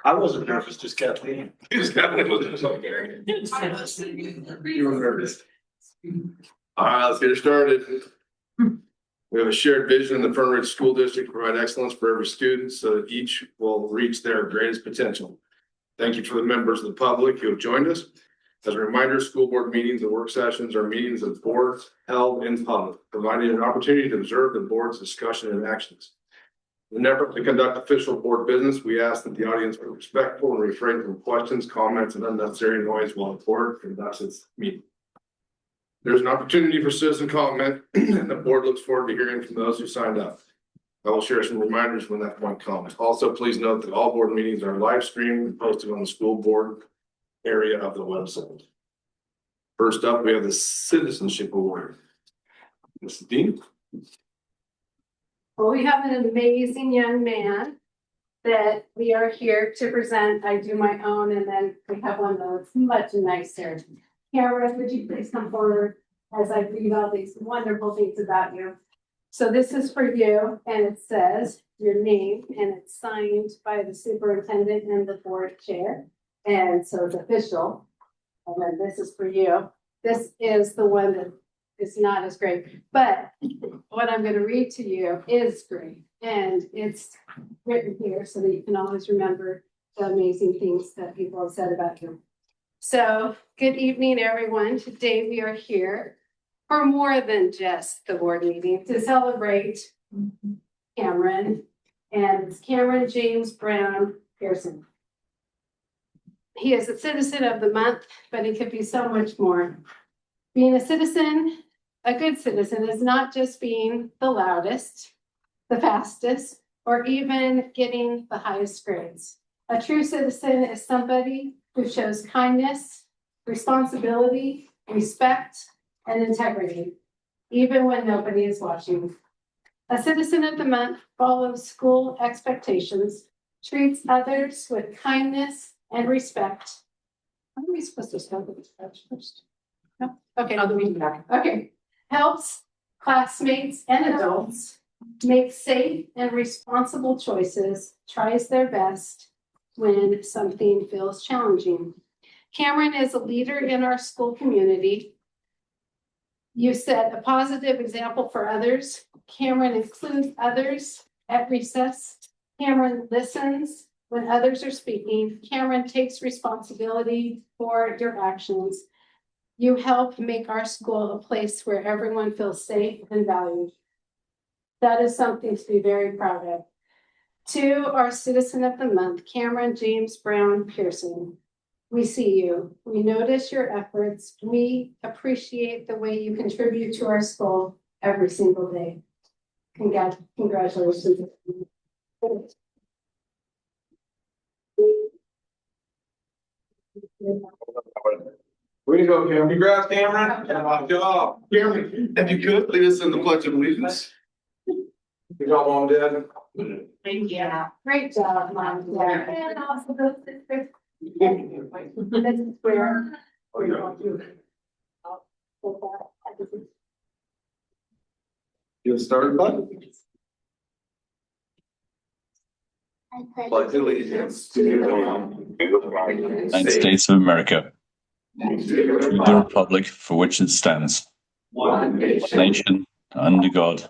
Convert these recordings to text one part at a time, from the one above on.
I wasn't nervous, just Kathleen. Just Kathleen was just okay. You were nervous. All right, let's get it started. We have a shared vision in the Fern Ridge School District to provide excellence for every student so that each will reach their greatest potential. Thank you for the members of the public who have joined us. As a reminder, school board meetings and work sessions are meetings of boards held in public, providing an opportunity to observe the board's discussion and actions. In an effort to conduct official board business, we ask that the audience be respectful and refrain from questions, comments, and unnecessary noise while the board conducts its meeting. There's an opportunity for citizen comment, and the board looks forward to hearing from those who signed up. I will share some reminders when that point comes. Also, please note that all board meetings are live streamed and posted on the school board area of the website. First up, we have the Citizenship Award. Mrs. Dean. Well, we have an amazing young man that we are here to present. I do my own, and then we have one that's much nicer. Kara, would you please come forward as I read all these wonderful things about you? So this is for you, and it says your name, and it's signed by the superintendent and the board chair. And so it's official. And then this is for you. This is the one that is not as great, but what I'm going to read to you is great. And it's written here so that you can always remember the amazing things that people have said about you. So good evening, everyone. Today we are here for more than just the board meeting to celebrate Cameron, and it's Cameron James Brown Pearson. He is a citizen of the month, but he could be so much more. Being a citizen, a good citizen, is not just being the loudest, the fastest, or even getting the highest grades. A true citizen is somebody who shows kindness, responsibility, respect, and integrity, even when nobody is watching. A citizen of the month follows school expectations, treats others with kindness and respect. How are we supposed to start with this first? No? Okay, I'll do it back. Okay. Helps classmates and adults make safe and responsible choices, tries their best when something feels challenging. Cameron is a leader in our school community. You set a positive example for others. Cameron includes others at recess. Cameron listens when others are speaking. Cameron takes responsibility for your actions. You help make our school a place where everyone feels safe and valued. That is something to be very proud of. To our Citizen of the Month, Cameron James Brown Pearson, we see you. We notice your efforts. We appreciate the way you contribute to our school every single day. Congratulations. Way to go, Cameron. Congrats, Cameron. Good job. Cameron, if you could, lead us in the Pledge of Allegiance. Good job, Mom, Dad. Thank you. Great job, Mom. And also those sisters. This is where we're going to. Get started, bud. Pledge allegiance to the United States of America, to the republic for which it stands, one nation under God,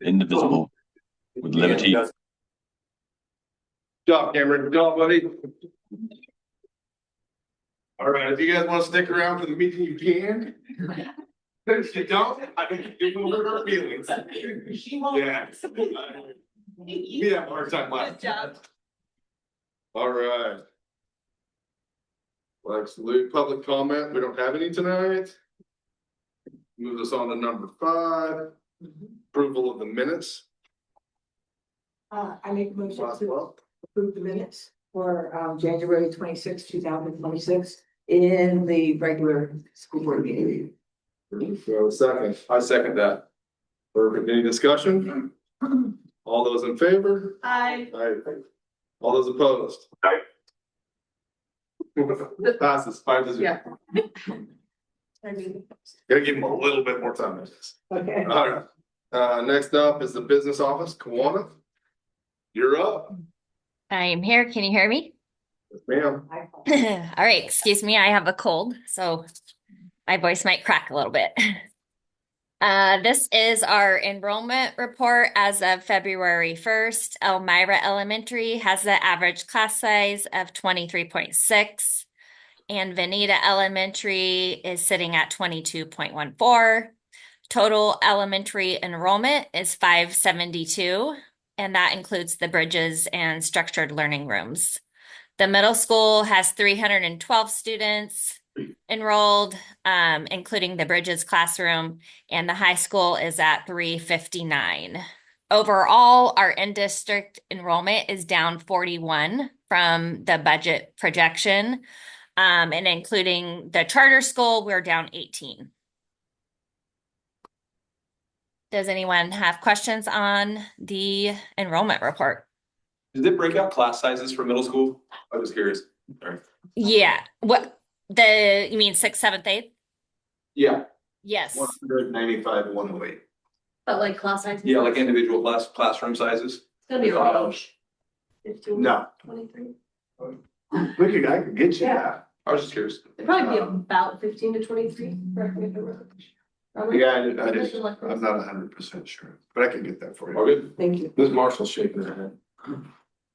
indivisible, with liberty. Good job, Cameron. Good job, buddy. All right, if you guys want to stick around for the meeting, you can. If you don't, I think it will hurt our feelings. Yeah. We have a hard time laughing. All right. Let's salute public comment. We don't have any tonight. Move us on to number 5. Approval of the minutes. I make a motion to approve the minutes for January 26, 2026 in the regular school board meeting. So second. I second that. Perfect. Any discussion? All those in favor? Aye. Aye. All those opposed? Aye. Passes 5-0. Yeah. Gotta give them a little bit more time. Okay. All right. Next up is the business office, Kawana. You're up. I'm here. Can you hear me? Ma'am. All right, excuse me. I have a cold, so my voice might crack a little bit. This is our enrollment report as of February 1st. Elmira Elementary has the average class size of 23.6, and Veneta Elementary is sitting at 22.14. Total elementary enrollment is 572, and that includes the bridges and structured learning rooms. The middle school has 312 students enrolled, including the Bridges classroom, and the high school is at 359. Overall, our in-district enrollment is down 41 from the budget projection, and including the charter school, we're down 18. Does anyone have questions on the enrollment report? Did it break out class sizes for middle school? I was curious. Sorry. Yeah, you mean sixth, seventh, eighth? Yeah. Yes. 195, 108. But like class size? Yeah, like individual classroom sizes. It's gonna be around 15, No. 23. I could get you that. I was just curious. It'd probably be about 15 to 23. Correct me if I'm wrong. Probably. Yeah, I'm not 100% sure, but I can get that for you. All good. Thank you. This Marshall's shaking her head.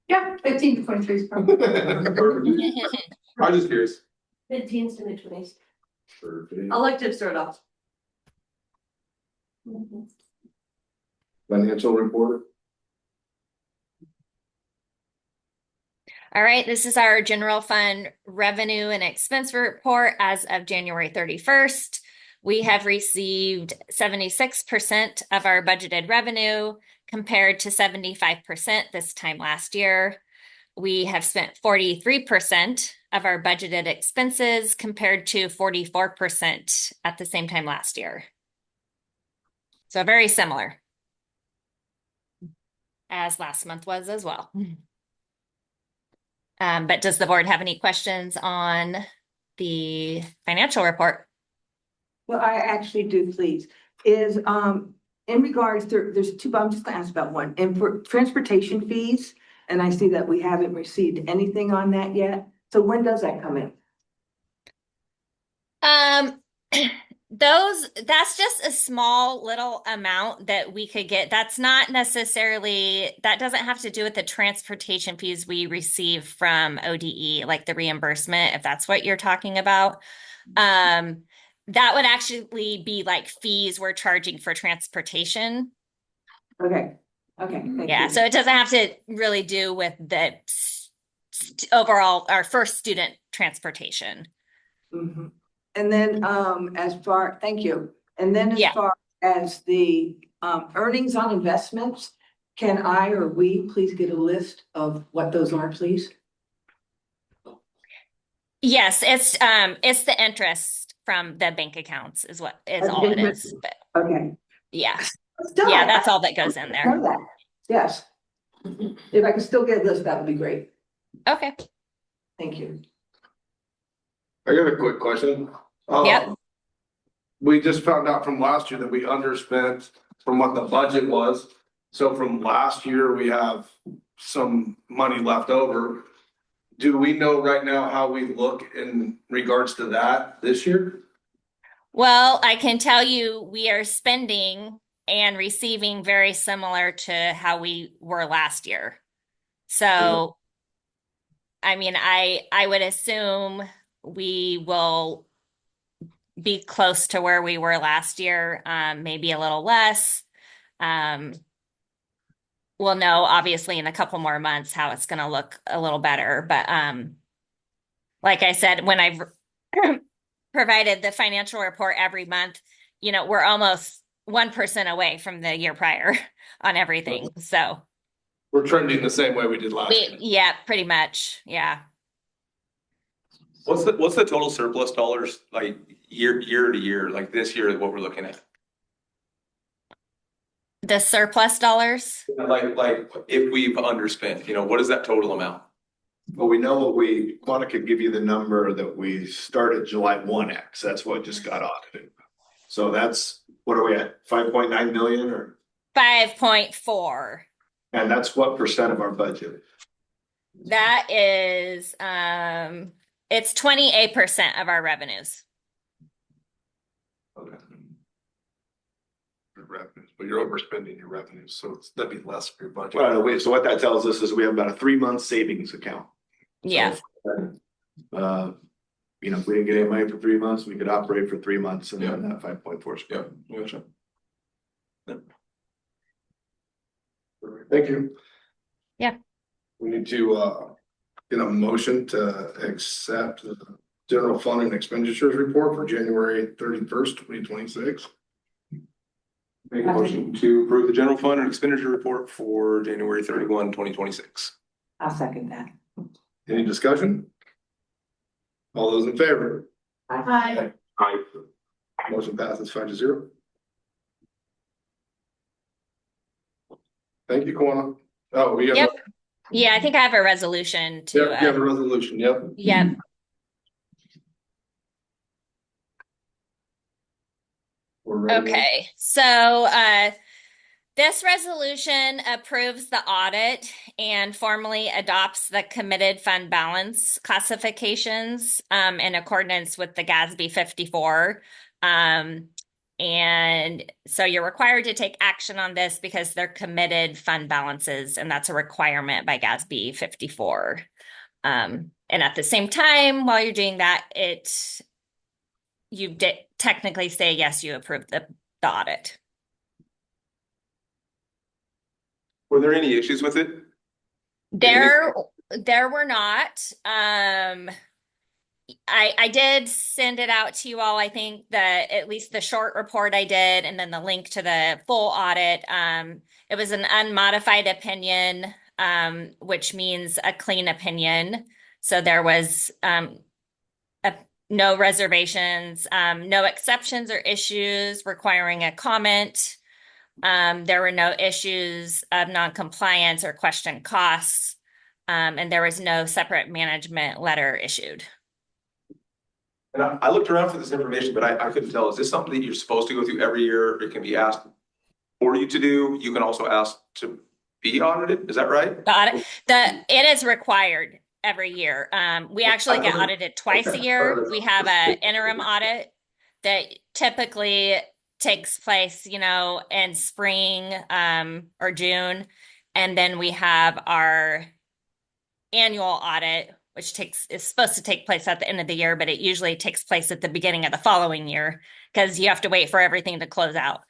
Yeah, 15 to 23 is probably. I was just curious. Mid-teens to mid-20s. Sure. I'll like to start off. Financial report. All right, this is our general fund revenue and expense report as of January 31st. We have received 76% of our budgeted revenue compared to 75% this time last year. We have spent 43% of our budgeted expenses compared to 44% at the same time last year. So very similar as last month was as well. But does the board have any questions on the financial report? Well, I actually do, please. Is, in regards, there's two, but I'm just gonna ask about one. And for transportation fees, and I see that we haven't received anything on that yet. So when does that come in? That's just a small little amount that we could get. That's not necessarily, that doesn't have to do with the transportation fees we receive from ODE, like the reimbursement, if that's what you're talking about. That would actually be like fees we're charging for transportation. Okay, thank Yeah, you. so it doesn't have to really do with the overall, our first student transportation. Mm-hmm. And then, thank you. And then Yeah. as far as the, earnings on investments, can I or we please get a list of what those are, please? Yes, it's the interest from the bank accounts is what is all it is. But Okay. yeah, Let's do yeah, it. that's all that goes in I there. know that. Yes. If I could still get a list, that would be great. Okay. Thank you. I got a quick question. Yep. We just found out from last year that we underspent from what the budget was. So from last year, we have some money left over. Do we know right now how we look in regards to that this year? Well, I can tell you we are spending and receiving very similar to how we were last year. So, I mean, I would assume we will be close to where we were last year, maybe a little less. We'll know obviously in a couple more months how it's going to look a little better. But like I said, when I've provided the financial report every month, you know, we're almost 1% away from the year prior on everything. So We're trending the same way we did last year. yeah, pretty much. Yeah. What's the total surplus dollars like year to year, like this year, what we're looking at? The surplus dollars? Like if we've underspent, you know, what is that total amount? Well, we know Quanah could give you the number that we started July 1X. That's what just got audited. So that's, what are we at, 5.9 million or? 5.4. And that's what percent of our budget? That is, it's 28% of our revenues. Okay. Your revenues, but you're overspending your revenues, so that'd be less for your budget. Well, no, wait, so what that tells us is we have about a 3-month savings account. Yeah. You know, if we didn't get any money for 3 months, we could operate for 3 months and then that 5.4. Yeah, gotcha. Thank you. Yeah. We need to get a motion to accept the general fund and expenditures report for January 31st, 2026. Make a motion to approve the general fund and expenditure report for January 31, 2026. I'll second that. Any discussion? All those in favor? Hi. Aye. Motion passes 5-0. Thank you, Kwana. Oh, we have. Yep. Yeah, I think I have a resolution to, Yep, you have a resolution, yep. yep. We're ready. Okay, so this resolution approves the audit and formally adopts the committed fund balance classifications in accordance with the GASB 54. And so you're required to take action on this because they're committed fund balances, and that's a requirement by GASB 54. And at the same time, while you're doing that, you technically say, yes, you approved the audit. Were there any issues with it? There were not. I did send it out to you all. I think at least the short report I did, and then the link to the full audit. It was an unmodified opinion, which means a clean opinion. So there was no reservations, no exceptions or issues requiring a comment. There were no issues of non-compliance or question costs, and there was no separate management letter issued. And I looked around for this information, but I couldn't tell. Is this something that you're supposed to go through every year? It can be asked for you to do. You can also ask to be audited. Is that right? The audit, it is required every year. We actually get audited twice a year. We have an interim audit that typically takes place, in spring or June, and then we have our annual audit, which is supposed to take place at the end of the year, but it usually takes place at the beginning of the following year because you have to wait for everything to close out.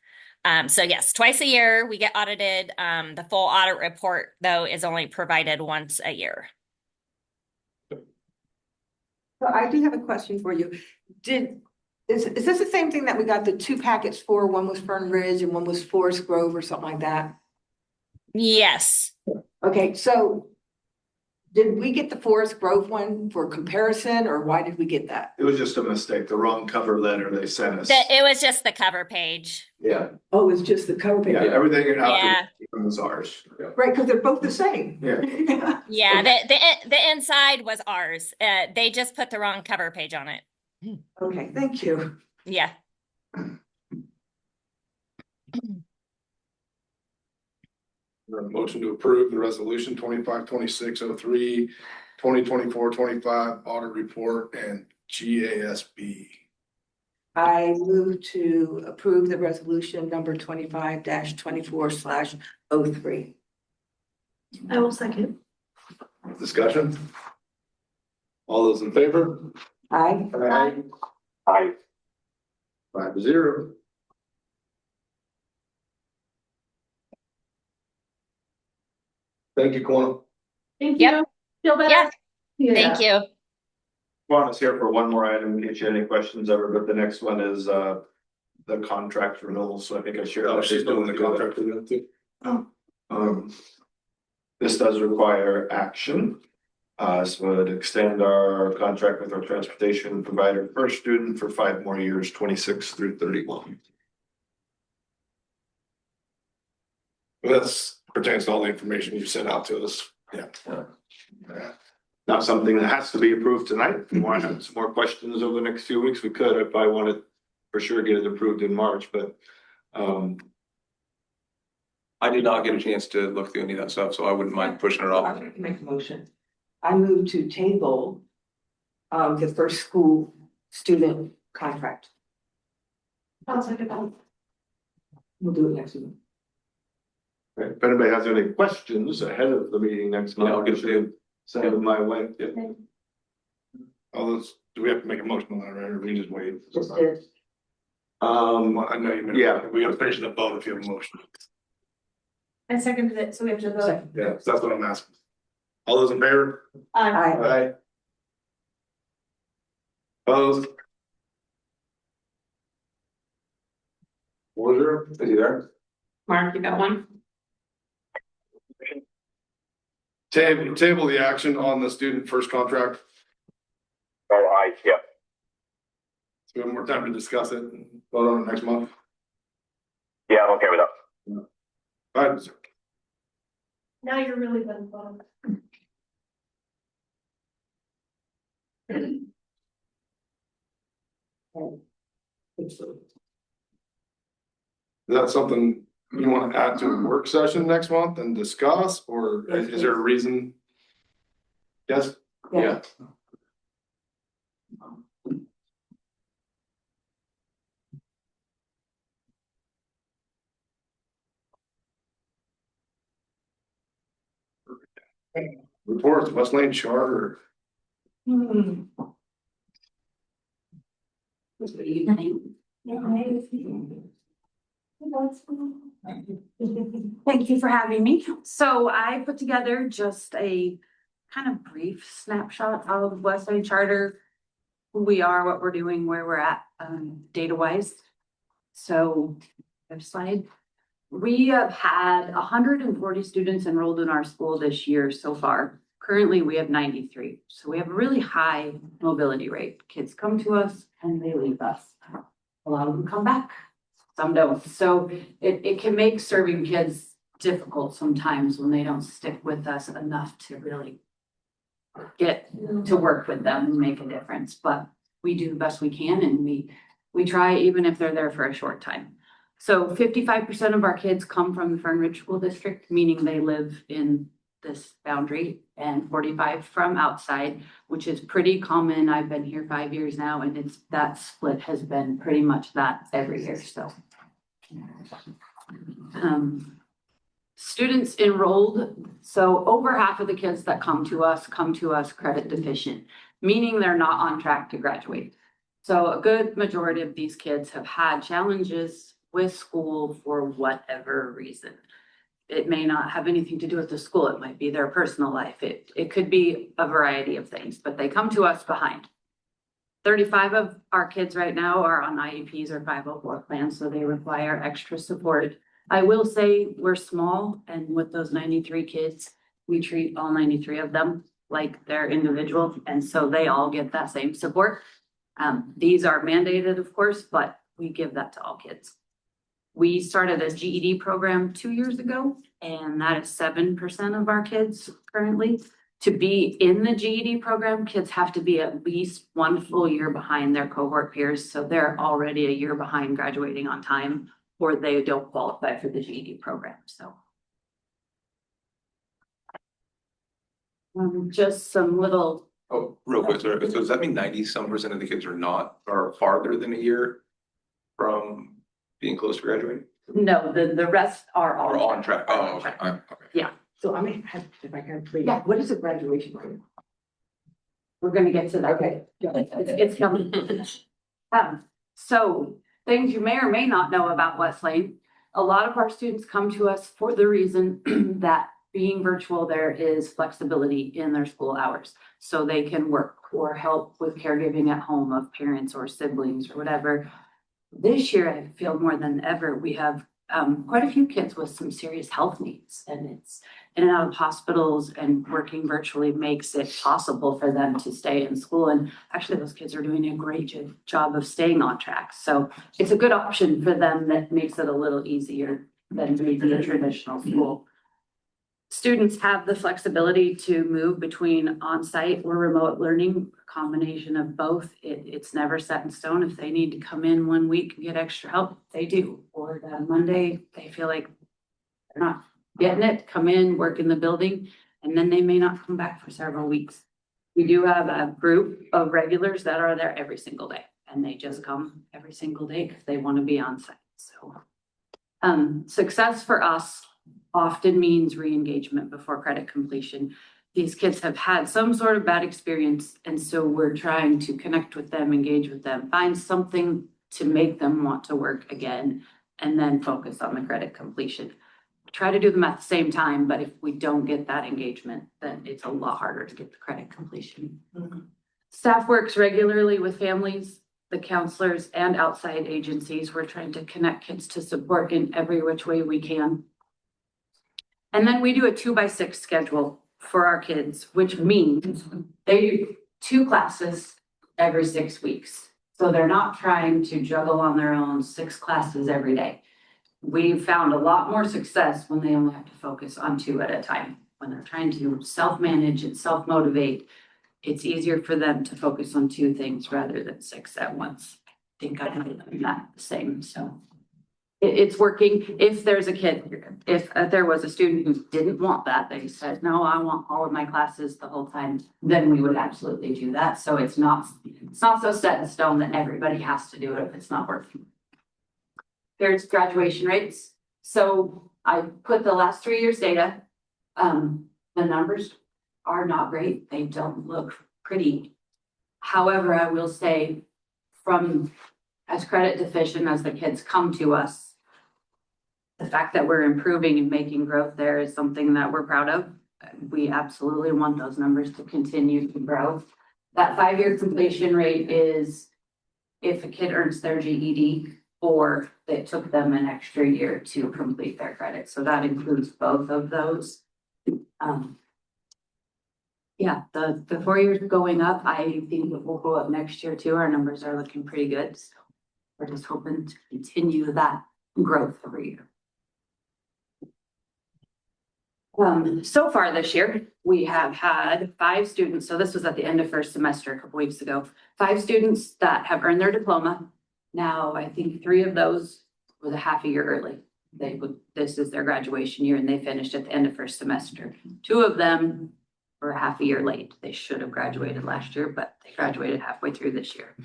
So yes, twice a year we get audited. The full audit report, though, is only provided once a year. So I do have a question for you. Is this the same thing that we got the 2 packets for? One was Fern Ridge and one was Forest Grove or something like that? Yes. Okay, so did we get the Forest Grove one for comparison, or why did we get that? It was just a mistake, the wrong cover letter they sent us. It was just the cover page. Yeah, Oh, it's just the cover page. yeah, everything in Yeah. after was ours. Yeah. Right, because they're both the same. Yeah. Yeah, the inside was ours. They just put the wrong cover page on it. Okay, thank you. Yeah. Motion to approve the resolution 252603, 2024-25 audit report and GASB. I move to approve the resolution number 25-24/03. I will second. Discussion? All those in favor? Aye. Aye. Aye. 5-0. Thank you, Kwana. Thank Yep. you. Feel better? Thank you. Juan is here for one more item, in case you had any questions ever, but the next one is the contract renewal, so I think I shared. Oh, she's doing the contract with them too. This does require action. So it would extend our contract with our transportation provider per student for 5 more years, 26 through 31. That's pertains to all the information you sent out to us. Yeah. Not something that has to be approved tonight. If you want to have some more questions over the next few weeks, we could. I probably want to for sure get it approved in March, but I did not get a chance to look through any of that stuff, so I wouldn't mind pushing it off. Make a motion. I move to table the first school student contract. I'll take it down. We'll do it next week. If anybody has any questions ahead of the meeting next month, Yeah, I'll get it to you. send them my way. All those, do we have to make a motion on that, right, or we just wait? Just did. I know you meant. Yeah. We gotta finish the vote if you have a motion. I seconded it, so we have to vote. Second. Yeah, so that's what I'm asking. All those in favor? Aye. Aye. Opposed? Order, is he there? Mark, you got one? Table the action on the student first contract. Yeah. So we have more time to discuss it and vote on it next month. Yeah, I'm okay with that. All right, Now you're really done. Bob. is that something you want to add to a work session next month and discuss, or is there a reason? Yes? Yeah. Reports, West Lane Charter. Hmm. Good evening. Thank you for having me. So I put together just a kind of brief snapshot of Westside Charter, who we are, what we're doing, where we're at, data wise. So, next slide. We have had 140 students enrolled in our school this year so far. Currently, we have 93. So we have a really high mobility rate. Kids come to us and they leave us. A lot of them come back, some don't. So it can make serving kids difficult sometimes when they don't stick with us enough to really get to work with them and make a difference. But we do the best we can, and we try even if they're there for a short time. So 55% of our kids come from the Fern Ridge School District, meaning they live in this boundary, and 45 from outside, which is pretty common. I've been here 5 years now, and that split has been pretty much that every year. So students enrolled, so over half of the kids that come to us credit deficient, meaning they're not on track to graduate. So a good majority of these kids have had challenges with school for whatever reason. It may not have anything to do with the school. It might be their personal life. It could be a variety of things, but they come to us behind. 35 of our kids right now are on IEPs or 504 plans, so they require extra support. I will say we're small, and with those 93 kids, we treat all 93 of them like they're individual, and so they all get that same support. These are mandated, of course, but we give that to all kids. We started a GED program 2 years ago, and that is 7% of our kids currently. To be in the GED program, kids have to be at least one full year behind their cohort peers, so they're already a year behind graduating on time, or they don't qualify for the GED program, so. Just some little. Oh, real quick, sorry, so does that mean 90-some% of the kids are farther than a year from being close to graduating? No, the rest are Or all on track? Oh, okay, all right, okay. So I mean, if I can please, Yeah. what is the graduation rate? We're gonna get to that. Okay. It's coming. So things you may or may not know about West Lane. A lot of our students come to us for the reason that being virtual, there is flexibility in their school hours. So they can work or help with caregiving at home of parents or siblings or whatever. This year, I feel more than ever, we have quite a few kids with some serious health needs, and it's in and out of hospitals, and working virtually makes it possible for them to stay in school. And actually, those kids are doing a great job of staying on track. So it's a good option for them that makes it a little easier than maybe a traditional school. Students have the flexibility to move between on-site or remote learning, a combination of both. It's never set in stone. If they need to come in 1 week and get extra help, they do. Or that Monday, they feel like they're not getting it, come in, work in the building. and then they may not come back for several weeks. We do have a group of regulars that are there every single day, and they just come every single day because they want to be on site. So success for us often means re-engagement before credit completion. These kids have had some sort of bad experience, and so we're trying to connect with them, engage with them, find something to make them want to work again, and then focus on the credit completion. Try to do them at the same time, but if we don't get that engagement, then it's a lot harder to get the credit completion. Staff works regularly with families, the counselors, and outside agencies. We're trying to connect kids to support in every which way we can. And then we do a 2x6 schedule for our kids, which means they do 2 classes every 6 weeks. So they're not trying to juggle on their own 6 classes every day. We've found a lot more success when they only have to focus on 2 at a time. When they're trying to self-manage and self-motivate, it's easier for them to focus on 2 things rather than 6 at once. I think I might have that the same, so. It's working. If there's a kid, if there was a student who didn't want that, they said, no, I want all of my classes the whole time, then we would absolutely do that. So it's not so set in stone that everybody has to do it if it's not working. There's graduation rates. So I put the last 3 years data. The numbers are not great. They don't look pretty. However, I will say from as credit deficient as the kids come to us, the fact that we're improving and making growth there is something that we're proud of. We absolutely want those numbers to continue to grow. That 5-year completion rate is if a kid earns their GED or it took them an extra year to complete their credit. So that includes both of those. Yeah, the 4 years going up, I think it will go up next year too. Our numbers are looking pretty good. So we're just hoping to continue that growth every year. So far this year, we have had 5 students. So this was at the end of first semester a couple weeks ago. 5 students that have earned their diploma. Now, I think 3 of those was a half a year early. This is their graduation year and they finished at the end of first semester. 2 of them were half a year late. They should have graduated last year, but they graduated halfway through this year.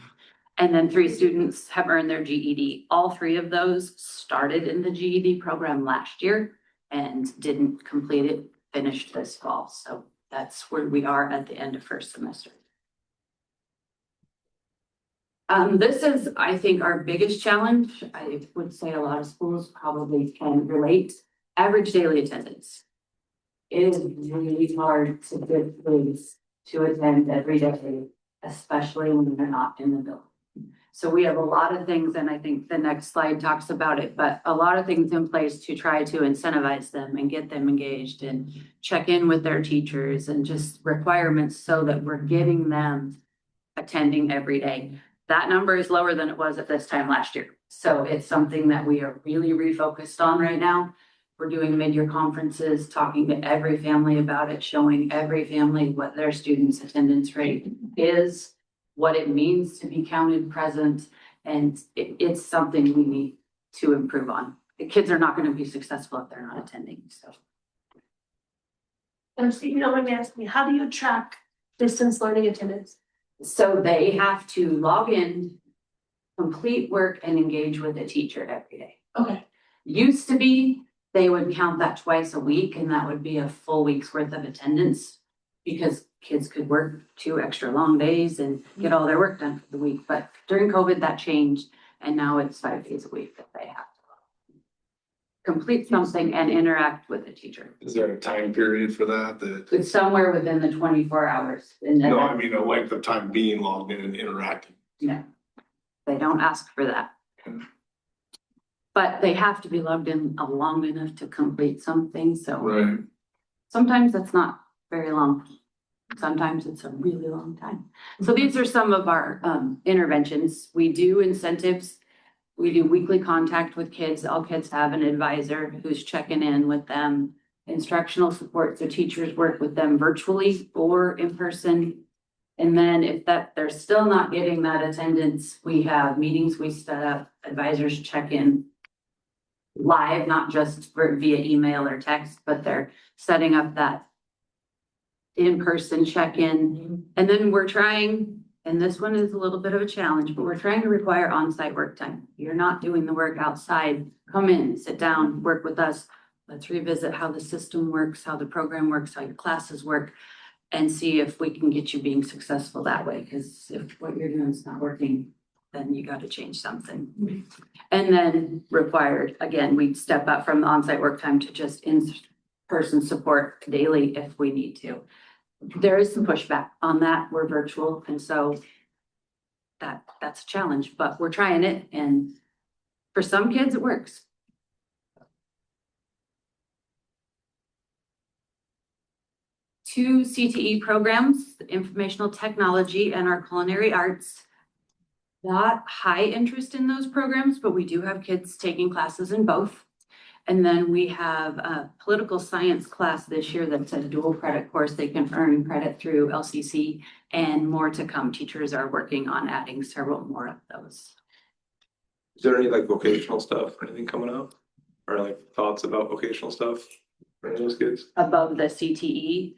And then 3 students have earned their GED. All 3 of those started in the GED program last year and didn't complete it, finished this fall. So that's where we are at the end of first semester. This is, I think, our biggest challenge. I would say a lot of schools probably can relate. Average daily attendance. It is really hard to get kids to attend every day, especially when they're not in the building. So we have a lot of things, and I think the next slide talks about it, but a lot of things in place to try to incentivize them and get them engaged and check in with their teachers and just requirements so that we're getting them attending every day. That number is lower than it was at this time last year. So it's something that we are really refocused on right now. We're doing mid-year conferences, talking to every family about it, showing every family what their students' attendance rate is, what it means to be counted present, and it's something we need to improve on. The kids are not going to be successful if they're not attending. So, Steve, you don't mind me asking, how do you track distance learning attendance? So they have to log in, complete work, and engage with the teacher every day. Okay. Used to be, they would count that twice a week, and that would be a full week's worth of attendance because kids could work 2 extra long days and get all their work done for the week. But during COVID, that changed, and now it's 5 days a week that they have to complete something and interact with the teacher. Is there a time period for that? It's somewhere within the 24 hours. And then No, I mean, a length of time being logged in and interacting. no, they don't ask for that. But they have to be logged in long enough to complete something. So Right. sometimes that's not very long. Sometimes it's a really long time. So these are some of our interventions. We do incentives. We do weekly contact with kids. All kids have an advisor who's checking in with them. Instructional support, so teachers work with them virtually or in person. And then if they're still not getting that attendance, we have meetings we set up, advisors check in live, not just via email or text, but they're setting up that in-person check-in. And then we're trying, and this one is a little bit of a challenge, but we're trying to require on-site work time. You're not doing the work outside. Come in, sit down, work with us. Let's revisit how the system works, how the program works, how your classes work, and see if we can get you being successful that way. Because if what you're doing is not working, then you got to change something. And then required, again, we step up from the on-site work time to just in-person support daily if we need to. There is some pushback on that. We're virtual, and so that's a challenge, but we're trying it, and for some kids it works. Two CTE programs, the informational technology and our culinary arts. Not high interest in those programs, but we do have kids taking classes in both. And then we have a political science class this year that's a dual credit course. They can earn credit through LCC, and more to come. Teachers are working on adding several more of those. Is there any like vocational stuff or anything coming up? Or like thoughts about vocational stuff for any of those kids? Above the CTE,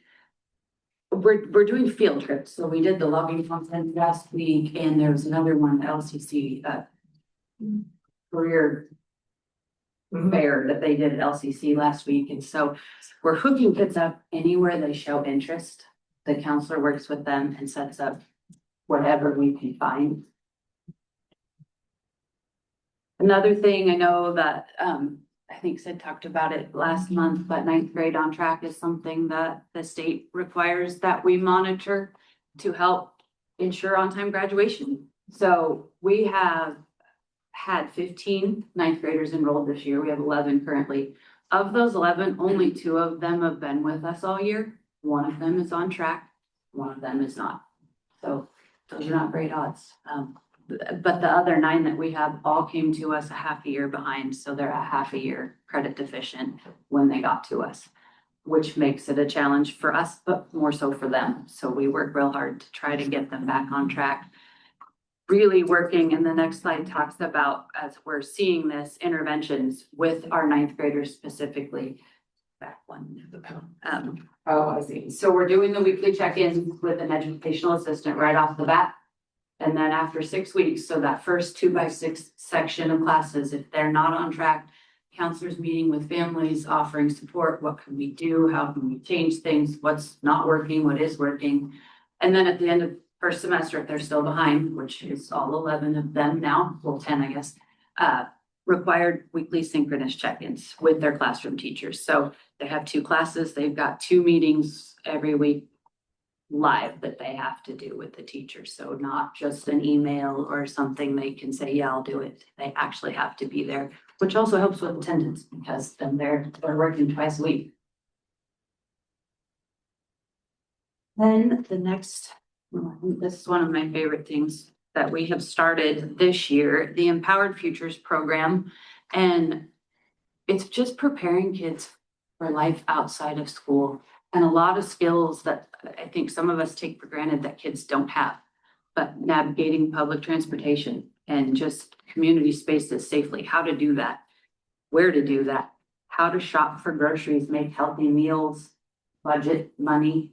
we're doing field trips. So we did the logging content last week, and there was another one, LCC, career fair that they did at LCC last week. And so we're hooking kids up anywhere they show interest. The counselor works with them and sets up whatever we can find. Another thing, I know that I think Sid talked about it last month, but 9th grade on track is something that the state requires that we monitor to help ensure on-time graduation. So we have had 15 9th graders enrolled this year. We have 11 currently. Of those 11, only 2 of them have been with us all year. One of them is on track, one of them is not. So those are not great odds. But the other 9 that we have all came to us a half a year behind. So they're a half a year credit deficient when they got to us, which makes it a challenge for us, but more so for them. So we work real hard to try to get them back on track. Really working, and the next slide talks about, as we're seeing this, interventions with our 9th graders specifically. Back one. Oh, I see. So we're doing the weekly check-ins with an educational assistant right off the bat. And then after 6 weeks, so that first 2x6 section of classes, if they're not on track, counselors meeting with families, offering support. What can we do? How can we change things? What's not working? What is working? And then at the end of first semester, if they're still behind, which is all 11 of them now, well, 10, I guess, required weekly synchronous check-ins with their classroom teachers. So they have 2 classes. They've got 2 meetings every week live that they have to do with the teacher. So not just an email or something they can say, yeah, I'll do it. They actually have to be there, which also helps with attendance because then they're working twice a week. Then the next, this is one of my favorite things that we have started this year, the Empowered Futures program. And it's just preparing kids for life outside of school. And a lot of skills that I think some of us take for granted that kids don't have, but navigating public transportation and just community spaces safely, how to do that, where to do that, how to shop for groceries, make healthy meals, budget money,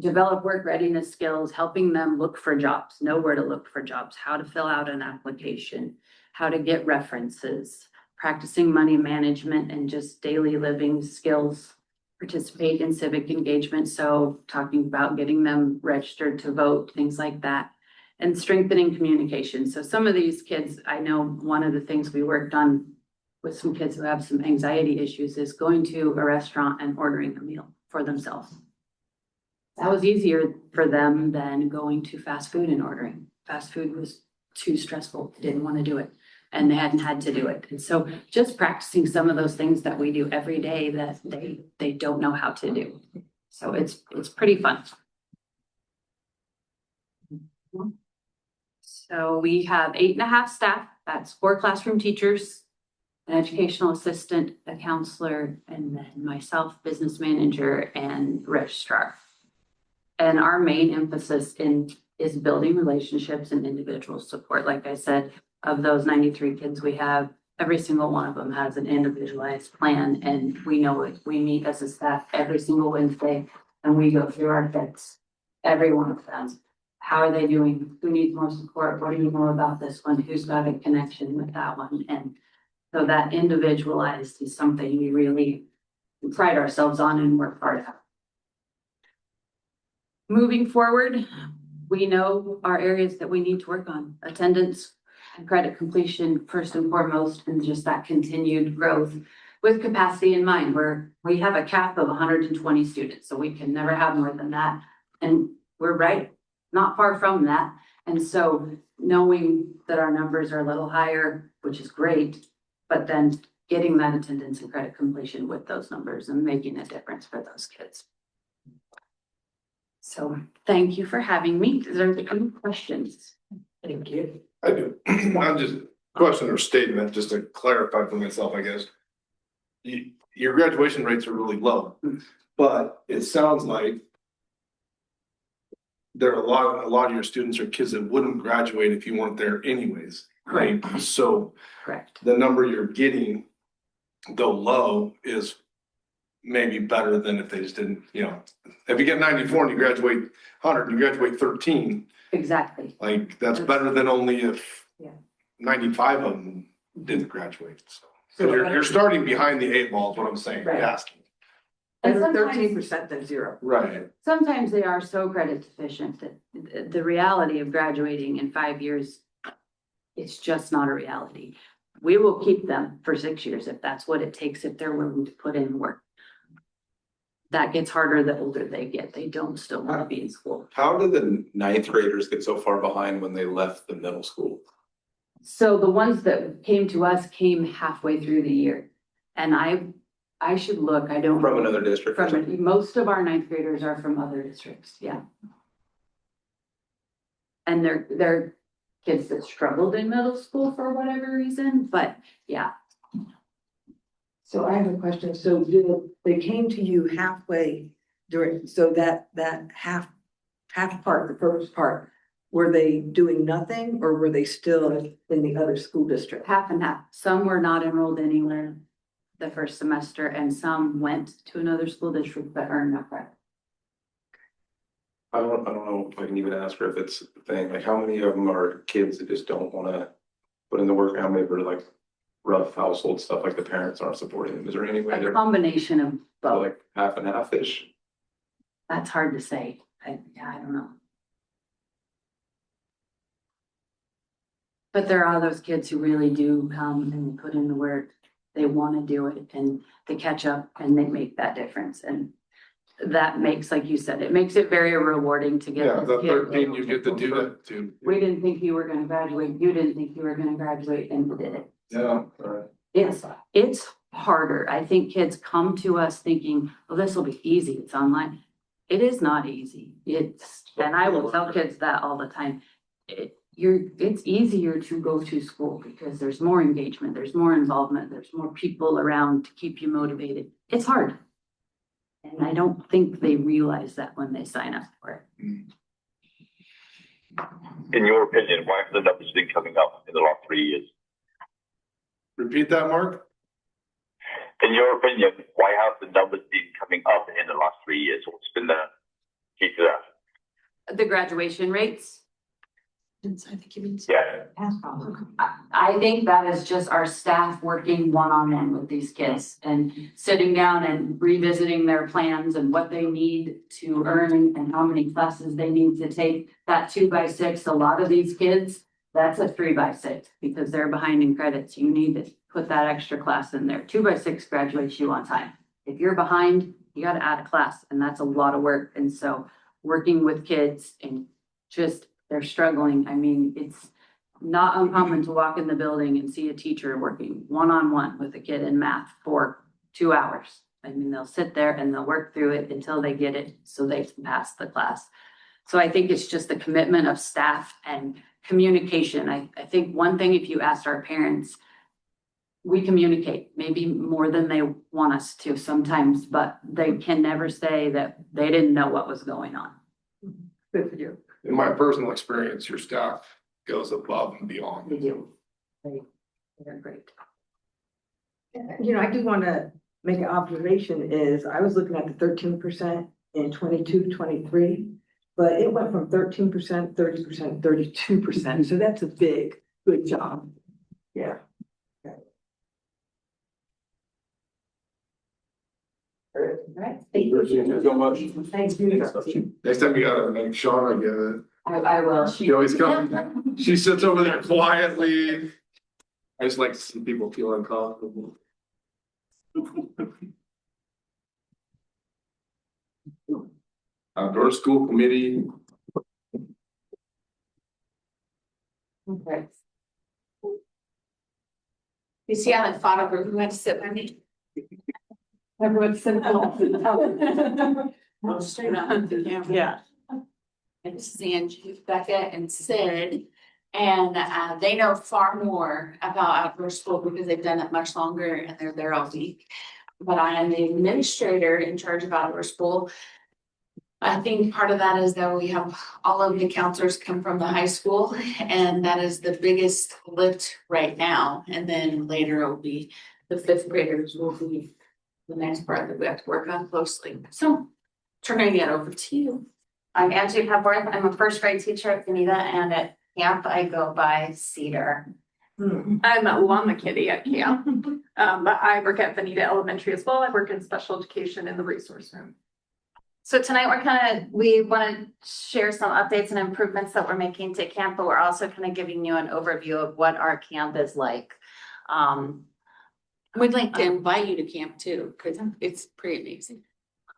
develop work readiness skills, helping them look for jobs, know where to look for jobs, how to fill out an application, how to get references, practicing money management and just daily living skills. Participate in civic engagement, so talking about getting them registered to vote, things like that, and strengthening communication. So some of these kids, I know one of the things we worked on with some kids who have some anxiety issues is going to a restaurant and ordering a meal for themselves. That was easier for them than going to fast food and ordering. Fast food was too stressful, they didn't want to do it. And they hadn't had to do it. And so just practicing some of those things that we do every day that they don't know how to do. So it's pretty fun. So we have 8.5 staff. That's 4 classroom teachers, an educational assistant, a counselor, and then myself, business manager, and registrar. And our main emphasis is building relationships and individual support. Like I said, of those 93 kids we have, every single one of them has an individualized plan, and we know it. We meet as a staff every single Wednesday And we go through our kids, every one of them. How are they doing? Who needs more support? What do you know about this one? Who's got a connection with that one? And so that individualized is something we really pride ourselves on and work hard at. Moving forward, we know our areas that we need to work on: attendance and credit completion first and foremost, and just that continued growth with capacity in mind, where we have a cap of 120 students, so we can never have more than that. And we're not far from that. And so knowing that our numbers are a little higher, which is great, but then getting that attendance and credit completion with those numbers and making a difference for those kids. So thank you for having me. Is there any questions? Thank you. I do. I'm just question or statement, just to clarify for myself, I guess. Your graduation rates are really low, but it sounds like there are a lot of your students are kids that wouldn't graduate if you weren't there anyways, right? So Correct. the number you're getting, though low, is maybe better than if they just didn't, if you get 94 and you graduate 100 and you graduate 13, Exactly. like that's better than only if Yeah. 95 of them didn't graduate. So you're starting behind the 8 ball is what I'm saying, Right. asking. And Better sometimes- 13% than 0. Right. Sometimes they are so credit deficient that the reality of graduating in 5 years, it's just not a reality. We will keep them for 6 years if that's what it takes, if they're willing to put in work. That gets harder the older they get. They don't still want to be in school. How did the ninth graders get so far behind when they left the middle school? So the ones that came to us came halfway through the year. And I should look, I don't. From another district or something? Most of our ninth graders are from other districts, yeah. And they're kids that struggled in middle school for whatever reason, but yeah. So I have a question. So they came to you halfway during, so that half part, the first part, were they doing nothing or were they still in the other school district? Half and half. Some were not enrolled anywhere the first semester and some went to another school district but earned no credit. I don't know if I can even ask her if it's a thing, like how many of them are kids that just don't wanna put in the work, how many are like rough household stuff, like the parents aren't supporting them, is there any way A to, combination of both. like half and half-ish? That's hard to say. I don't know. But there are those kids who really do come and put in the work. They want to do it and they catch up and they make that difference. And that makes, like you said, it makes it very rewarding to get. Yeah, this the kid. 13 you get to do that too. We didn't think you were gonna graduate. You didn't think you were gonna graduate and you did it. Yeah, right. It's harder. I think kids come to us thinking, oh, this will be easy. It's online. It is not easy. And I will tell kids that all the time. It's easier to go to school because there's more engagement, there's more involvement, there's more people around to keep you motivated. It's hard. And I don't think they realize that when they sign up for it. In your opinion, why have the numbers been coming up in the last 3 years? Repeat that, Mark. In your opinion, why have the numbers been coming up in the last 3 years? What's been the key to that? The graduation rates. I think you mean. Yeah. I think that is just our staff working one-on-one with these kids and sitting down and revisiting their plans and what they need to earn and how many classes they need to take. That 2x6, a lot of these kids, that's a 3x6 because they're behind in credits. You need to put that extra class in there. 2x6 graduates you on time. If you're behind, you got to add a class and that's a lot of work. And so working with kids and just they're struggling. I mean, it's not uncommon to walk in the building and see a teacher working one-on-one with a kid in math for 2 hours. I mean, they'll sit there and they'll work through it until they get it so they can pass the class. So I think it's just the commitment of staff and communication. I think one thing, if you asked our parents, we communicate maybe more than they want us to sometimes, but they can never say that they didn't know what was going on. Good for you. In my personal experience, your staff goes above and beyond. They do. They're great. I do want to make an observation is I was looking at the 13% in 22-23, but it went from 13%, 30%, 32%. So that's a good job. Yeah. Right. Thank you so much. Thank you. Next time you gotta make Shauna give it. I will. She always comes, she sits over there quietly. I just like to see people feel uncomfortable. Outdoor school committee. Okay. You see how I fought over who had to sit by me? Everyone's sitting. Straight on the camera. Yeah. And this is Angie, Becca and Sid. And they know far more about outdoor school because they've done it much longer and they're there all week. But I am the administrator in charge of outdoor school. I think part of that is that we have all of the counselors come from the high school, and that is the biggest lift right now. And then later it'll be the fifth graders will be the next part that we have to work on closely. So turning it over to you. I'm Angie Pepworth. I'm a first grade teacher at Benita, and at camp I go by Cedar. I'm a llama kitty at camp, but I work at Benita Elementary as well. I work in special education in the resource room. So tonight we want to share some updates and improvements that we're making to camp, but we're also kind of giving you an overview of what our camp is like. We'd like to invite you to camp too, because it's pretty amazing.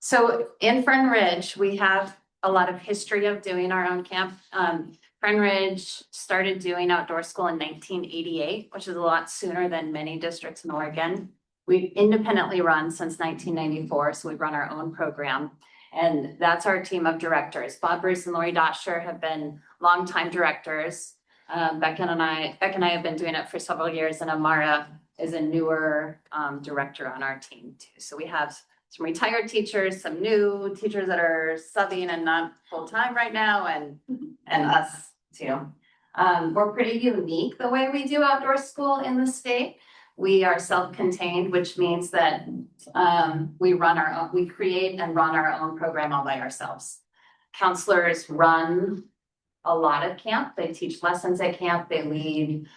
So in Fern Ridge, we have a lot of history of doing our own camp. Fern Ridge started doing outdoor school in 1988, which is a lot sooner than many districts in Oregon. We've independently run since 1994, so we run our own program. And that's our team of directors. Bob Bruce and Lori Dosher have been longtime directors. Becca and I have been doing it for several years, and Amara is a newer director on our team too. So we have some retired teachers, some new teachers that are subbing and not full-time right now, and us too. We're pretty unique the way we do outdoor school in the state. We are self-contained, which means that we create and run our own program all by ourselves. Counselors run a lot of camp. They teach lessons at camp. They lead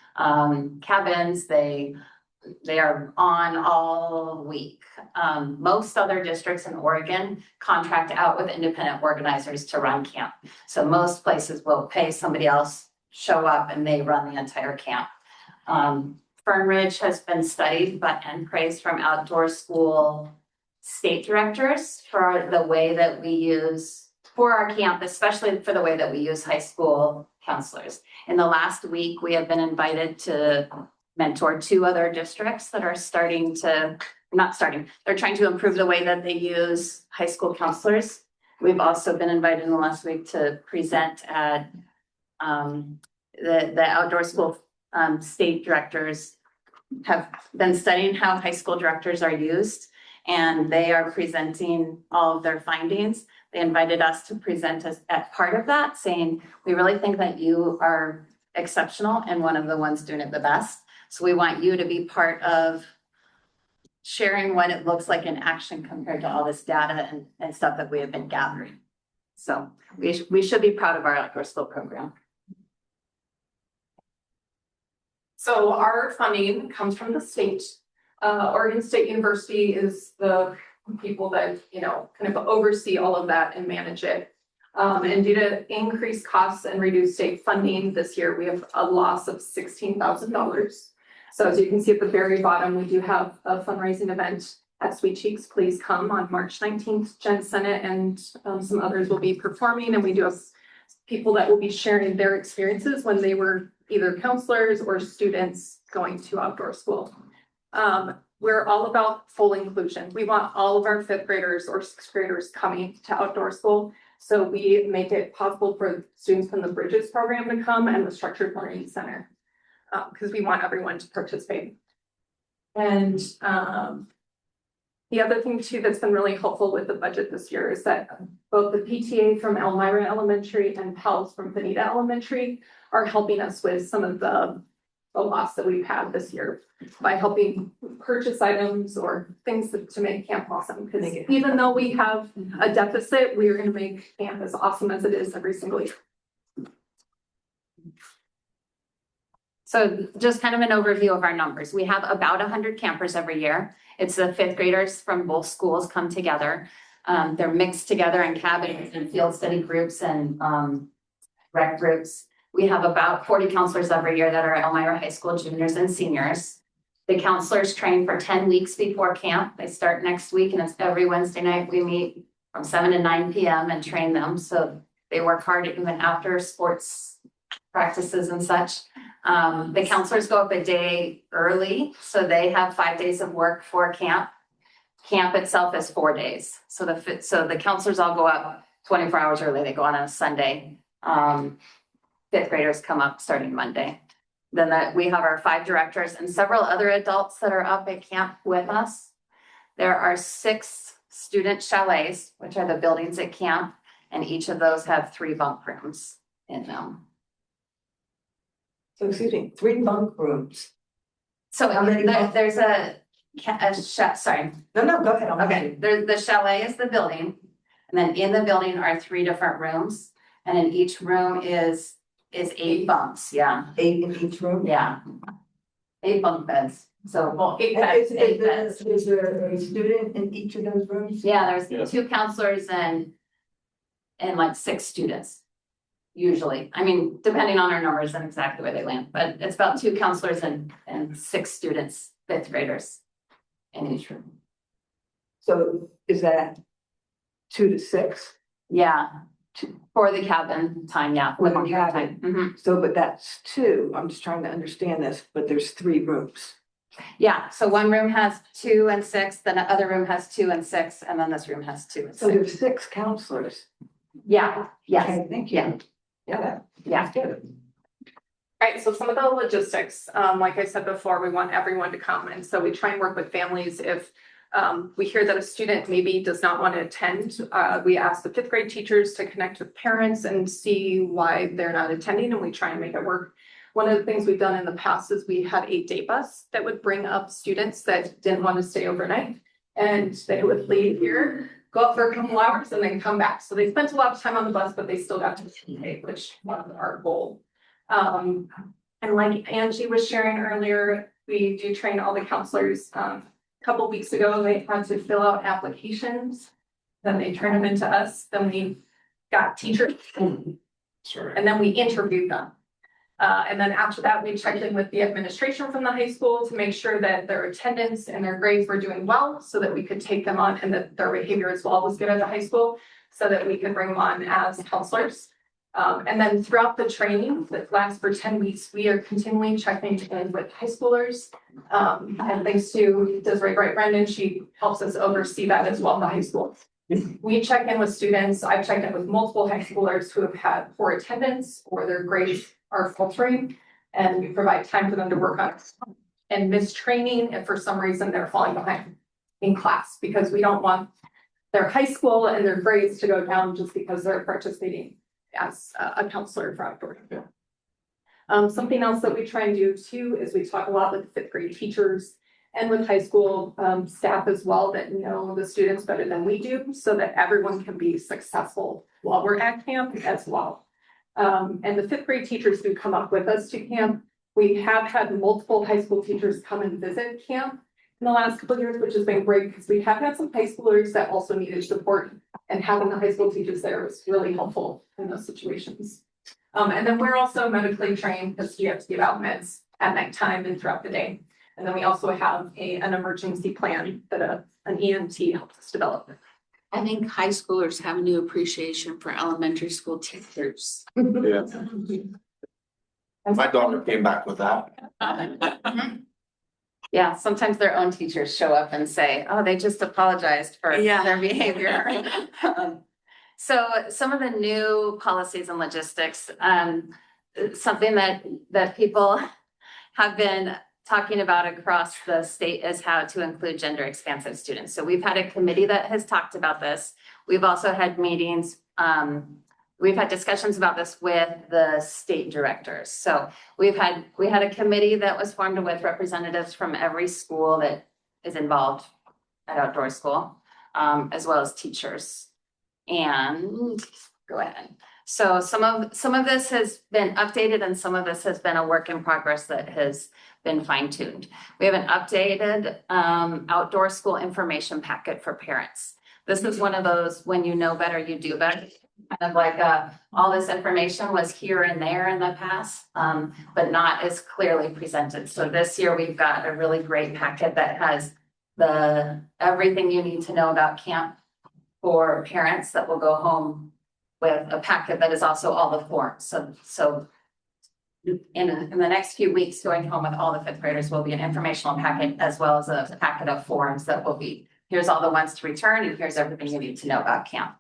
cabins. They are on all week. Most other districts in Oregon contract out with independent organizers to run camp. So most places will pay somebody else, show up, and they run the entire camp. Fern Ridge has been studied and praised from outdoor school state directors for the way that we use for our camp, especially for the way that we use high school counselors. In the last week, we have been invited to mentor 2 other districts that are they're trying to improve the way that they use high school counselors. We've also been invited in the last week to present at the outdoor school state directors have been studying how high school directors are used, and they are presenting all of their findings. They invited us to present as part of that, saying, we really think that you are exceptional and one of the ones doing it the best. So we want you to be part of sharing what it looks like in action compared to all this data and stuff that we have been gathering. So we should be proud of our outdoor school program. So our funding comes from the state. Oregon State University is the people that, kind of oversee all of that and manage it. And due to increased costs and reduced state funding this year, we have a loss of $16,000. So as you can see at the very bottom, we do have a fundraising event at Sweet Cheeks. Please come on March 19th. Jen Sennett and some others will be performing, and we do have people that will be sharing their experiences when they were either counselors or students going to outdoor school. We're all about full inclusion. We want all of our 5th graders or 6th graders coming to outdoor school. So we make it possible for students from the Bridges program to come and the Structured Learning Center, because we want everyone to participate. And the other thing too that's been really helpful with the budget this year is that both the PTA from Elmira Elementary and PELS from Benita Elementary are helping us with some of the the loss that we've had this year by helping purchase items or things to make camp awesome. Because even though we have a deficit, we are going to make camp as awesome as it is every single year. So just kind of an overview of our numbers. We have about 100 campers every year. It's the fifth graders from both schools come together. They're mixed together in cabins and field study groups and rec groups. We have about 40 counselors every year that are Elmira High School juniors and seniors. The counselors train for 10 weeks before camp. They start next week, and it's every Wednesday night. We meet from 7 to 9 p.m. and train them. So they work hard even after sports practices and such. The counselors go up a day early, so they have 5 days of work for camp. Camp itself is 4 days. So the counselors all go up 24 hours early. They go on a Sunday. Fifth graders come up starting Monday. Then we have our 5 directors and several other adults that are up at camp with us. There are 6 student chalets, which are the buildings at camp, and each of those have 3 bunk rooms in them. So excuse me, 3 bunk rooms. So How many bunk- there's sorry. No, go ahead. Okay, the chalet is the building, and then in the building are 3 different rooms, and in each room is 8 bunks, yeah, 8 in each room? yeah. 8 bunk beds, so, well, 8 And beds, 8 beds. is there a student in each of those rooms? Yeah, there's 2 counselors and like 6 students. Usually, I mean, depending on our numbers and exactly where they land, but it's about 2 counselors and 6 students, 5th graders in each room. So is that 2 to 6? Yeah, for the cabin time, yeah. For the living room cabin. time. Mhm. So, but that's 2, I'm just trying to understand this, but there's 3 rooms. Yeah, so one room has 2 and 6, then the other room has 2 and 6, and then this room has 2 and So 6. there's 6 counselors. Yeah, yes, Okay, thank yeah, you. Yeah, yeah. that's good. All right, so some of the logistics, like I said before, we want everyone to come, and so we try and work with families. If we hear that a student maybe does not want to attend, we ask the 5th grade teachers to connect with parents and see why they're not attending, and we try and make it work. One of the things we've done in the past is we had a day bus that would bring up students that didn't want to stay overnight, and they would leave here, go up for a couple hours, and then come back. So they spent a lot of time on the bus, but they still got to stay, which was our goal. And like Angie was sharing earlier, we do train all the counselors. A couple weeks ago, they had to fill out applications. Then they turn them into us. Then we got teachers. Sorry. And then we interviewed them. And then after that, we checked in with the administration from the high school to make sure that their attendance and their grades were doing well so that we could take them on, and that their behavior as well was good at the high school so that we could bring them on as counselors. And then throughout the training that lasts for 10 weeks, we are continually checking in with high schoolers. And thanks to Desiree Bright-Brendan, she helps us oversee that as well in the high school. We check in with students. I've checked in with multiple high schoolers who have had poor attendance or their grades are faltering, and we provide time for them to work on and miss training if for some reason they're falling behind in class, because we don't want their high school and their grades to go down just because they're participating as a counselor for outdoor. Something else that we try and do too is we talk a lot with 5th grade teachers and with high school staff as well that know the students better than we do, so that everyone can be successful while we're at camp as well. And the 5th grade teachers who come up with us to camp, we have had multiple high school teachers come and visit camp in the last couple of years, which has been great because we have had some high schoolers that also needed support, and having the high school teachers there was really helpful in those situations. And then we're also medically trained because we have to give out meds at nighttime and throughout the day. And then we also have an emergency plan that an EMT helps us develop. I think high schoolers have a new appreciation for elementary school teachers. Yeah. My daughter came back with that. Yeah, sometimes their own teachers show up and say, oh, they just apologized for Yeah. their behavior. So some of the new policies and logistics, something that people have been talking about across the state is how to include gender expansive students. So we've had a committee that has talked about this. We've also had meetings we've had discussions about this with the state directors. So we had a committee that was formed with representatives from every school that is involved at outdoor school, as well as teachers. And go ahead. So some of this has been updated and some of this has been a work in progress that has been fine tuned. We have an updated outdoor school information packet for parents. This is one of those, when you know better, you do better. Kind of like all this information was here and there in the past, but not as clearly presented. So this year we've got a really great packet that has everything you need to know about camp for parents that will go home with a packet that is also all the forms. So in the next few weeks, going home with all the fifth graders will be an informational packet as well as a packet of forms that will be, here's all the ones to return and here's everything you need to know about camp.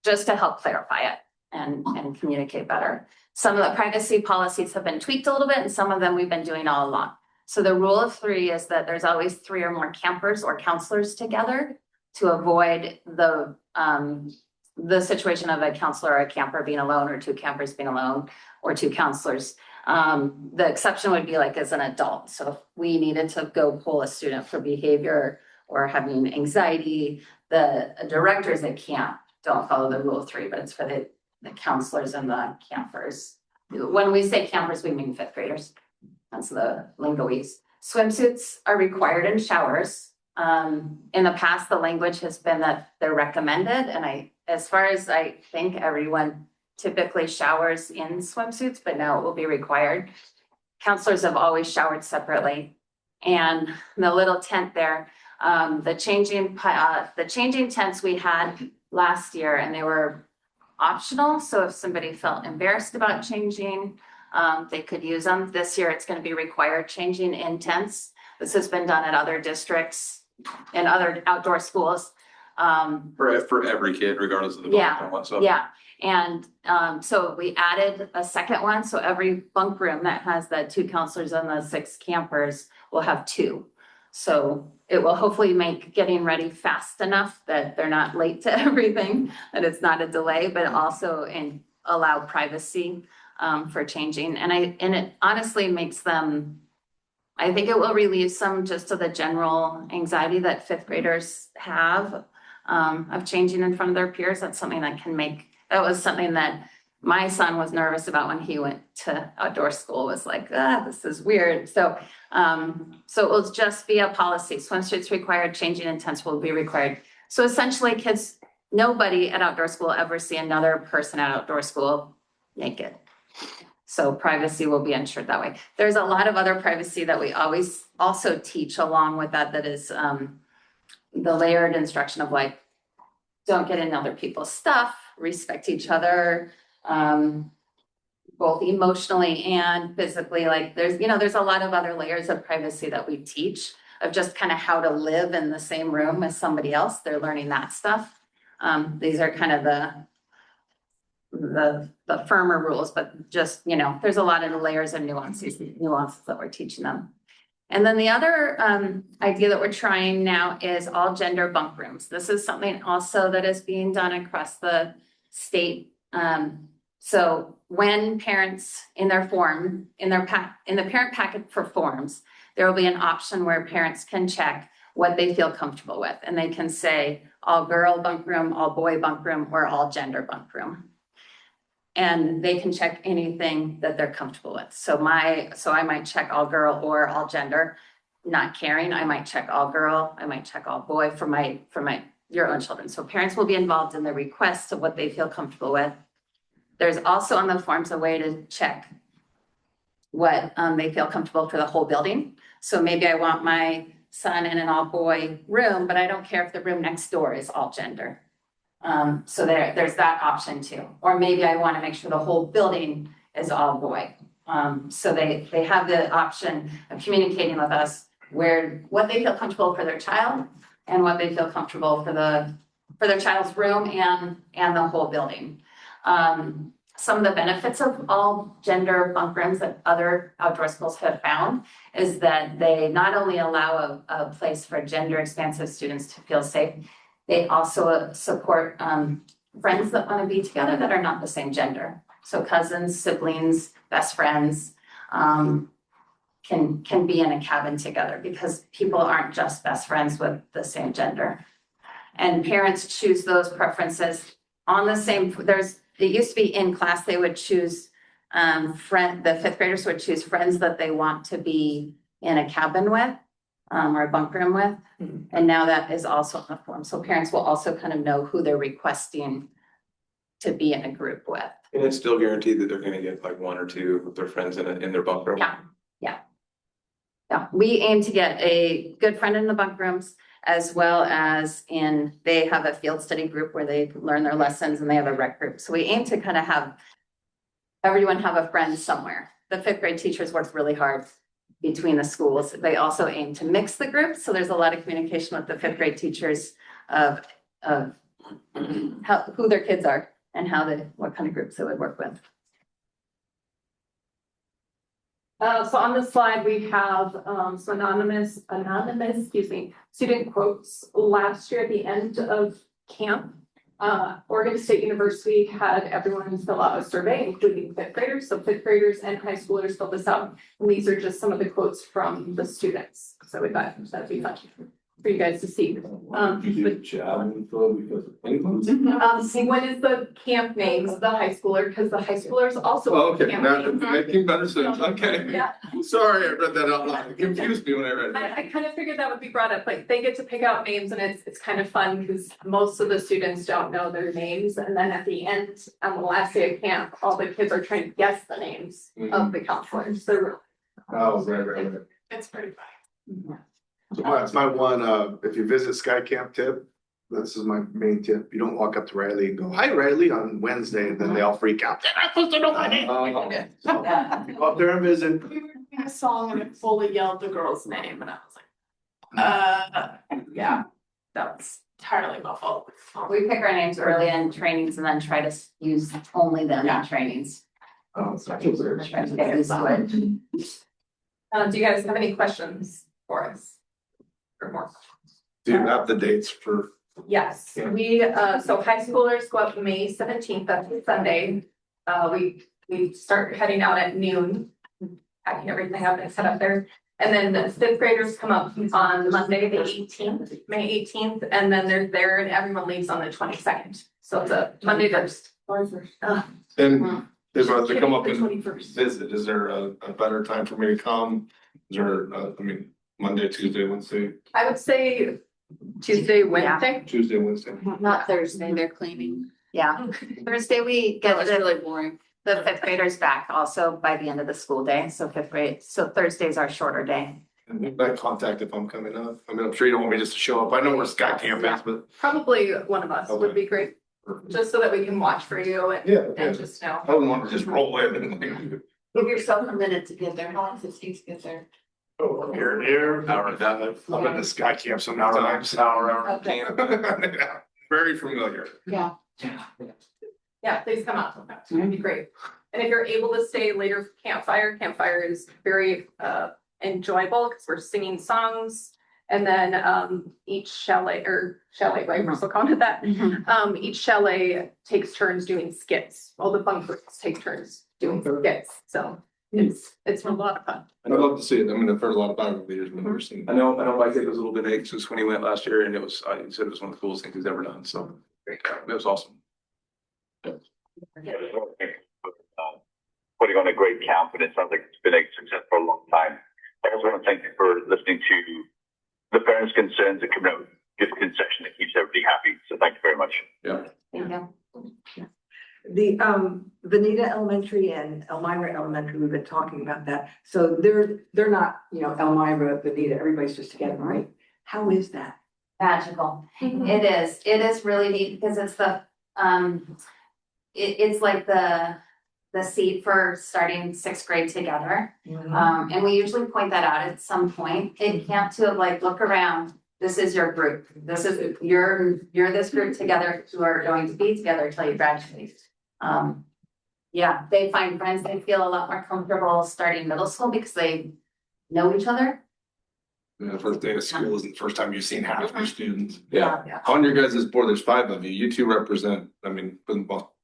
Just to help clarify it and communicate better. Some of the privacy policies have been tweaked a little bit and some of them we've been doing all along. So the rule of 3 is that there's always 3 or more campers or counselors together to avoid the situation of a counselor or a camper being alone or 2 campers being alone or 2 counselors. The exception would be like as an adult. So if we needed to go pull a student for behavior or having anxiety, the directors at camp don't follow the rule of 3, but it's for the counselors and the campers. When we say campers, we mean 5th graders. That's the lingoese. Swimsuits are required in showers. In the past, the language has been that they're recommended. And as far as I think, everyone typically showers in swimsuits, but now it will be required. Counselors have always showered separately. And the little tent there, the changing tents we had last year, and they were optional. So if somebody felt embarrassed about changing, they could use them. This year, it's going to be required changing in tents. This has been done at other districts and other outdoor schools. For every kid, regardless of the. Yeah. And so we added a second one. So every bunk room that has the 2 counselors and the 6 campers will have 2. So it will hopefully make getting ready fast enough that they're not late to everything, that it's not a delay, but also allow privacy for changing. And it honestly makes them, I think it will relieve some just of the general anxiety that 5th graders have of changing in front of their peers. That's something that was something that my son was nervous about when he went to outdoor school, was like, this is weird. So it will just be a policy. Swimsuits required, changing in tents will be required. So essentially nobody at outdoor school ever see another person at outdoor school naked. So privacy will be ensured that way. There's a lot of other privacy that we always also teach along with that is the layered instruction of like, don't get in other people's stuff, respect each other, both emotionally and physically. Like there's a lot of other layers of privacy that we teach of just kind of how to live in the same room as somebody else. They're learning that stuff. These are kind of the firmer rules, but just, there's a lot of layers and nuances that we're teaching them. And then the other idea that we're trying now is all gender bunk rooms. This is something also that is being done across the state. So when parents in the parent packet for forms, there will be an option where parents can check what they feel comfortable with. And they can say all girl bunk room, all boy bunk room, or all gender bunk room. And they can check anything that they're comfortable with. So I might check all girl or all gender, not caring. I might check all girl. I might check all boy for your own children. So parents will be involved in the request of what they feel comfortable with. There's also on the forms a way to check what they feel comfortable for the whole building. So maybe I want my son in an all boy room, but I don't care if the room next door is all gender. So there's that option too. Or maybe I want to make sure the whole building is all boy. So they have the option of communicating with us what they feel comfortable for their child and what they feel comfortable for their child's room and the whole building. Some of the benefits of all gender bunk rooms that other outdoor schools have found is that they not only allow a place for gender expansive students to feel safe, they also support friends that want to be together that are not the same gender. So cousins, siblings, best friends, can be in a cabin together because people aren't just best friends with the same gender. And parents choose those preferences on the same, it used to be in class, they would choose, the fifth graders would choose friends that they want to be in a cabin with, or a bunk room with. And now that is also on the form. So parents will also kind of know who they're requesting to be in a group with. And it's still guaranteed that they're gonna get like one or two of their friends in their bunk room? Yeah, we aim to get a good friend in the bunk rooms as well as they have a field study group where they learn their lessons and they have a rec group. So we aim to kind of have everyone have a friend somewhere. The fifth grade teachers work really hard between the schools. They also aim to mix the groups. So there's a lot of communication with the fifth grade teachers of who their kids are and what kind of groups they would work with. So on this slide, we have some anonymous, student quotes. Last year at the end of camp, Oregon State University had everyone fill out a survey, including fifth graders. So fifth graders and high schoolers filled this out. And these are just some of the quotes from the students. So we thought that'd be fun for you guys to see. See, what is the camp names, the high schooler, because the high schoolers also. Oh, okay, camp now names. making better sense, okay. Yeah. Sorry, I read that out loud, it confused me when I read it. I kind of figured that would be brought up, like they get to pick out names and it's kind of fun because most of the students don't know their names. And then at the end, on the last day of camp, all the kids are trying to guess the names of the counselors. So Oh, right. it's pretty funny. So that's my one, if you visit Sky Camp tip, this is my main tip. You don't walk up to Riley and go, "Hi Riley," on Wednesday, and then they all freak out. They're not supposed to know my name. So, you go up there and visit. We were singing a song and it fully yelled the girl's name and I was like, yeah, that was entirely my fault. We pick our names early in trainings and then try to use only them in trainings. Oh, Try to get used to it. Do you guys have any questions for us? Or more? Do you have the dates for? Yes, we, so high schoolers go up May 17th, that's Sunday. We start heading out at noon, packing everything up and set up there. And then the fifth graders come up on Monday, the 18th, May 18th, and then they're there and everyone leaves on the 22nd. So it's a Monday first. And if I was to come up and 21st. visit, is there a better time for me to come? Is there, Monday, Tuesday, Wednesday, I would say Tuesday, Wednesday. Tuesday, Wednesday? Not Thursday, they're cleaning. Yeah, Thursday we That get was really boring. the fifth graders back also by the end of the school day. So Thursday's our shorter day. And that contact if I'm coming up. I'm sure you don't want me just to show up. I know where Sky Camp is, but. Probably one of us would be great, just so that we can watch for you and just know. I wouldn't want to just roll in and. Give yourself a minute to get there. How long does it take to get there? Oh, here, hour and a half. I've been to Sky Camp so many times. Hour. Very familiar. Yeah. Yeah, please come out. It'd be great. And if you're able to stay later for campfire is very enjoyable because we're singing songs. And then each chalet, right, we're still calling it that. Each chalet takes turns doing skits. All the bunkers take turns doing skits. So it's a lot of fun. I'd love to see it. I've heard a lot about it over the years, but never seen it. I know my kid was a little bit anxious when he went last year, and he said it was one of the coolest things he's ever done, so it was awesome. Putting on a great camp, and it sounds like it's been a success for a long time. I also want to thank you for listening to the parents' concerns and coming out with a concession that keeps everybody happy. So thank you very much. Yeah. Thank you. The Veneta Elementary and Elmira Elementary, we've been talking about that. So they're not, Elmira, Veneta, everybody's just together, right? How is that? Magical. It is really neat because it's it's like the seed for starting sixth grade together. And we usually point that out at some point in camp to look around. This is your group. You're this group together who are going to be together until you graduate. They find friends. They feel a lot more comfortable starting middle school because they know each other. The first day of school isn't the first time you've seen half your students. Yeah. On your guys' board, there's 5 of you. You 2 represent, I mean,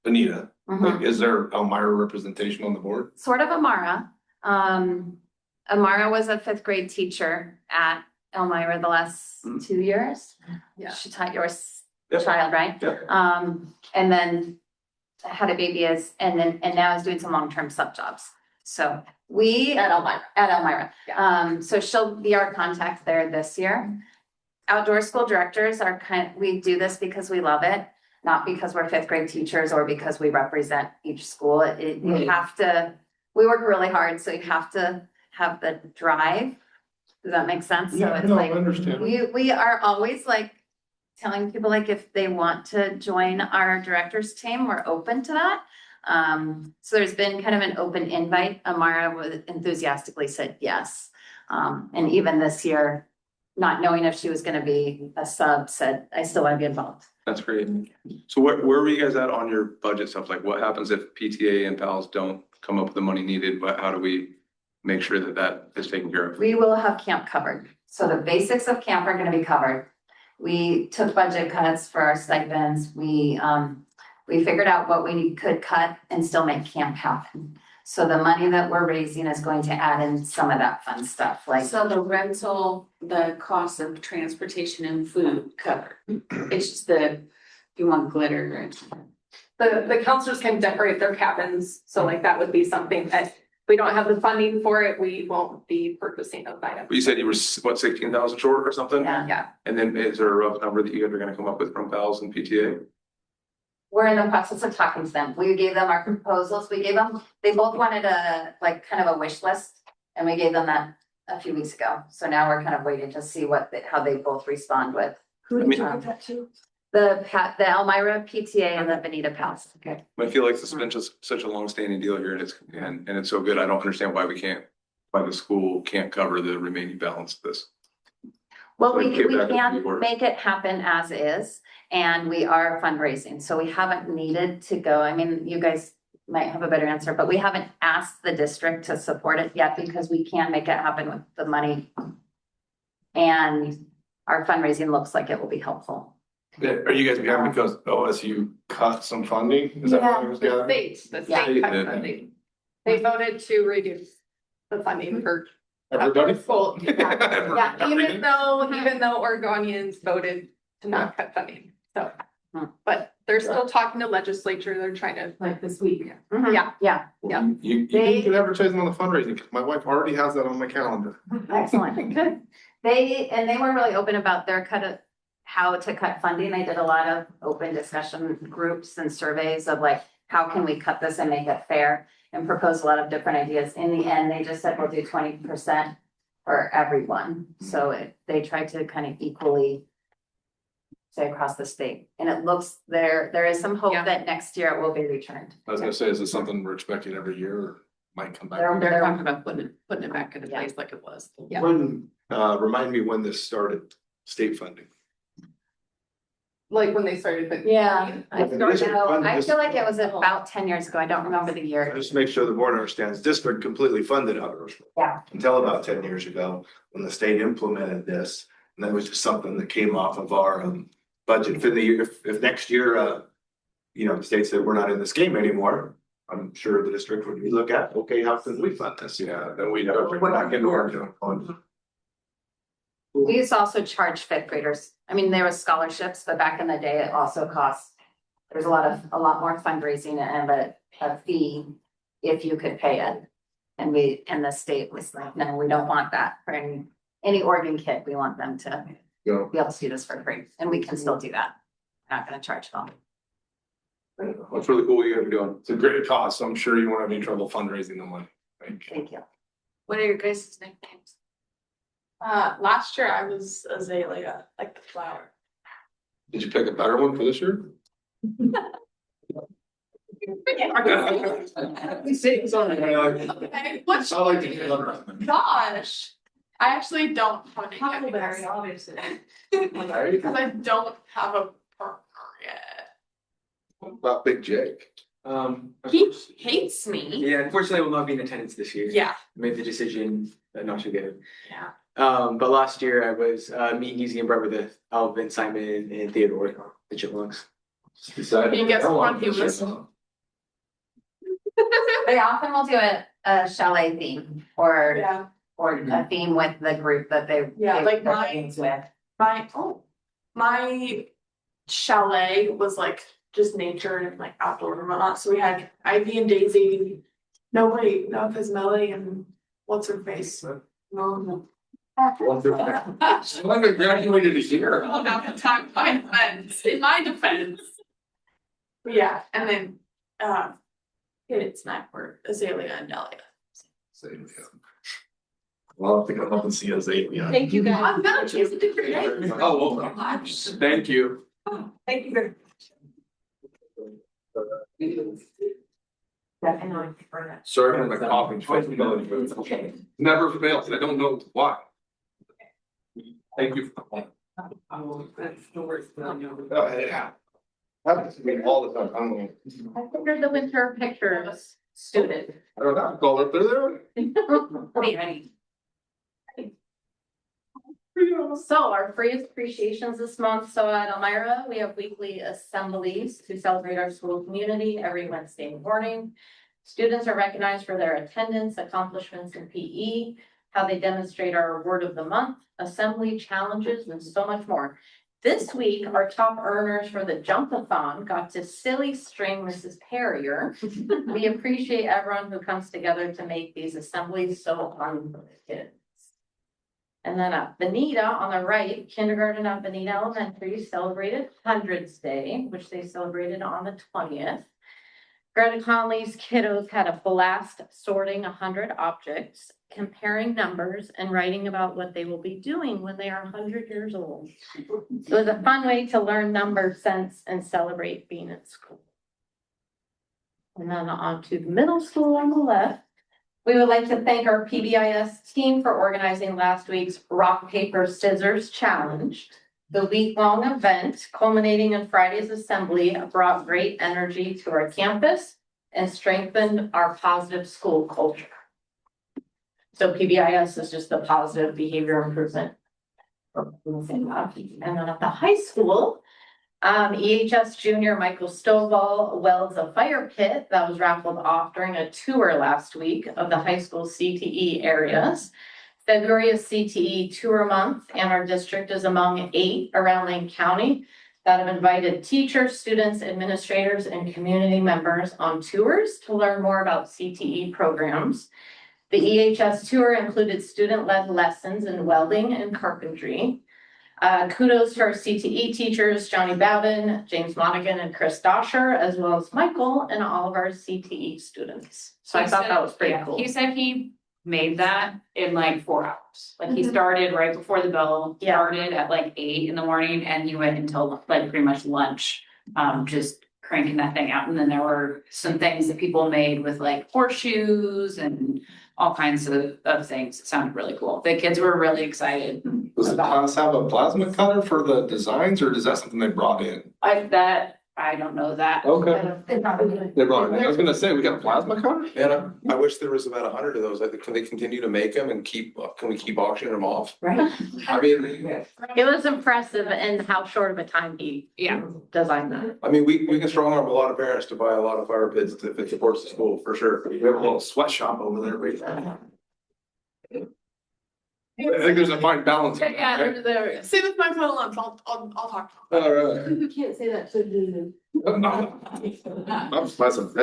Benita. Like, is there Elmira representation on the board? Sort of Amara. Amara was a 5th grade teacher at Elmira the last 2 years. Yeah. She taught your Yep. child, right? Yep. And then had a baby and now is doing some long-term sub jobs. So we At Elmira. at Elmira. So she'll be our contact there this year. Outdoor school directors are we do this because we love it, not because we're 5th grade teachers or because we represent each school. You have to, we work really hard, so you have to have the drive. Does that make sense? So it's like, understand. we are always like telling people like if they want to join our directors team, we're open to that. So there's been kind of an open invite. Amara was enthusiastically said yes. And even this year, not knowing if she was gonna be a sub, said, I still wanna be involved. That's great. So where were you guys at on your budget stuff? Like what happens if PTA and PALs don't come up with the money needed? How do we make sure that that is taken care of? We will have camp covered. So the basics of camp are gonna be covered. We took budget cuts for our stipends. We figured out what we could cut and still make camp happen. So the money that we're raising is going to add in some of that fun stuff, like. So the rental, the cost of transportation and food covered. It's just if you want glitter and. The counselors can decorate their cabins, so like that would be something that if we don't have the funding for it, we won't be purchasing those items. You said you were, what, 16,000 short or something? Yeah. And then is there a rough number that you guys are gonna come up with from PALs and PTA? We're in the process of talking to them. We gave them our proposals. They both wanted like kind of a wish list. And we gave them that a few weeks ago. So now we're kind of waiting to see how they both respond with. Who I did mean- you give that to? The Elmira PTA and the Benita PALS. Okay. I feel like this has been just such a long-standing deal here and it's so good. I don't understand why the school can't cover the remaining balance of this. Well, So we get back to the can board. make it happen as is, and we are fundraising, so we haven't needed to go, I mean, you guys might have a better answer, but we haven't asked the district to support it yet because we can make it happen with the money. And our fundraising looks like it will be helpful. Are you guys behind because OSU cut some funding? Is that what I was The gathering? state Yeah. cut funding. They voted to reduce the funding for. Everybody? Full, yeah, Everything? even though Oregonians voted to not cut funding, so. Hmm. But they're still talking to legislature, they're trying to, Like this week. yeah, Yeah, You They- can advertising on the fundraising, because my wife already has that on my calendar. excellent, good. They were really open about their how to cut funding. They did a lot of open discussion groups and surveys of like, how can we cut this and make it fair? And propose a lot of different ideas. In the end, they just said, we'll do 20% for everyone. So they tried to kind of equally say across the state. And it looks there is some hope Yeah. that next year it will be returned. I was gonna say, is this something we're expecting every year or might come back? they're talking about putting it back into place like it was. Yeah. Remind me when this started, state funding. Like when they started, but. Yeah. I This don't is know. fun. I feel like it was about 10 years ago. I don't remember the year. Just to make sure the board understands, district completely funded outdoor sports. Yeah. Until about 10 years ago, when the state implemented this, and that was just something that came off of our budget for the year. If next year, the state said we're not in this game anymore, I'm sure the district would look at, okay, how can we fund this? Yeah, then we never bring it back into our general fund. We used to also charge 5th graders. I mean, there was scholarships, but back in the day, it also cost, there's a lot more fundraising and a fee if you could pay it. And the state was like, no, we don't want that for any Oregon kid. We want them to Yeah. be able to do this for free, and we can still do that. Not gonna charge them. What's really cool what you guys are doing. It's a great cause, so I'm sure you won't have any trouble fundraising the money. Thank you. What are your guys' nicknames? Last year I was Azalea, like the flower. Did you pick a better one for this year? Okay, what's, I like to hear gosh, I actually don't have any. Huckleberry, obviously. Because I don't have a partner yet. What about Big Jake? He hates me. Yeah, unfortunately, I will not be in attendance this year. Yeah, Made the decision not to go. yeah. But last year I was meeting easy and Brett with Alvin, Simon, and Theodore, the Chipmunks. And guess what? He was. They often will do a chalet theme or Yeah, a theme with the group that Yeah, they like their my- games with. my chalet was like just nature and like outdoor and whatnot. So we had Ivy and Daisy. No, because Melody and what's her face? No. I graduated this year. Oh, now the time, in my defense. But yeah, and then, hidden snack were Azalea and Dahlia. Well, I think I'll up and see Azalea. Thank you guys. I'm gonna choose a different name. Oh, well, thank you. Thank you very Sorry for my coughing. Okay. Never fails. I don't know why. Thank you. Oh, yeah. Happens to me all the time. I don't know. I figured the winter pictures student. I don't know. Call up there. So our free appreciations this month. So at Elmira, we have weekly assemblies to celebrate our school community every Wednesday morning. Students are recognized for their attendance, accomplishments in PE, how they demonstrate our award of the month, assembly challenges, and so much more. This week, our top earners for the Jumpathon got to silly string Mrs. Perrier. We appreciate everyone who comes together to make these assemblies so fun for the kids. And then at Benita on the right, kindergarten at Benita Elementary celebrated Hundreds Day, which they celebrated on the 20th. Greta Conley's kiddos had a blast sorting 100 objects, comparing numbers, and writing about what they will be doing when they are 100 years old. It was a fun way to learn number sense and celebrate being at school. And then on to the middle school on the left. We would like to thank our PBIS team for organizing last week's Rock, Paper, Scissors Challenge. The week-long event culminating in Friday's assembly brought great energy to our campus and strengthened our positive school culture. So PBIS is just the positive behavior improvement. And then at the high school, EHS junior Michael Stovall welds a fire pit that was raffled off during a tour last week of the high school CTE areas. February is CTE tour month, and our district is among 8 around Lane County that have invited teachers, students, administrators, and community members on tours to learn more about CTE programs. The EHS tour included student-led lessons in welding and carpentry. Kudos to our CTE teachers, Johnny Bowden, James Monaghan, and Chris Dosher, as well as Michael and all of our CTE students. So I thought that was pretty cool. He said he made that in like 4 hours. Like he started right before the bell, started at like 8 in the morning, and he went until like pretty much lunch, just cranking that thing out. And then there were some things that people made with like horseshoes and all kinds of things. It sounded really cool. The kids were really excited. Does the class have a plasma cutter for the designs, or is that something they brought in? I don't know that. Okay. They brought it in. I was gonna say, we got a plasma cutter? And I wish there was about 100 of those. Can they continue to make them and can we keep auctioning them off? Right. I mean, It was impressive in how short of a time he designed that. I mean, we can strong arm a lot of parents to buy a lot of fire pits if it supports the school, for sure. We have a little sweatshop over there, right? I think there's a fine balance. Yeah, Right? there. Save with my phone lunch. I'll talk. All right. You can't say that to me. I'm pleasant.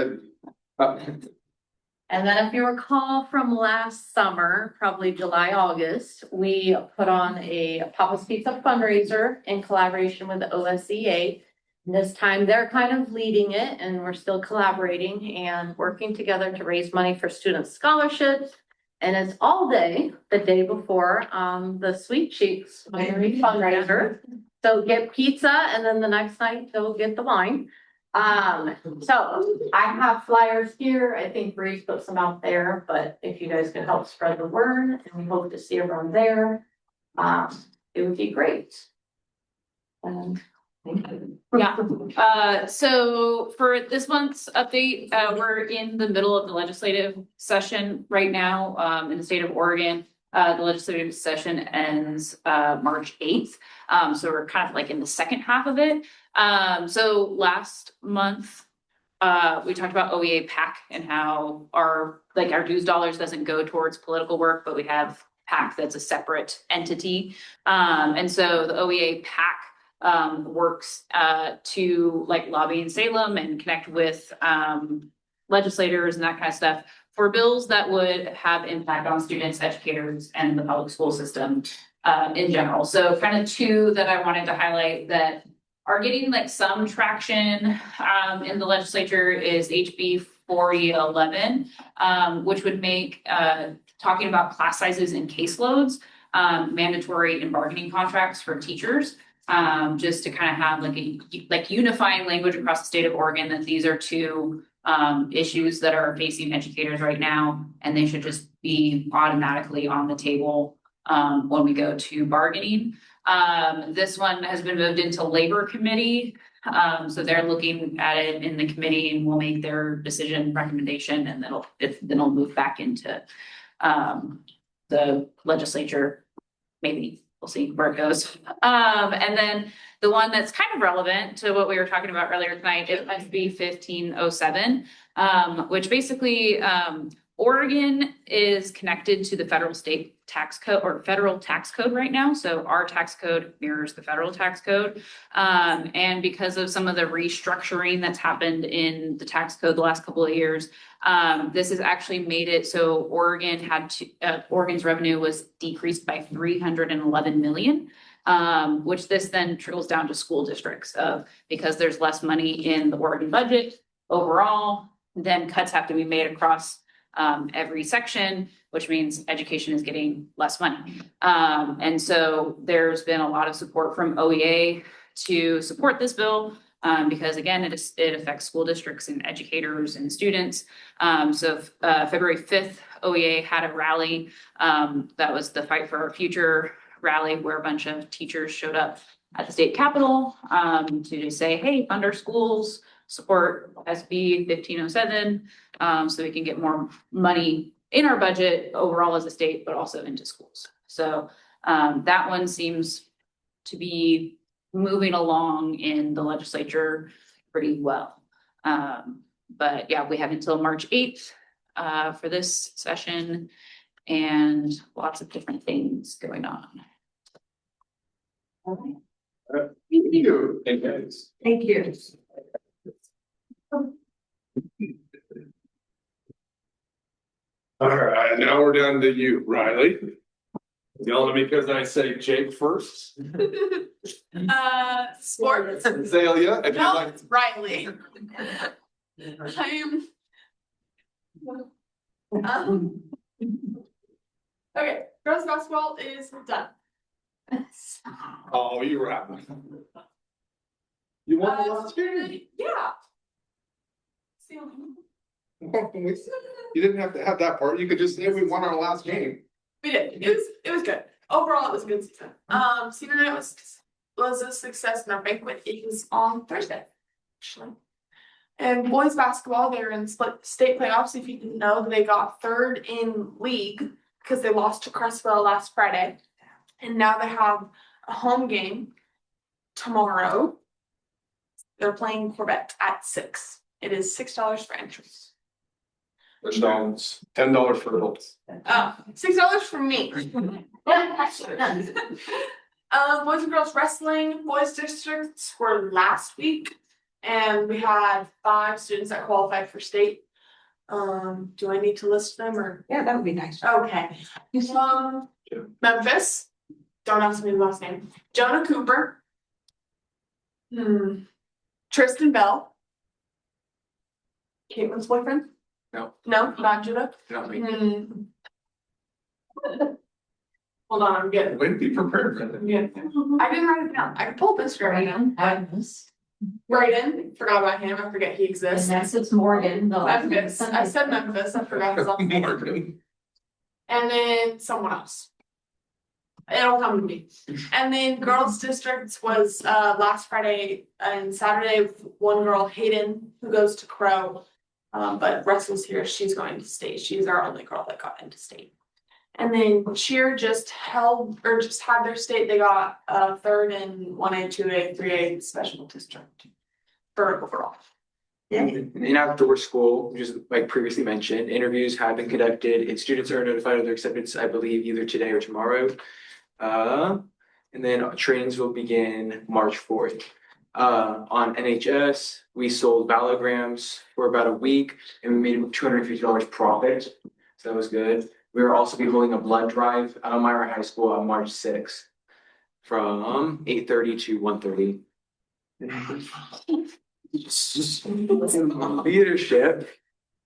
And then if you recall from last summer, probably July, August, we put on a Papa's Pizza fundraiser in collaboration with the OSEA. And this time they're kind of leading it, and we're still collaborating and working together to raise money for student scholarships. And it's all day, the day before, the Sweet Cheeks fundraiser. So get pizza, and then the next night go get the wine. So I have flyers here. I think Bree's put some out there, but if you guys could help spread the word, and we hope to see everyone there, it would be great. Yeah, so for this month's update, we're in the middle of the legislative session right now, in the state of Oregon. The legislative session ends March 8th. So we're kind of like in the second half of it. So last month, we talked about OEA PAC and how our dues dollars doesn't go towards political work, but we have PAC that's a separate entity. And so the OEA PAC works to lobby in Salem and connect with legislators and that kind of stuff for bills that would have impact on students, educators, and the public school system in general. So kind of two that I wanted to highlight that are getting some traction in the legislature is HB 4011, which would make talking about class sizes and caseloads mandatory in bargaining contracts for teachers. Just to kind of have a unifying language across the state of Oregon that these are two issues that are facing educators right now, and they should just be automatically on the table when we go to bargaining. This one has been moved into Labor Committee. So they're looking at it in the committee and will make their decision recommendation, and then it'll move back into the legislature. Maybe we'll see where it goes. And then the one that's kind of relevant to what we were talking about earlier tonight is SB 1507, which basically Oregon is connected to the federal state tax code or federal tax code right now. So our tax code mirrors the federal tax code. And because of some of the restructuring that's happened in the tax code the last couple of years, this has actually made it so Oregon had to, Oregon's revenue was decreased by 311 million. Which this then trickles down to school districts because there's less money in the Oregon budget overall, then cuts have to be made across every section, which means education is getting less money. And so there's been a lot of support from OEA to support this bill because again, it affects school districts and educators and students. So February 5th, OEA had a rally that was the Fight for Our Future rally where a bunch of teachers showed up at the state capitol to just say, hey, fund our schools, support SB 1507, so we can get more money in our budget overall as a state, but also into schools. So that one seems to be moving along in the legislature pretty well. But yeah, we have until March 8th for this session and lots of different things going on. Thank you. Thank you. All right, now we're down to you, Riley. Yelling at me because I say Jake first. Sports. Azalea, if you No, like. it's Riley. Okay, girls basketball is done. Oh, you're right. You want the last game? Yeah. You didn't have to have that part. You could just say we won our last game. We did. It was good. Overall, it was a good season. Senior night was a success, and our banquet is on Thursday, actually. And boys basketball, they're in split state playoffs. If you didn't know, they got third in league because they lost to Creswell last Friday, and now they have a home game tomorrow. They're playing Corvette at 6. It is $6 for entrance. $10 for adults. $6 for me. Boys and girls wrestling, boys districts were last week, and we had 5 students that qualified for state. Do I need to list them or? Yeah, that would be nice. Okay. Memphis, don't ask me the last name. Jonah Cooper. Tristan Bell. Caitlin's boyfriend? No. No, not Judah? Not me. Hold on, I'm getting. Way to be prepared for that. I didn't write it down. I can pull this right now. Brayden, forgot about him. I forget he exists. It's Morgan. Memphis. I said Memphis. I forgot his last name. Morgan. And then someone else. It'll come to me. And then girls districts was last Friday and Saturday. One girl, Hayden, who goes to Crow, but Russell's here. She's going to state. She's our only girl that got into state. And then cheer just held, or just had their state, they got third in 1A, 2A, 3A special district for overall. In outdoor school, which is like previously mentioned, interviews have been conducted and students are notified of their acceptance, I believe, either today or tomorrow. And then trainings will begin March 4th. On NHS, we sold valograms for about a week and we made $250 profit. So that was good. We will also be holding a blood drive at Elmira High School on March 6th from 8:30 to 1:30. Leadership.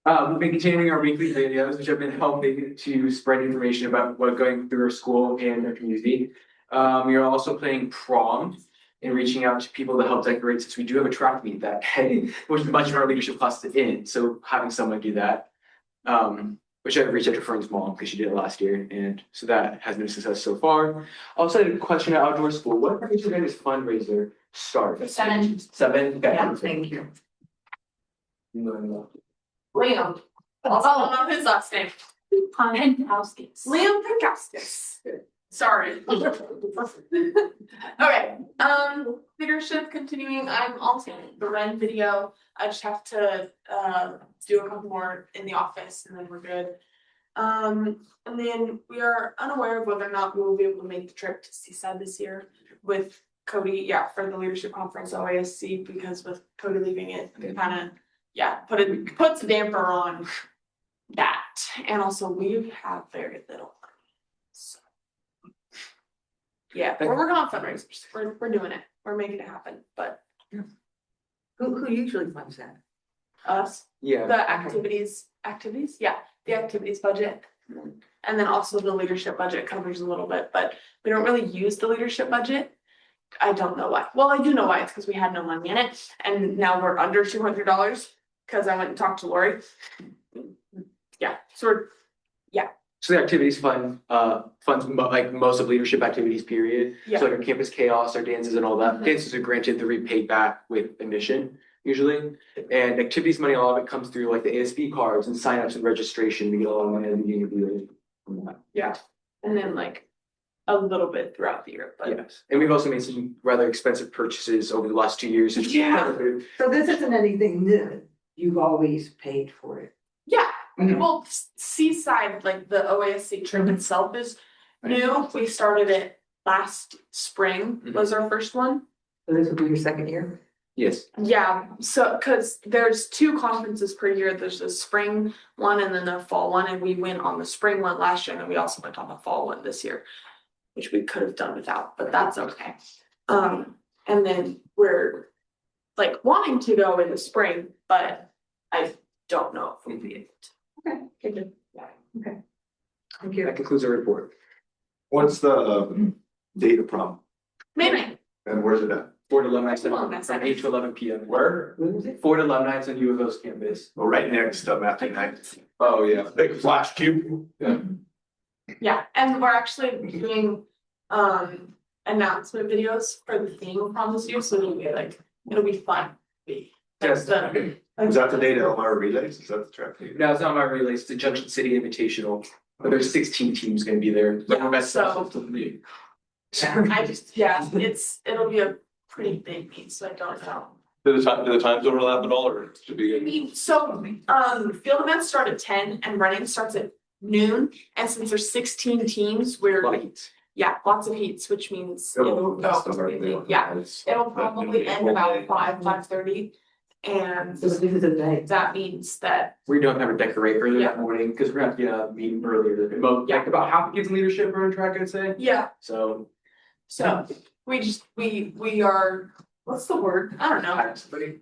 We've been continuing our weekly videos, which have been helping to spread information about what's going through our school and our community. We are also playing prom and reaching out to people to help decorate, since we do have a track meet that day, which much of our leadership class is in. So having someone do that, which I've reached out to Fern's mom because she did it last year, and so that has been a success so far. Also, had a question at outdoor school. What is your guys' fundraiser start? 7. 7? Okay. Yeah, thank you. Liam. Also, I don't know his last name. Pankowskis. Liam Pinkowskis. Sorry. Okay, leadership continuing, I'm also in the Ren video, I just have to do a couple more in the office and then we're good. And then we are unaware of whether or not we will be able to make the trip to Seaside this year with Cody, for the leadership conference OASC, because with Cody leaving it kind of, puts a damper on that. And also we have very little money. So yeah, we're working on fundraisers. We're doing it. We're making it happen, but Who usually funds that? us, Yeah. the activities, the activities budget. And then also the leadership budget covers a little bit, but we don't really use the leadership budget. I don't know why. Well, I do know why. It's because we had no money in it. And now we're under $200 because I went and talked to Lori. Yeah, so So the activities fund, funds like most of leadership activities, period. Yeah. So like our campus chaos, our dances and all that. Mhm. Dances are granted the repaid back with admission usually. And activities money, a lot of it comes through like the ASB cards and signups and registration. We get a lot of money at the beginning of the year from that. yeah. And then like a little bit throughout the year, but Yes, and we've also made some rather expensive purchases over the last 2 years. Yeah. So this isn't anything new. You've always paid for it. yeah. Mhm. Well, Seaside, like the OASC trip itself is new. We started it last spring was our first one. So this will be your second year? Yes. Yeah, so because there's 2 conferences per year. There's a spring one and then a fall one, and we went on the spring one last year, and then we also went on the fall one this year, which we could have done without, but that's okay. And then we're like wanting to go in the spring, but I don't know if we'll be able to. Okay, good. Thank you. That concludes our report. What's the date of prom Maybe. and where's it at? Ford Alumni Center Alumni from Center. 8 to 11 p.m. Where? Ford Alumni on U of O's campus. Oh, right next to Matthew Knight. Oh, yeah, big flash cube. Yeah, and we're actually doing announcement videos for the theme of prom this year, so it'll be fun. Yes. Is that the date of Elmira Relays? Is that the track? meet? Now it's not my relays, it's the Junction City Invitational, but there's 16 teams gonna be there. But Yeah, we're best so- stuff to lead. I just, it'll be a pretty big meet, so I don't know. Do the times overlap at all, or it should be I good? mean, so, field events start at 10 and running starts at noon, and since there's 16 teams, A lot of we're, heats. lots of heats, which means Oh, that's the hard thing. it'll probably end about 5:30. And So this is the day. that means that, We don't have a decorate early Yeah. that morning, because we're gonna have to get a meeting earlier. And like about half the kids in leadership are on track, I'd say. So so we are, what's the word? I don't know.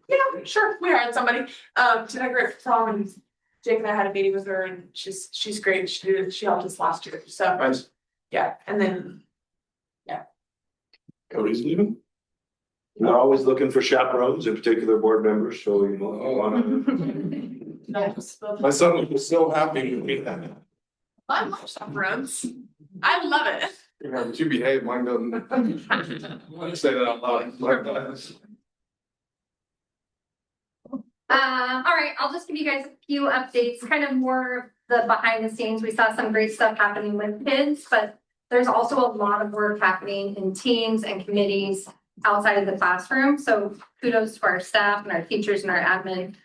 Yeah, sure, we hired somebody to decorate for prom, and Jake and I had a meeting with her, and she's great. She helped us last year, so nice. yeah, and then Cody's leaving? We're always looking for chaperones, in particular board members, so you wanna. My son was so happy with me. I love chaperones. I love it. Yeah, but you behave, mine doesn't. I say that out loud. All right, I'll just give you guys a few updates, kind of more of the behind the scenes. We saw some great stuff happening with kids, but there's also a lot of work happening in teams and committees outside of the classroom. So kudos to our staff and our teachers and our admin.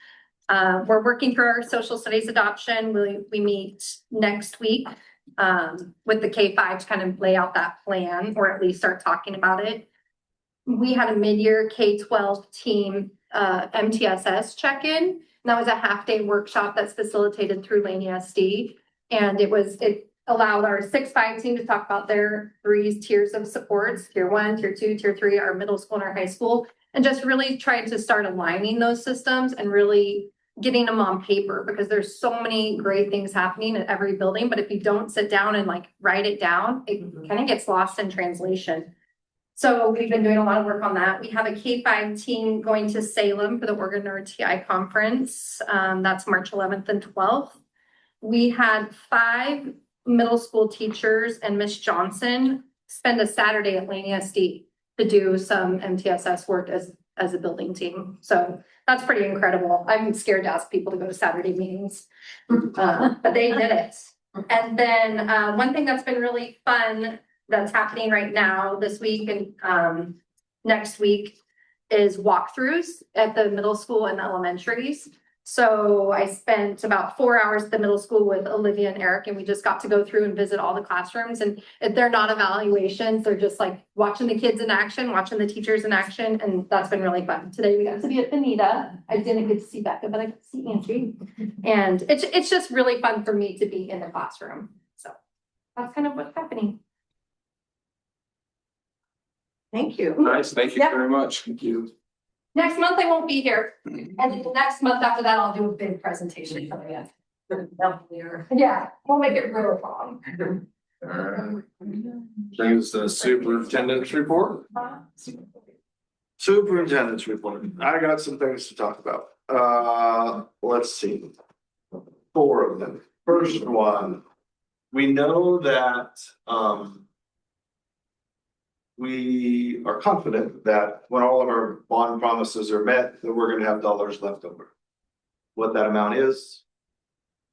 We're working through our social studies adoption. We meet next week with the K-5 to kind of lay out that plan, or at least start talking about it. We had a mid-year K-12 team MTSS check-in. And that was a half-day workshop that's facilitated through Lane ESD. And it allowed our 6-5 team to talk about their 3 tiers of supports, tier 1, tier 2, tier 3, our middle school and our high school, and just really trying to start aligning those systems and really getting them on paper, because there's so many great things happening at every building. But if you don't sit down and like write it down, it kind of gets lost in translation. So we've been doing a lot of work on that. We have a K-5 team going to Salem for the Oregon RTI conference. That's March 11th and 12th. We had 5 middle school teachers and Miss Johnson spend a Saturday at Lane ESD to do some MTSS work as a building team. So that's pretty incredible. I'm scared to ask people to go to Saturday meetings, but they did it. And then one thing that's been really fun that's happening right now this week and next week is walkthroughs at the middle school and elementaries. So I spent about 4 hours at the middle school with Olivia and Eric, and we just got to go through and visit all the classrooms. And they're not evaluations, they're just like watching the kids in action, watching the teachers in action, and that's been really fun. Today we got to be at Benita. I didn't get to see Becca, but I got to see Angie. And it's just really fun for me to be in the classroom. So that's kind of what's happening. Thank you. Nice, thank you Yep. very much. Thank you. Next month I won't be here. And then the next month after that, I'll do a big presentation coming up. Yeah, we'll make it real long. Brings the superintendent's report. Superintendent's report. I got some things to talk about. Let's see. 4 of them. First one, we know that, we are confident that when all of our bond promises are met, that we're gonna have dollars left over. What that amount is,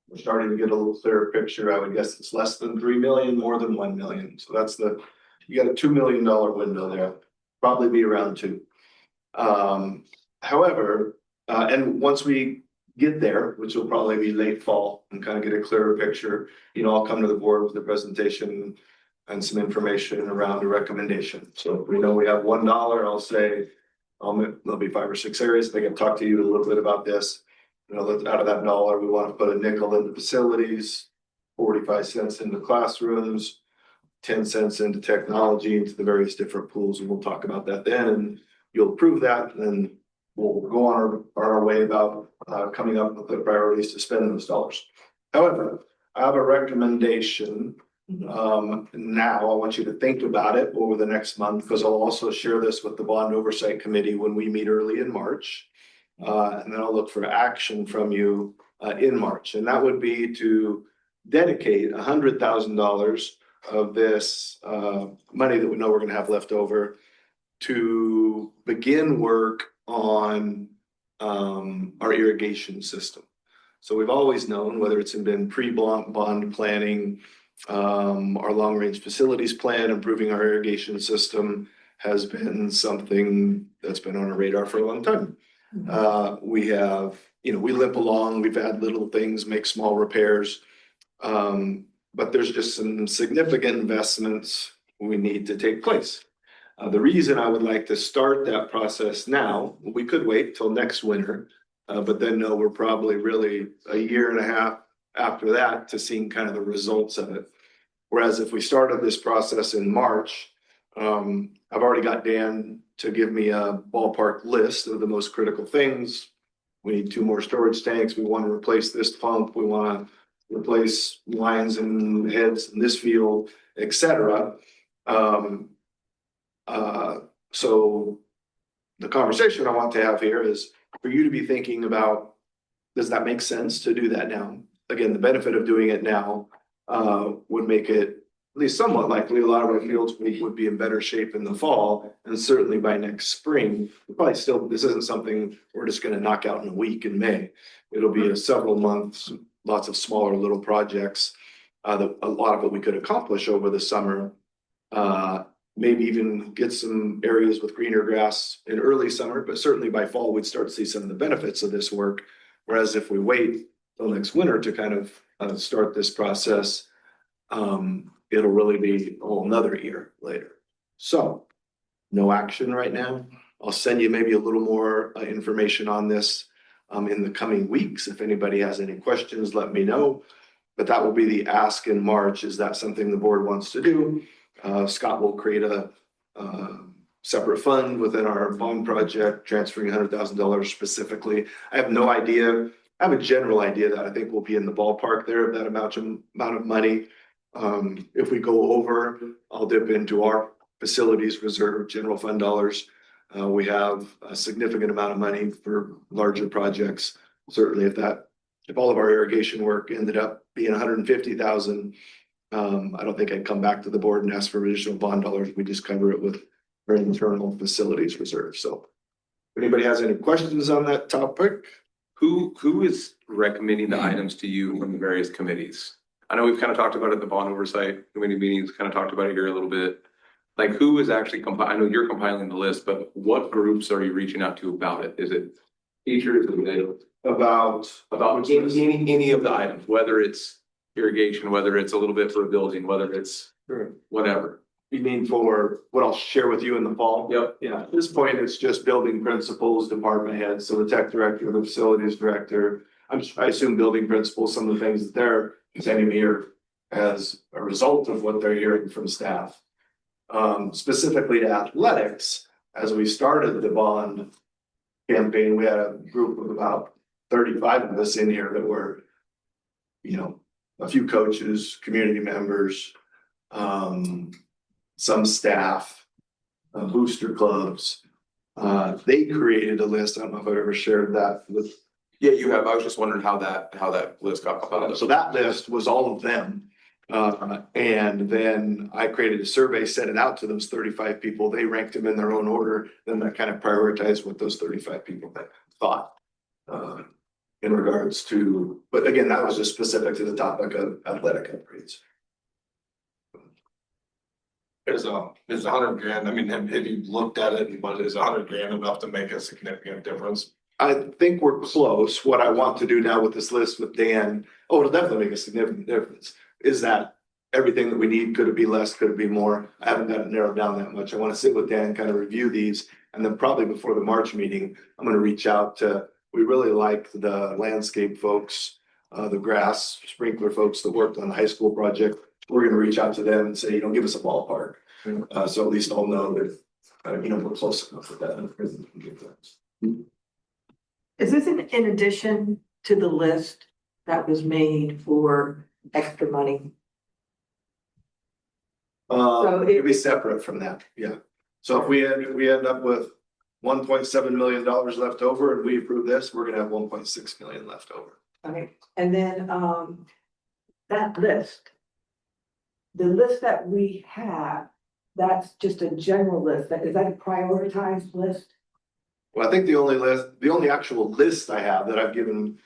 we're starting to get a little clearer picture. I would guess it's less than 3 million, more than 1 million. So that's you got a $2 million window there, probably be around 2. However, and once we get there, which will probably be late fall, and kind of get a clearer picture, I'll come to the board with a presentation and some information around a recommendation. So if we know we have $1, I'll say, there'll be 5 or 6 areas. I think I've talked to you a little bit about this. Out of that $1, we want to put a nickel into facilities, 45 cents into classrooms, 10 cents into technology, into the various different pools. And we'll talk about that then, and you'll approve that. And then we'll go on our way about coming up with the priorities to spend those dollars. However, I have a recommendation. Now I want you to think about it over the next month, because I'll also share this with the bond oversight committee when we meet early in March. And then I'll look for action from you in March, and that would be to dedicate $100,000 of this money that we know we're going to have left over to begin work on our irrigation system. So we've always known, whether it's been pre-bond planning, our long-range facilities plan, improving our irrigation system has been something that's been on our radar for a long time. We have, we limp along, we've had little things, make small repairs. But there's just some significant investments we need to take place. The reason I would like to start that process now, we could wait till next winter, but then no, we're probably really a year and a half after that to seeing kind of the results of it. Whereas if we started this process in March, I've already got Dan to give me a ballpark list of the most critical things. We need 2 more storage tanks. We want to replace this pump. We want to replace lines and heads in this field, etc. So the conversation I want to have here is for you to be thinking about, does that make sense to do that now? Again, the benefit of doing it now would make it least somewhat likely, a lot of our fields would be in better shape in the fall. And certainly by next spring, we'll probably still, this isn't something we're just gonna knock out in a week in May. It'll be a several months, lots of smaller little projects. A lot of it we could accomplish over the summer. Maybe even get some areas with greener grass in early summer, but certainly by fall, we'd start to see some of the benefits of this work. Whereas if we wait till next winter to kind of start this process, it'll really be a whole another year later. So no action right now. I'll send you maybe a little more information on this in the coming weeks. If anybody has any questions, let me know. But that will be the ask in March. Is that something the board wants to do? Scott will create a separate fund within our bond project, transferring $100,000 specifically. I have no idea. I have a general idea that I think we'll be in the ballpark there of that amount of money. If we go over, I'll dip into our facilities reserve, general fund dollars. We have a significant amount of money for larger projects. Certainly if all of our irrigation work ended up being 150,000, I don't think I'd come back to the board and ask for additional bond dollars. We just cover it with our internal facilities reserve. So if anybody has any questions on that topic. Who is recommending the items to you from the various committees? I know we've kind of talked about it at the bond oversight committee meetings, kind of talked about it here a little bit. Like who is actually compiling? I know you're compiling the list, but what groups are you reaching out to about it? Is it teachers? Is it about any of the items, whether it's irrigation, whether it's a little bit for a building, whether it's whatever? You mean for what I'll share with you in the fall? Yep. Yeah, at this point, it's just building principals, department heads, so the tech director, the facilities director. I assume building principals, some of the things that they're sending me are as a result of what they're hearing from staff. Specifically to athletics, as we started the bond campaign, we had a group of about 35 of us in here that were, a few coaches, community members, some staff, booster clubs. They created a list. I don't know if I've ever shared that with. Yeah, you have. I was just wondering how that list got compiled. So that list was all of them. And then I created a survey, sent it out to those 35 people. They ranked them in their own order. Then I kind of prioritized what those 35 people thought in regards to, but again, that was just specific to the topic of athletic upgrades. Is $100,000, I mean, have you looked at it, but is $100,000 enough to make a significant difference? I think we're close. What I want to do now with this list with Dan, it'll definitely make a significant difference. Is that everything that we need? Could it be less? Could it be more? I haven't got it narrowed down that much. I want to sit with Dan, kind of review these, and then probably before the March meeting, I'm going to reach out to, we really like the landscape folks, the grass sprinkler folks that worked on the high school project. We're going to reach out to them and say, give us a ballpark. So at least I'll know that, we're close enough with that. Is this in addition to the list that was made for extra money? It'd be separate from that, yeah. So if we end up with $1.7 million left over and we approve this, we're gonna have 1.6 million left over. Okay, and then that list, the list that we have, that's just a general list. Is that a prioritized list? Well, I think the only actual list I have that I've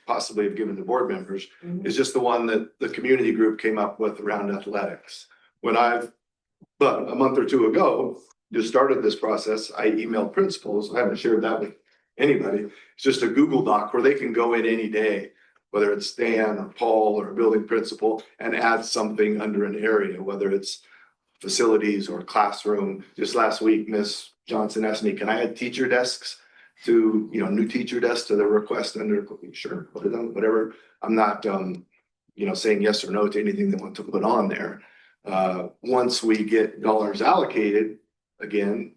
possibly have given to board members is just the one that the community group came up with around athletics. But a month or two ago, just started this process, I emailed principals. I haven't shared that with anybody. It's just a Google Doc where they can go in any day, whether it's Dan or Paul or a building principal, and add something under an area, whether it's facilities or classroom. Just last week, Miss Johnson asked me, can I add teacher desks to, new teacher desks to the request under, sure, whatever. I'm not, saying yes or no to anything they want to put on there. Once we get dollars allocated, again,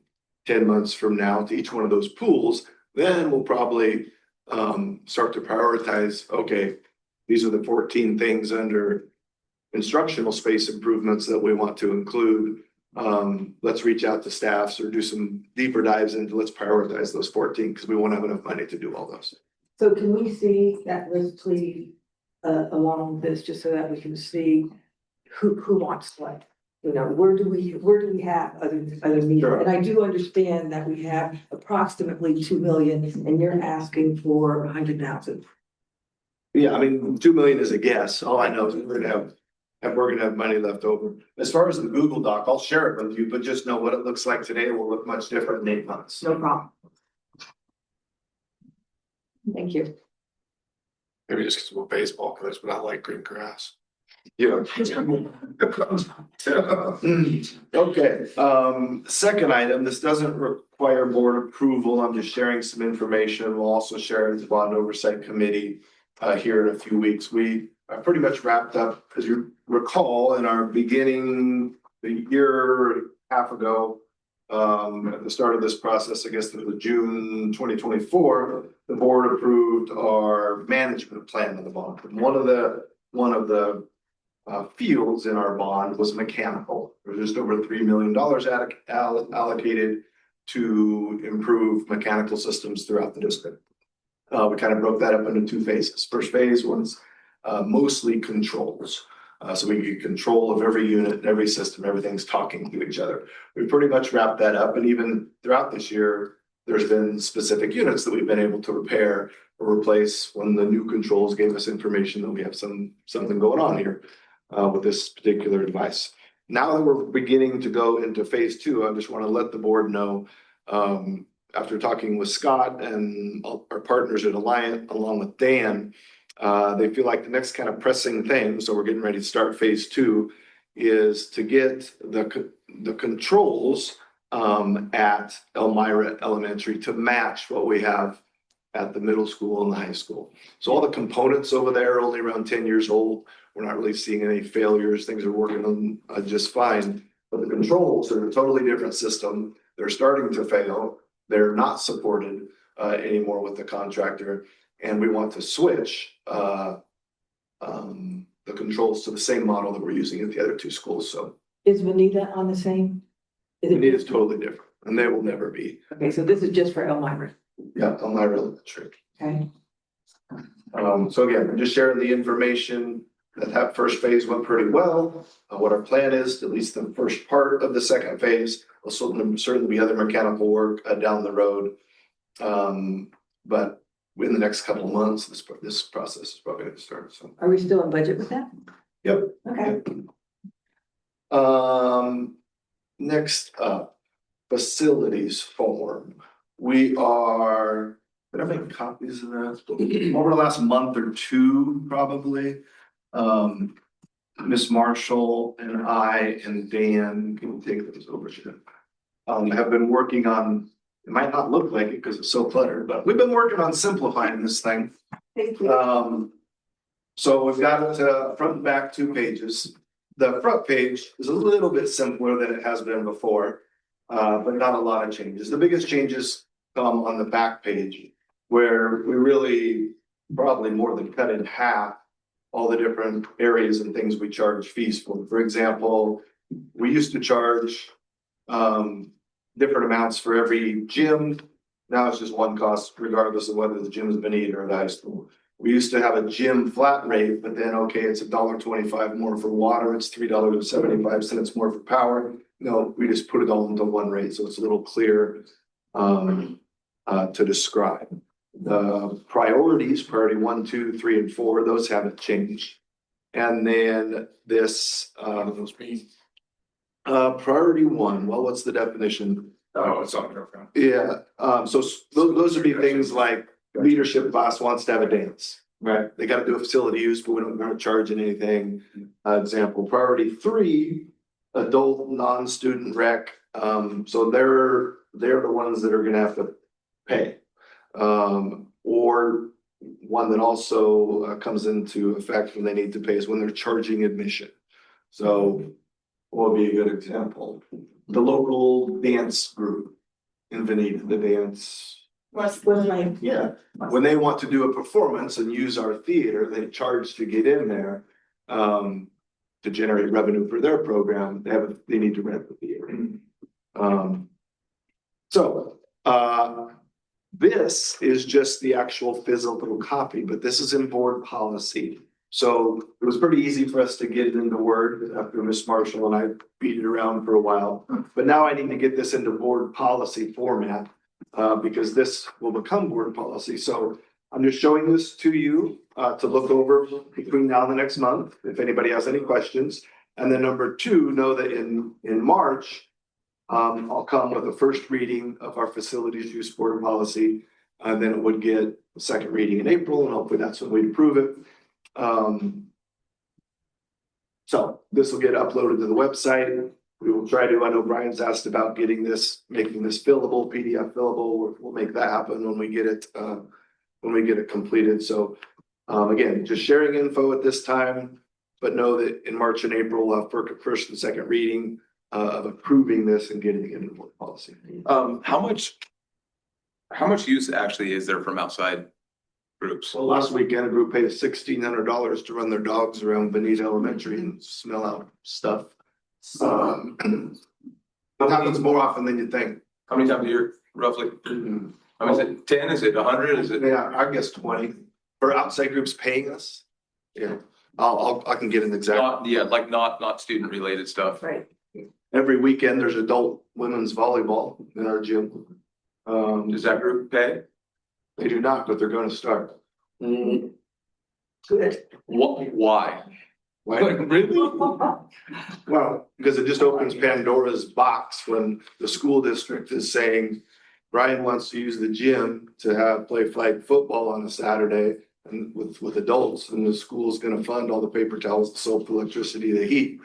10 months from now to each one of those pools, then we'll probably start to prioritize, okay, these are the 14 things under instructional space improvements that we want to include. Let's reach out to staffs or do some deeper dives into, let's prioritize those 14 because we won't have enough money to do all those. So can we see that list, please, along with this, just so that we can see who wants what? You know, where do we have other meetings? Sure. And I do understand that we have approximately 2 million and you're asking for 100,000. Yeah, I mean, 2 million is a guess. All I know is we're gonna have money left over. As far as the Google Doc, I'll share it with you, but just know what it looks like today will look much different in 8 months. No problem. Thank you. Maybe just because we're baseball players, but I like green grass. Yeah. Okay, second item, this doesn't require board approval. I'm just sharing some information. We'll also share it with the bond oversight committee here in a few weeks. We are pretty much wrapped up, as you recall, in our beginning a year and a half ago. At the start of this process, I guess it was June 2024, the board approved our management plan of the bond. And one of the fields in our bond was mechanical. There's just over $3 million allocated to improve mechanical systems throughout the district. We kind of broke that up into 2 phases. First phase was mostly controls. So we get control of every unit and every system, everything's talking to each other. We pretty much wrapped that up, and even throughout this year, there's been specific units that we've been able to repair or replace when the new controls gave us information that we have something going on here with this particular device. Now that we're beginning to go into phase 2, I just want to let the board know, after talking with Scott and our partners at Alliant, along with Dan, they feel like the next kind of pressing thing, so we're getting ready to start phase 2, is to get the controls at Elmira Elementary to match what we have at the middle school and the high school. So all the components over there are only around 10 years old. We're not really seeing any failures. Things are working on just fine. But the controls are a totally different system. They're starting to fail. They're not supported anymore with the contractor. And we want to switch the controls to the same model that we're using at the other 2 schools. So Is Vanita on the same? Vanita is totally different, and they will never be. Okay, so this is just for Elmira. Yeah, Elmira Elementary. Okay. So again, I'm just sharing the information that first phase went pretty well. What our plan is, at least the first part of the second phase, will certainly be other mechanical work down the road. But in the next couple of months, this process is probably going to start. So Are we still in budget with that? Yep. Okay. Next up, facilities form. We are, did I make copies of that? Over the last month or 2, probably. Miss Marshall and I and Dan, can take those over here, have been working on, it might not look like it because it's so cluttered, but we've been working on simplifying this thing. Thank you. So we've got it front and back 2 pages. The front page is a little bit simpler than it has been before, but not a lot of changes. The biggest changes come on the back page, where we really probably more than cut in half all the different areas and things we charge fees for. For example, we used to charge different amounts for every gym. Now it's just one cost, regardless of whether the gym is Benita or the high school. We used to have a gym flat rate, but then, okay, it's $1.25 more for water, it's $3.75 more for power. No, we just put it all into one rate, so it's a little clearer to describe. The priorities, priority 1, 2, 3, and 4, those haven't changed. And then this priority 1, well, what's the definition? Oh, it's on there. Yeah, so those would be things like leadership class wants to have a dance, right? They got to do a facility use, but we don't want to charge anything. Example, priority 3, adult non-student rec. So they're the ones that are going to have to pay. Or one that also comes into effect when they need to pay is when they're charging admission. So what would be a good example? The local dance group in Veneta, the dance. Yeah, when they want to do a performance and use our theater, they charge to get in there to generate revenue for their program. They need to rent the theater. This is just the actual physical copy, but this is in board policy. So it was pretty easy for us to get it into Word after Miss Marshall and I beat it around for a while. But now I need to get this into board policy format, because this will become board policy. So I'm just showing this to you, to look over between now and the next month, if anybody has any questions. And then number two, know that in March, I'll come with a first reading of our facilities use board policy. And then it would get a second reading in April, and hopefully that's when we approve it. So this will get uploaded to the website. We will try to, I know Brian's asked about getting this, making this fillable, PDF fillable. We'll make that happen when we get it completed. So again, just sharing info at this time, but know that in March and April, we'll have first and second reading of approving this and getting it into board policy. How much use actually is there from outside groups? So last weekend, a group paid $1,600 to run their dogs around Benita Elementary and smell out stuff. It happens more often than you think. How many times a year, roughly? I mean, is it 10? Is it 100? Is it? Yeah, I guess 20 for outside groups paying us. Yeah, I can get an exact. Not student related stuff. Right. Every weekend, there's adult women's volleyball in our gym. Does that group pay? They do not, but they're going to start. Good. Why? Really? Well, because it just opens Pandora's box when the school district is saying Brian wants to use the gym to play flag football on a Saturday and with adults, and the school's going to fund all the paper towels, the soap, the electricity, the heat.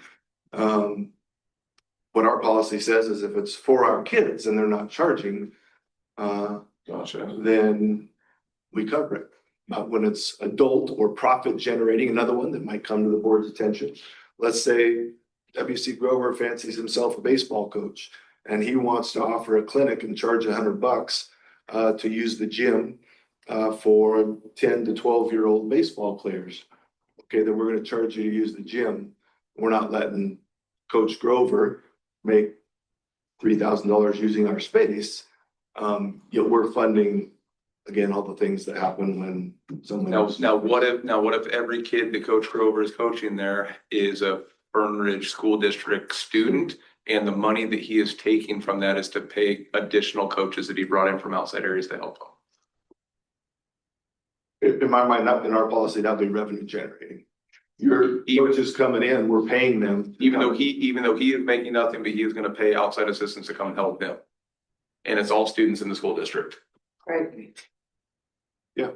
What our policy says is if it's for our kids and they're not charging, then we cover it. But when it's adult or profit generating, another one that might come to the board's attention. Let's say WC Grover fancies himself a baseball coach and he wants to offer a clinic and charge $100 to use the gym for 10 to 12-year-old baseball players. Okay, then we're going to charge you to use the gym. We're not letting Coach Grover make $3,000 using our space. Yet we're funding, again, all the things that happen when someone. Now what if every kid that Coach Grover is coaching there is a Fern Ridge School District student, and the money that he is taking from that is to pay additional coaches that he brought in from outside areas to help him? In my mind, not in our policy, that'd be revenue generating. Your coaches coming in, we're paying them. Even though he is making nothing, but he is going to pay outside assistants to come and help him. And it's all students in the school district. Right. Yeah.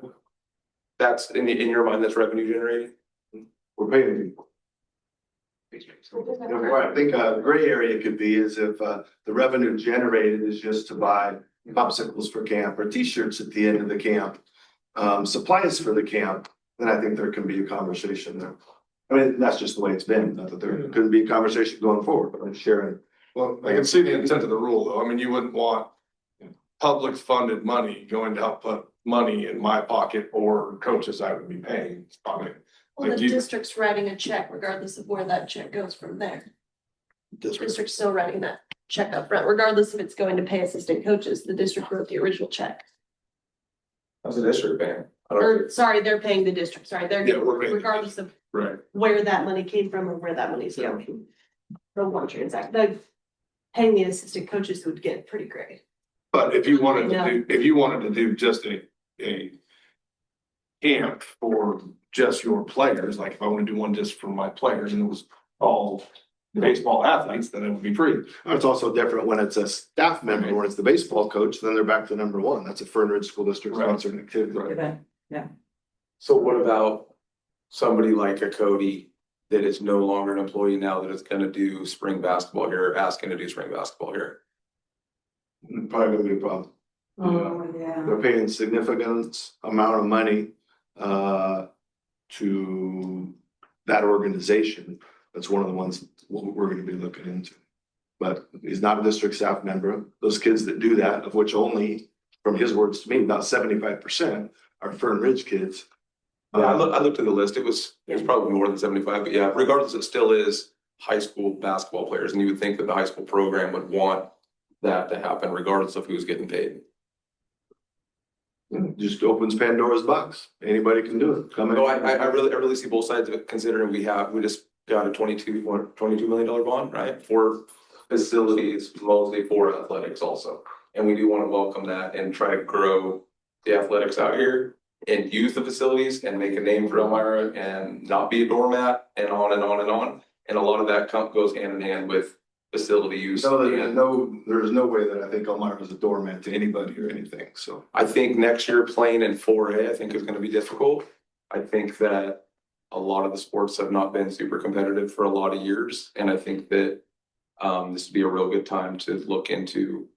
That's in your mind, that's revenue generating? We're paying people. Where I think a gray area could be is if the revenue generated is just to buy popsicles for camp or t-shirts at the end of the camp, supplies for the camp, then I think there can be a conversation there. I mean, that's just the way it's been, not that there couldn't be a conversation going forward, but I'm sharing. Well, I can see the intent of the rule though. I mean, you wouldn't want public funded money going to help put money in my pocket or coaches I would be paying. Well, the district's writing a check regardless of where that check goes from there. The district's still writing that check up front, regardless if it's going to pay assistant coaches. The district wrote the original check. How's the district paying? Or sorry, they're paying the district. Sorry, they're regardless of right where that money came from or where that money's going from one transaction. The paying the assistant coaches would get pretty great. But if you wanted to do just a camp for just your players, like if I want to do one just for my players and it was all baseball athletes, then it would be free. It's also different when it's a staff member, when it's the baseball coach, then they're back to number one. That's a Fern Ridge School District sponsored activity. Yeah. So what about somebody like a Cody that is no longer an employee now that is going to do spring basketball here, asking to do spring basketball here? Probably gonna be a problem. Oh, yeah. They're paying significant amount of money to that organization. That's one of the ones we're gonna be looking into. But he's not a district staff member. Those kids that do that, of which only, from his words to me, about 75% are Fern Ridge kids. Yeah, I looked at the list. It was probably more than 75, but yeah, regardless, it still is high school basketball players. And you would think that the high school program would want that to happen regardless of who's getting paid. Just opens Pandora's box. Anybody can do it. Come in. No, I really see both sides of it, considering we just got a $22 million bond, right? For facilities, mostly for athletics also. And we do want to welcome that and try to grow the athletics out here and use the facilities and make a name for Elmira and not be a doormat and on and on and on. And a lot of that goes hand in hand with facility use. So there's no way that I think Elmira is a doormat to anybody or anything, so. I think next year playing in 4A, I think is gonna be difficult. I think that a lot of the sports have not been super competitive for a lot of years, and I think that this would be a real good time to look into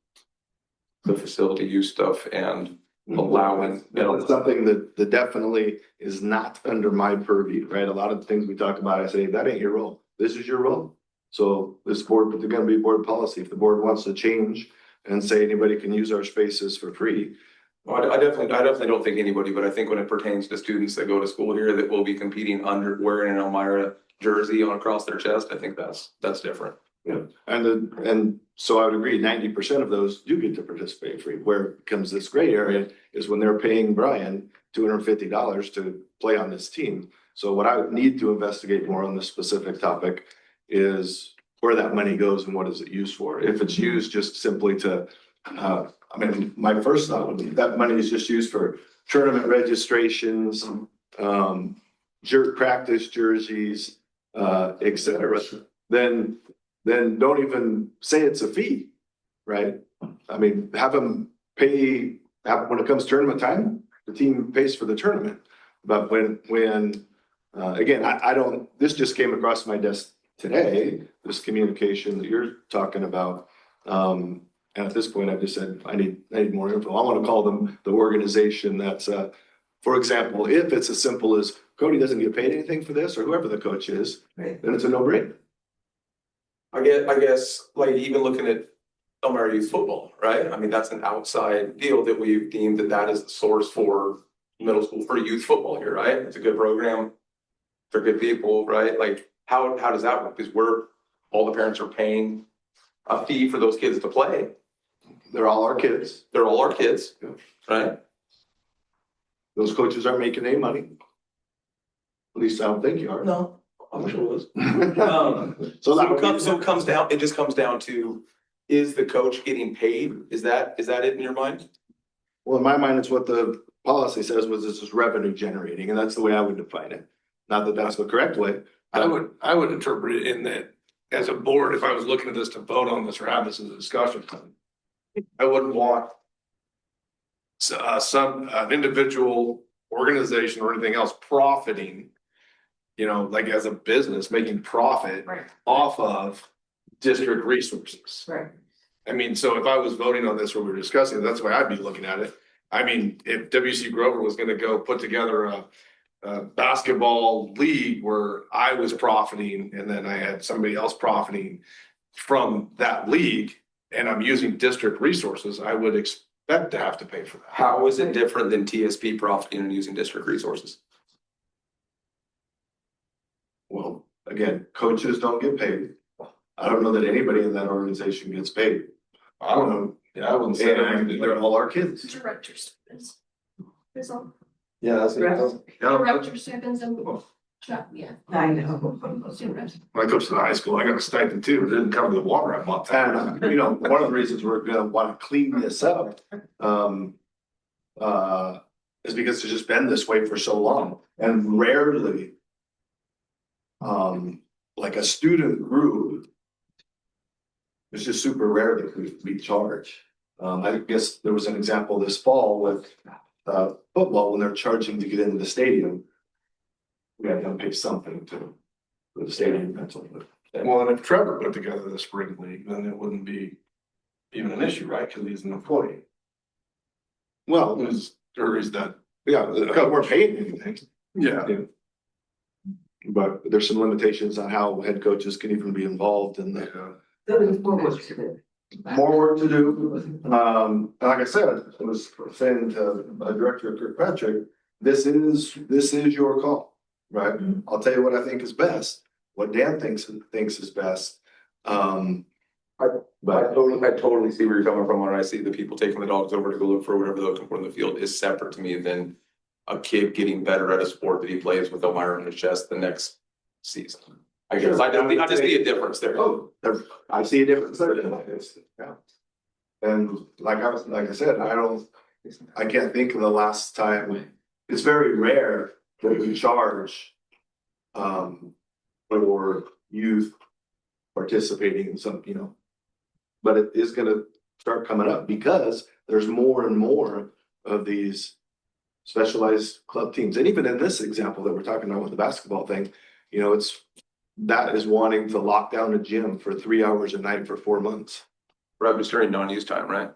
the facility use stuff and allowing. It's something that definitely is not under my purview, right? A lot of the things we talk about, I say, that ain't your role. This is your role. So this board, but they're gonna be board policy. If the board wants to change and say anybody can use our spaces for free. Well, I definitely don't think anybody, but I think when it pertains to students that go to school here that will be competing under wearing an Elmira jersey on across their chest, I think that's different. Yeah, and so I would agree, 90% of those do get to participate free. Where it becomes this gray area is when they're paying Brian $250 to play on this team. So what I would need to investigate more on this specific topic is where that money goes and what is it used for? If it's used just simply to, I mean, my first thought would be that money is just used for tournament registrations, practice jerseys, et cetera, then don't even say it's a fee, right? I mean, have them pay, when it comes tournament time, the team pays for the tournament. But when again, I don't, this just came across my desk today, this communication that you're talking about. And at this point, I've just said, I need more info. I want to call them the organization that's, for example, if it's as simple as Cody doesn't get paid anything for this, or whoever the coach is, then it's a no-brainer. I guess, like even looking at Elmira youth football, right? I mean, that's an outside deal that we've deemed that is the source for middle school, for youth football here, right? It's a good program. They're good people, right? Like, how does that work? Because all the parents are paying a fee for those kids to play. They're all our kids. They're all our kids, right? Those coaches aren't making any money. At least I don't think you are. No, I wish it was. So it just comes down to, is the coach getting paid? Is that it in your mind? Well, in my mind, it's what the policy says was this is revenue generating, and that's the way I would define it. Not that that's the correct way. I would interpret it in that, as a board, if I was looking at this to vote on this or have this as a discussion, I wouldn't want an individual organization or anything else profiting, like as a business, making profit off of district resources. Right. I mean, so if I was voting on this or we were discussing it, that's the way I'd be looking at it. I mean, if WC Grover was gonna go put together a basketball league where I was profiting and then I had somebody else profiting from that league and I'm using district resources, I would expect to have to pay for that. How is it different than TSP profiting and using district resources? Well, again, coaches don't get paid. I don't know that anybody in that organization gets paid. I don't know. Yeah, I wouldn't say they're all our kids. Director students. There's all. Yeah, that's Director students and, yeah. I know. When I coached in high school, I got a stipend too. It didn't cover the water I bought. And, one of the reasons we're gonna wanna clean this up, is because it's just been this way for so long. And rarely, like a student group, it's just super rare that we charge. I guess there was an example this fall with football when they're charging to get into the stadium. We had to pay something for the stadium rental. Well, and if Trevor put together the spring league, then it wouldn't be even an issue, right? Because he's an employee. Well, Is that? yeah, we're paying anything. Yeah. But there's some limitations on how head coaches can even be involved in the. More work to do. Like I said, I was saying to Director Kirkpatrick, this is your call, right? I'll tell you what I think is best, what Dan thinks is best. But I totally see where you're coming from when I see the people taking the dogs over to go look for whatever they're looking for in the field is separate to me than a kid getting better at a sport that he plays with a wire on his chest the next season. I guess I just see a difference there. Oh, I see a difference there. Yeah. And like I said, I can't think of the last time, it's very rare that we charge for youth participating in some, but it is gonna start coming up because there's more and more of these specialized club teams. And even in this example that we're talking about with the basketball thing, that is wanting to lock down a gym for 3 hours a night for 4 months. Right, but during non-use time, right?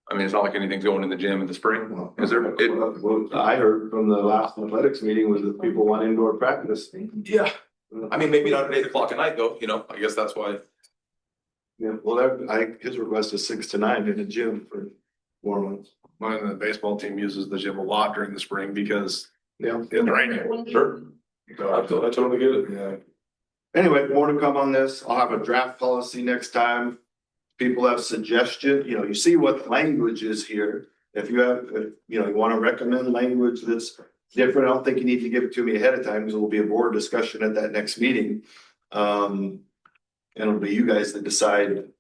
I mean, it's not like anything's going in the gym in the spring. Is there? What I heard from the last athletics meeting was that people want indoor practice. Yeah. I mean, maybe not at 8 o'clock at night though, I guess that's why. Yeah, well, his request is 6 to 9 in a gym for 4 months. The baseball team uses the gym a lot during the spring because Yeah. it's raining. Sure. So I totally get it. Yeah. Anyway, more to come on this. I'll have a draft policy next time. People have suggestion, you see what language is here. If you want to recommend language that's different, I don't think you need to give it to me ahead of time because it will be a board discussion at that next meeting. And it'll be you guys that decide,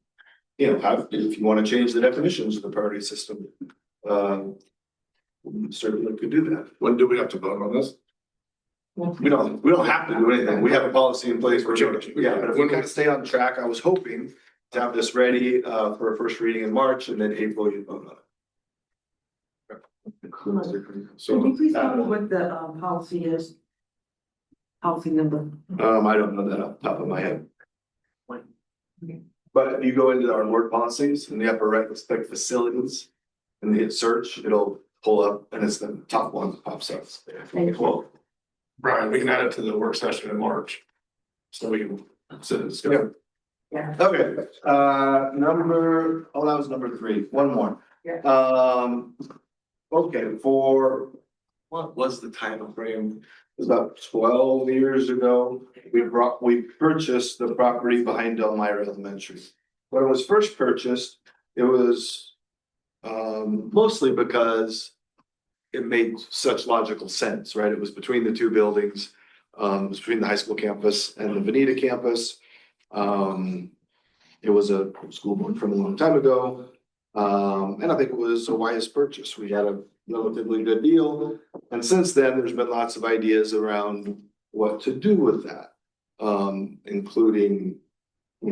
if you want to change the definitions of the priority system. We certainly could do that. When do we have to vote on this? We don't have to do anything. We have a policy in place. But if we kind of stay on track, I was hoping to have this ready for a first reading in March and then April you vote on it. Could you please tell me what the policy is? Policy number? I don't know that off the top of my head. But if you go into our board policies in the upper right, let's click facilities and hit search, it'll pull up and it's the top one that pops up. Well, Brian, we can add it to the work session in March. So we can sit and discuss. Yeah. Okay, that was number 3, one more. Yeah. Okay, what was the time frame? It was about 12 years ago. We purchased the property behind Elmira Elementary. When it was first purchased, it was mostly because it made such logical sense, right? It was between the two buildings, it was between the high school campus and the Veneta campus. It was a school board from a long time ago. And I think it was a wise purchase. We had a relatively good deal. And since then, there's been lots of ideas around what to do with that. Including,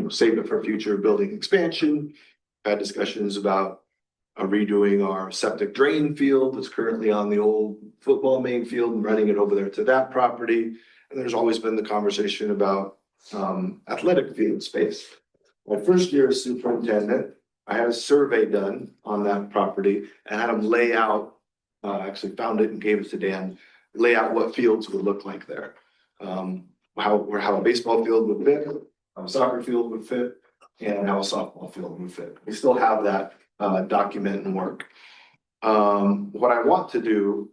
save it for future building expansion. Had discussions about redoing our septic drain field that's currently on the old football main field and running it over there to that property. And there's always been the conversation about athletic field space. My first year as superintendent, I had a survey done on that property and had them lay out, actually found it and gave it to Dan, lay out what fields would look like there. How a baseball field would fit, how a soccer field would fit, and how a softball field would fit. We still have that document and work. What I want to do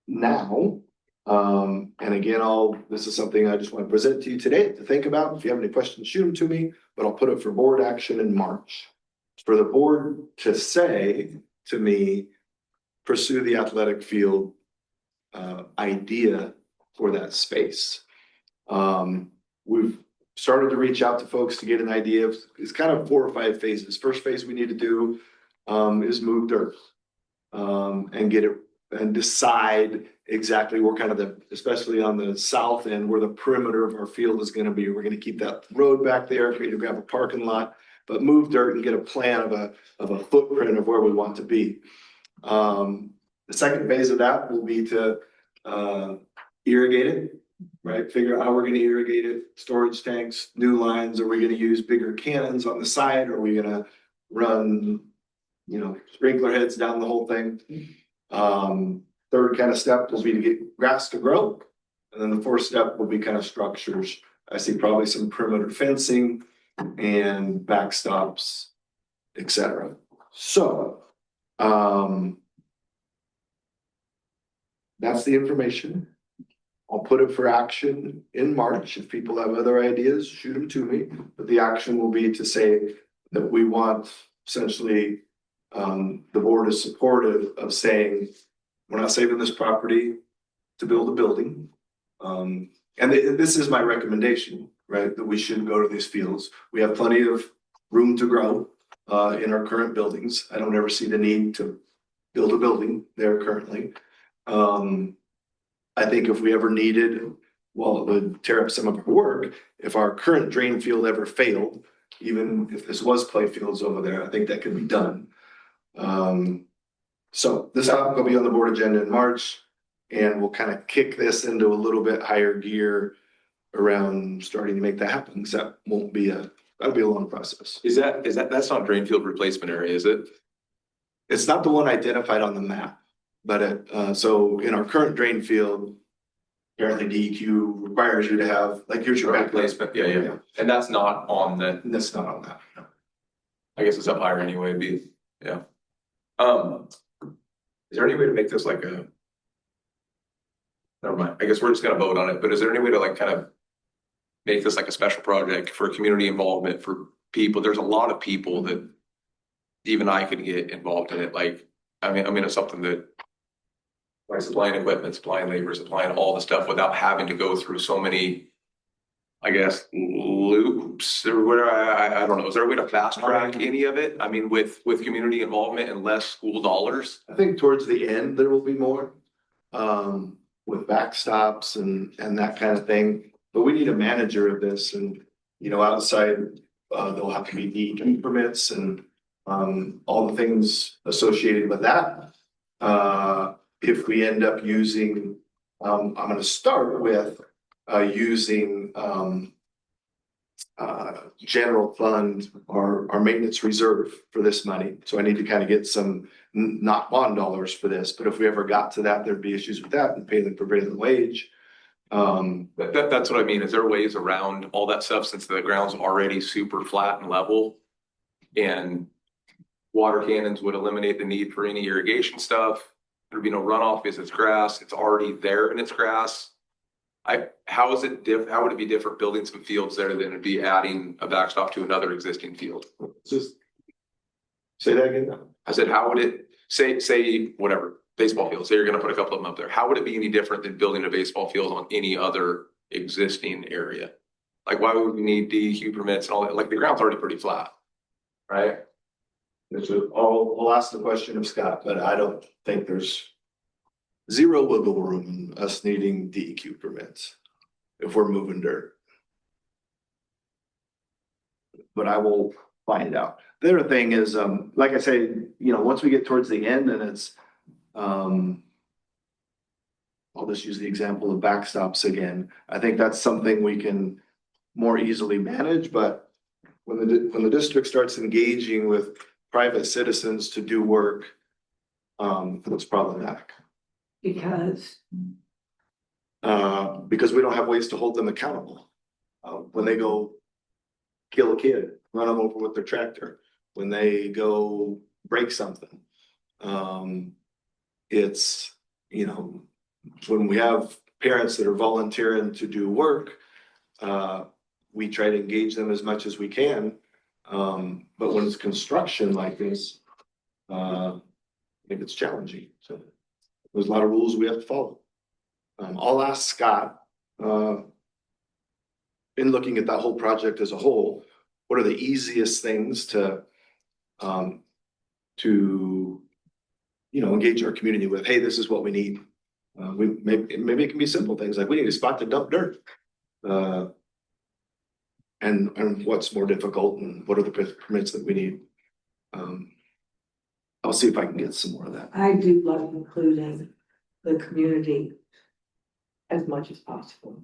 now, and again, this is something I just want to present to you today to think about. If you have any questions, shoot them to me, but I'll put it for board action in March. For the board to say to me, pursue the athletic field idea for that space. We've started to reach out to folks to get an idea of, it's kind of 4 or 5 phases. First phase we need to do is move dirt and get it and decide exactly where kind of especially on the south end, where the perimeter of our field is going to be. We're going to keep that road back there, create a gravel parking lot, but move dirt and get a plan of a footprint of where we want to be. The second phase of that will be to irrigate it, right? Figure out how we're going to irrigate it, storage tanks, new lines. Are we going to use bigger cannons on the side? Are we going to run, sprinkler heads down the whole thing? Third kind of step will be to get grass to grow. And then the fourth step will be kind of structures. I see probably some perimeter fencing and backstops, etc. So, that's the information. I'll put it for action in March. If people have other ideas, shoot them to me. But the action will be to say that we want essentially, the board is supportive of saying, we're not saving this property to build a building. And this is my recommendation, right? That we should go to these fields. We have plenty of room to grow in our current buildings. I don't ever see the need to build a building there currently. I think if we ever needed, well, it would tear up some of our work. If our current drain field ever failed, even if this was play fields over there, I think that could be done. So this topic will be on the board agenda in March, and we'll kind of kick this into a little bit higher gear around starting to make that happen. Cause that'll be a long process. That's not drain field replacement area, is it? It's not the one identified on the map, but so in our current drain field, apparently DEQ requires you to have, like, here's your back Replacement, yeah. And that's not on the, That's not on that. No. I guess it's up higher anyway, yeah. Is there any way to make this like a? Never mind, I guess we're just gonna vote on it, but is there any way to like kind of make this like a special project for community involvement for people? There's a lot of people that even I could get involved in it, like, I mean, it's something that like supplying equipment, supplying labor, supplying all the stuff without having to go through so many, I guess, loops or where I don't know. Is there a way to fast track any of it? I mean, with community involvement and less school dollars? I think towards the end, there will be more, with backstops and that kind of thing. But we need a manager of this, and, you know, outside, there'll have to be DEQ permits and, all the things associated with that. If we end up using, I'm gonna start with, using, general fund or our maintenance reserve for this money. So I need to kind of get some, not bond dollars for this, but if we ever got to that, there'd be issues with that and paying the prevailing wage. That's what I mean. Is there ways around all that stuff since the ground's already super flat and level? And water cannons would eliminate the need for any irrigation stuff. There'd be no runoff because it's grass. It's already there and it's grass. How would it be different building some fields there than it'd be adding a backstop to another existing field? Just say that again. I said, how would it say whatever baseball field, say you're gonna put a couple of them up there. How would it be any different than building a baseball field on any other existing area? Like, why would we need DEQ permits and all that? Like, the ground's already pretty flat, right? I'll ask the question of Scott, but I don't think there's zero wiggle room in us needing DEQ permits if we're moving dirt. But I will find out. The other thing is, like I say, you know, once we get towards the end and it's, I'll just use the example of backstops again. I think that's something we can more easily manage, but when the district starts engaging with private citizens to do work, it's problematic. Because Because we don't have ways to hold them accountable. When they go kill a kid, run them over with their tractor, when they go break something. It's, you know, when we have parents that are volunteering to do work, we try to engage them as much as we can. But when it's construction like this, I think it's challenging. So there's a lot of rules we have to follow. I'll ask Scott, in looking at that whole project as a whole, what are the easiest things to you know, engage our community with? Hey, this is what we need. Maybe it can be simple things like we need a spot to dump dirt. And what's more difficult and what are the permits that we need? I'll see if I can get some more of that. I do love including the community as much as possible.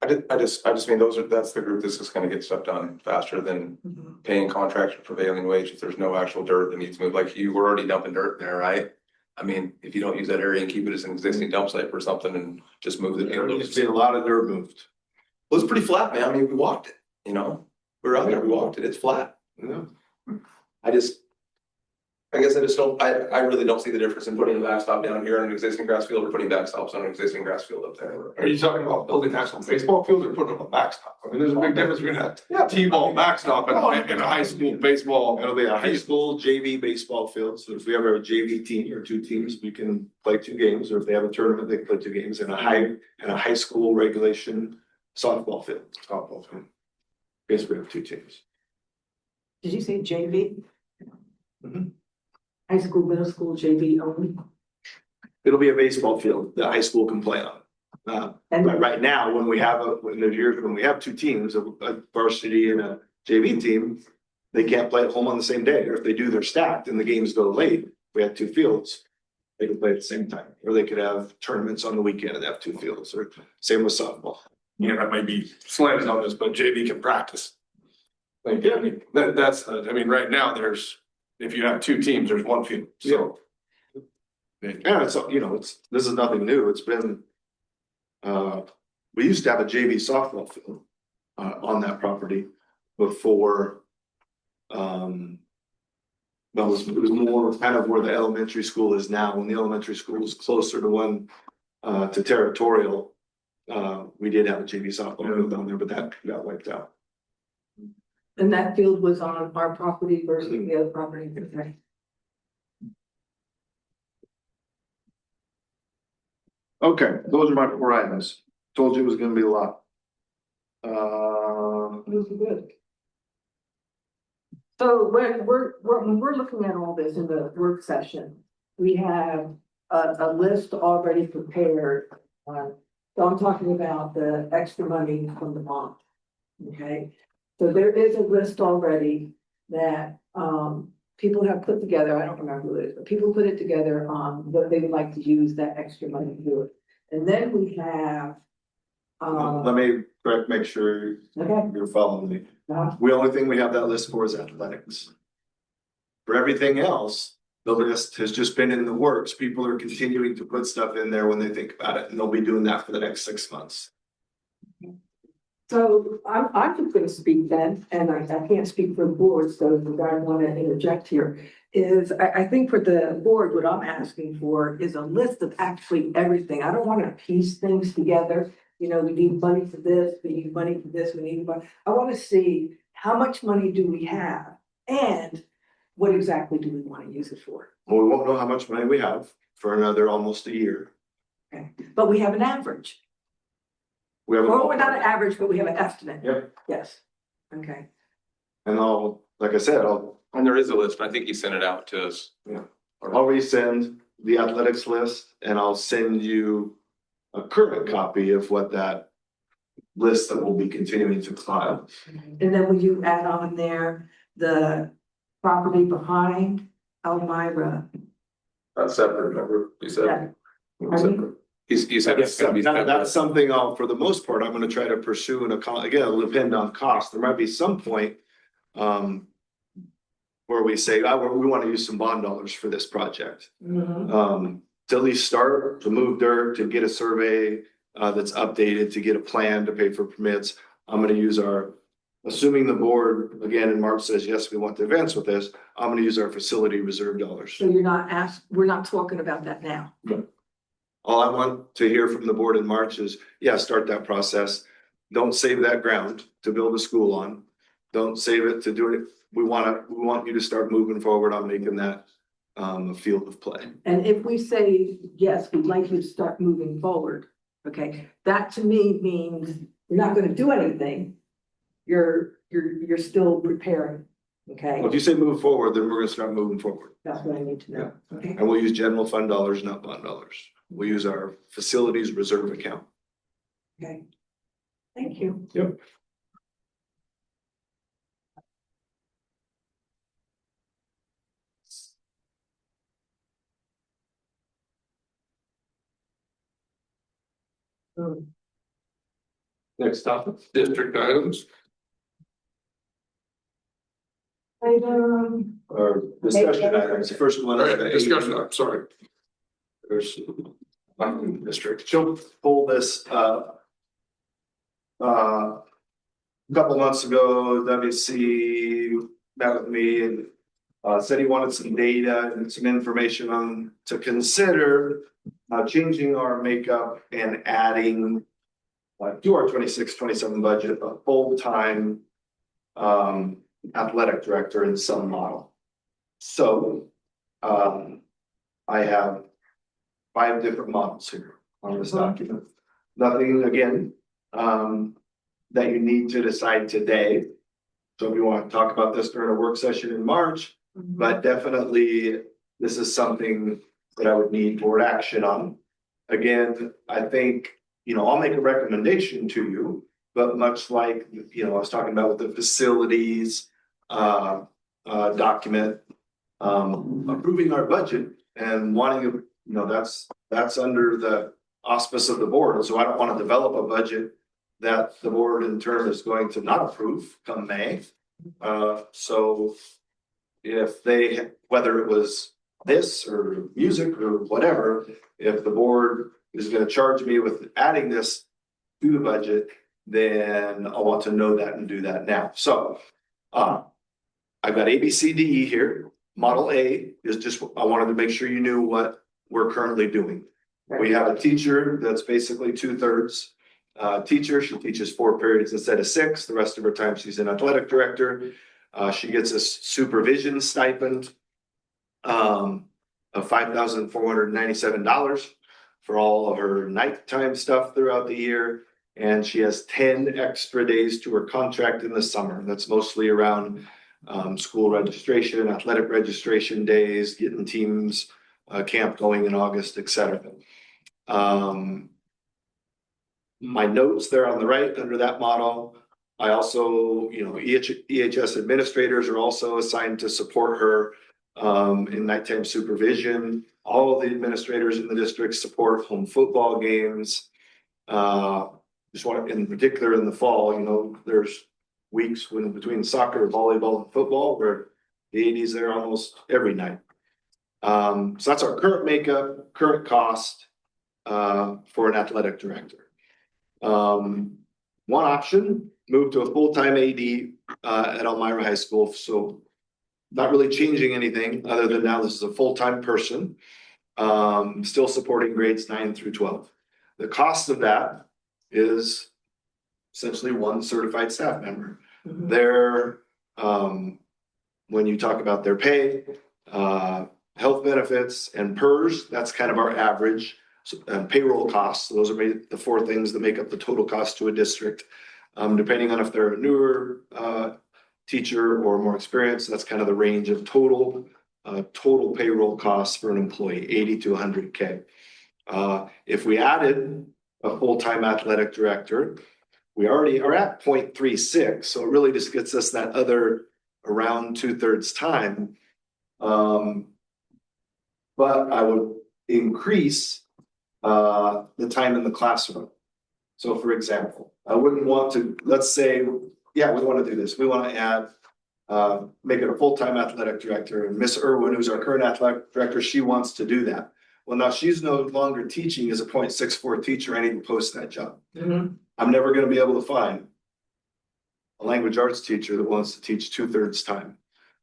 I just mean that's the group that's just gonna get stuff done faster than paying contractors prevailing wage if there's no actual dirt that needs moved. Like, you were already dumping dirt there, right? I mean, if you don't use that area and keep it as an existing dump site for something and just move it. There's been a lot of dirt moved. Well, it's pretty flat, man. I mean, we walked it, you know, we were out there, we walked it, it's flat. Yeah. I just, I guess I just don't, I really don't see the difference in putting a backstop down here on an existing grass field or putting backstops on an existing grass field up there. Are you talking about building actual baseball fields or putting up a backstop? I mean, there's a big difference between a T-ball backstop and a high school baseball. It'll be a high school JV baseball field, so if we have a JV team or two teams, we can play two games, or if they have a tournament, they can play two games, and a high school regulation softball field. Basically, we have two teams. Did you say JV? Mhm. High school, middle school, JV only? It'll be a baseball field that high school can play on. But right now, when we have in the years when we have two teams, a varsity and a JV team, they can't play at home on the same day, or if they do, they're stacked and the games go late. We have two fields, they can play at the same time, or they could have tournaments on the weekend and have two fields, or same with softball. You know, I might be slanted on this, but JV can practice. Like, yeah, I mean, I mean, right now, if you have two teams, there's one field, so. Yeah, it's, this is nothing new, it's been. We used to have a JV softball field, on that property before. It was more kind of where the elementary school is now, when the elementary school was closer to one, to territorial. We did have a JV softball field down there, but that got wiped out. And that field was on our property versus the other property, okay? Okay, those are my 4 items. Told you it was gonna be a lot. Those are good. So when we're looking at all this in the work session, we have a list already prepared. So I'm talking about the extra money from the bond. Okay, so there is a list already that people have put together. I don't remember who it is, but people put it together on what they would like to use that extra money to do it. And then we have. Let me make sure Okay. you're following me. Uh, The only thing we have that list for is athletics. For everything else, the list has just been in the works. People are continuing to put stuff in there when they think about it, and they'll be doing that for the next 6 months. So I'm just gonna speak then, and I can't speak for the board, so if you guys wanna interject here. I think for the board, what I'm asking for is a list of actually everything. I don't wanna piece things together. You know, we need money for this, we need money for this, we need money. I wanna see how much money do we have and what exactly do we wanna use it for? Well, we won't know how much money we have for another almost a year. Okay, but we have an average. We have. Well, we're not an average, but we have an estimate. Yep. Yes, okay. And like I said, And there is a list, I think he sent it out to us. I'll resend the athletics list, and I'll send you a current copy of what that list that we'll be continuing to file. And then will you add on there the property behind Elmira? That's separate, remember, he said. Pardon? He said it's gonna be That's separate. something for the most part, I'm gonna try to pursue again, it'll depend on cost. There might be some point. Where we say, we want to use some bond dollars for this project. To at least start, to move dirt, to get a survey that's updated, to get a plan to pay for permits. I'm gonna use assuming the board, again, in March says, yes, we want to advance with this, I'm gonna use our facility reserve dollars. So we're not talking about that now. All I want to hear from the board in March is, yeah, start that process. Don't save that ground to build a school on. Don't save it to do it. We want you to start moving forward on making that a field of play. And if we say, yes, we'd like you to start moving forward, okay, that to me means you're not gonna do anything. You're still preparing, okay? Well, if you say move forward, then we're gonna start moving forward. That's what I need to know, okay? And we'll use general fund dollars, not bond dollars. We'll use our facilities reserve account. Okay. Thank you. Yep. Next topic, district items. Item, Or discussion items, the first one. All right, discussion, I'm sorry. There's district, she'll pull this a couple months ago, WC met with me and Said he wanted some data and some information on to consider changing our makeup and adding to our 26-27 budget, a full-time athletic director in some model. So I have 5 different models here on this document. Nothing, again, that you need to decide today. So if you want to talk about this during a work session in March, but definitely this is something that I would need board action on. Again, I think, I'll make a recommendation to you, but much like, I was talking about with the facilities document, approving our budget and wanting to, that's under the auspice of the board. So I don't want to develop a budget that the board in turn is going to not approve come May. So if they, whether it was this or music or whatever, if the board is going to charge me with adding this to the budget, then I want to know that and do that now. So I've got A, B, C, D, E here. Model A is just, I wanted to make sure you knew what we're currently doing. We have a teacher that's basically 2/3 teacher. She teaches 4 periods instead of 6. The rest of her time she's an athletic director. She gets a supervision stipend of $5,497 for all of her nighttime stuff throughout the year. And she has 10 extra days to her contract in the summer. That's mostly around school registration, athletic registration days, getting teams camp going in August, etc. My notes there on the right under that model. I also, EHS administrators are also assigned to support her in nighttime supervision. All of the administrators in the district support home football games. Just want, in particular in the fall, there's weeks when between soccer, volleyball, and football where the AD's there almost every night. So that's our current makeup, current cost for an athletic director. One option, move to a full-time AD at Elmira High School. So not really changing anything other than now this is a full-time person, still supporting grades 9 through 12. The cost of that is essentially 1 certified staff member. Their, when you talk about their pay, health benefits and PERS, that's kind of our average. Payroll costs, those are the 4 things that make up the total cost to a district. Depending on if they're a newer teacher or more experienced, that's kind of the range of total payroll costs for an employee, 80 to 100K. If we added a full-time athletic director, we already are at 0.36, so it really just gets us that other around 2/3 time. But I would increase the time in the classroom. So for example, I wouldn't want to, let's say, yeah, we want to do this. We want to add, make it a full-time athletic director, and Miss Irwin, who's our current athletic director, she wants to do that. Well, now she's no longer teaching as a 0.64 teacher. I need to post that job. I'm never going to be able to find a language arts teacher that wants to teach 2/3 time.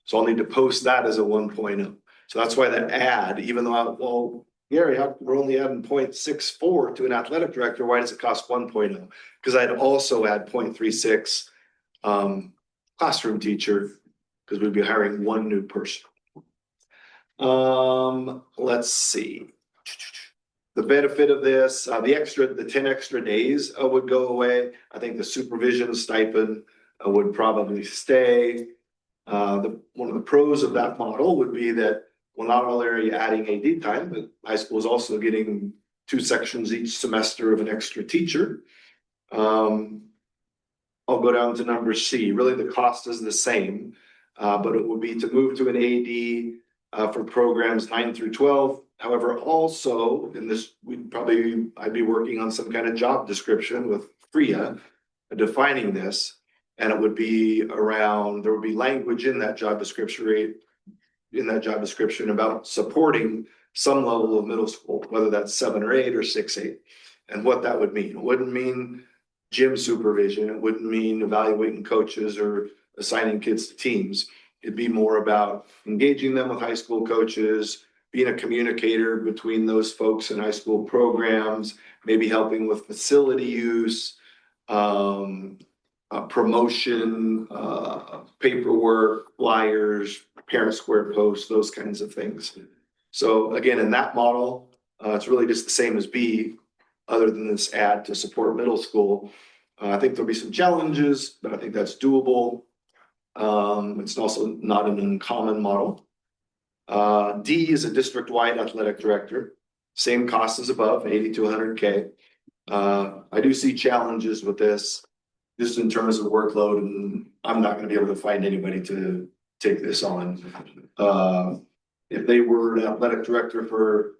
So I'll need to post that as a 1.0. So that's why the ad, even though Gary, we're only adding 0.64 to an athletic director, why does it cost 1.0? Because I'd also add 0.36 classroom teacher, because we'd be hiring 1 new person. Let's see. The benefit of this, the 10 extra days would go away. I think the supervision stipend would probably stay. One of the pros of that model would be that, well, not only are you adding AD time, but high school is also getting 2 sections each semester of an extra teacher. I'll go down to number C. Really, the cost is the same, but it would be to move to an AD for programs 9 through 12. However, also in this, I'd be working on some kind of job description with FRIA defining this, and it would be around, there would be language in that job description about supporting some level of middle school, whether that's 7 or 8 or 6-8, and what that would mean. It wouldn't mean gym supervision. It wouldn't mean evaluating coaches or assigning kids to teams. It'd be more about engaging them with high school coaches, being a communicator between those folks in high school programs, maybe helping with facility use, promotion, paperwork, flyers, parent square posts, those kinds of things. So again, in that model, it's really just the same as B, other than this add to support middle school. I think there'll be some challenges, but I think that's doable. It's also not an uncommon model. D is a district-wide athletic director, same cost as above, 80 to 100K. I do see challenges with this, just in terms of workload, and I'm not going to be able to find anybody to take this on. If they were an athletic director for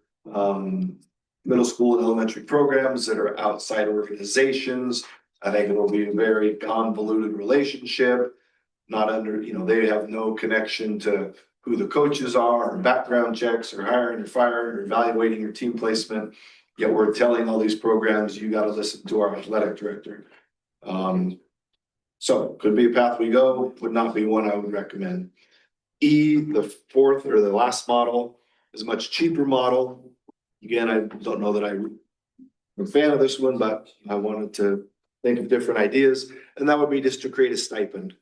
middle school and elementary programs that are outside organizations, I think it will be a very convoluted relationship. Not under, they have no connection to who the coaches are, or background checks, or hiring or firing, or evaluating your team placement. Yet we're telling all these programs, you got to listen to our athletic director. So could be a path we go, would not be one I would recommend. E, the fourth or the last model, is a much cheaper model. Again, I don't know that I'm a fan of this one, but I wanted to think of different ideas, and that would be just to create a stipend.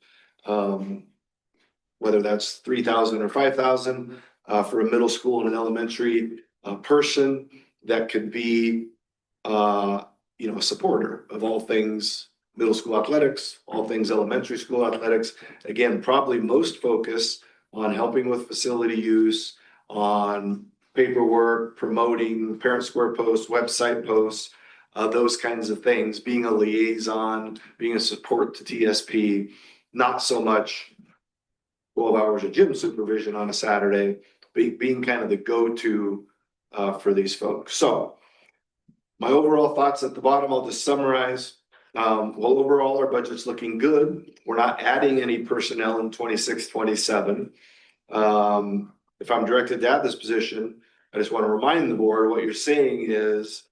Whether that's 3,000 or 5,000 for a middle school and an elementary person that could be a supporter of all things middle school athletics, all things elementary school athletics. Again, probably most focus on helping with facility use, on paperwork, promoting parent square posts, website posts, those kinds of things, being a liaison, being a support to TSP, not so much 12 hours of gym supervision on a Saturday, being kind of the go-to for these folks. So my overall thoughts at the bottom, I'll just summarize. Well, overall, our budget's looking good. We're not adding any personnel in 26, 27. If I'm directed to add this position, I just want to remind the board what you're saying is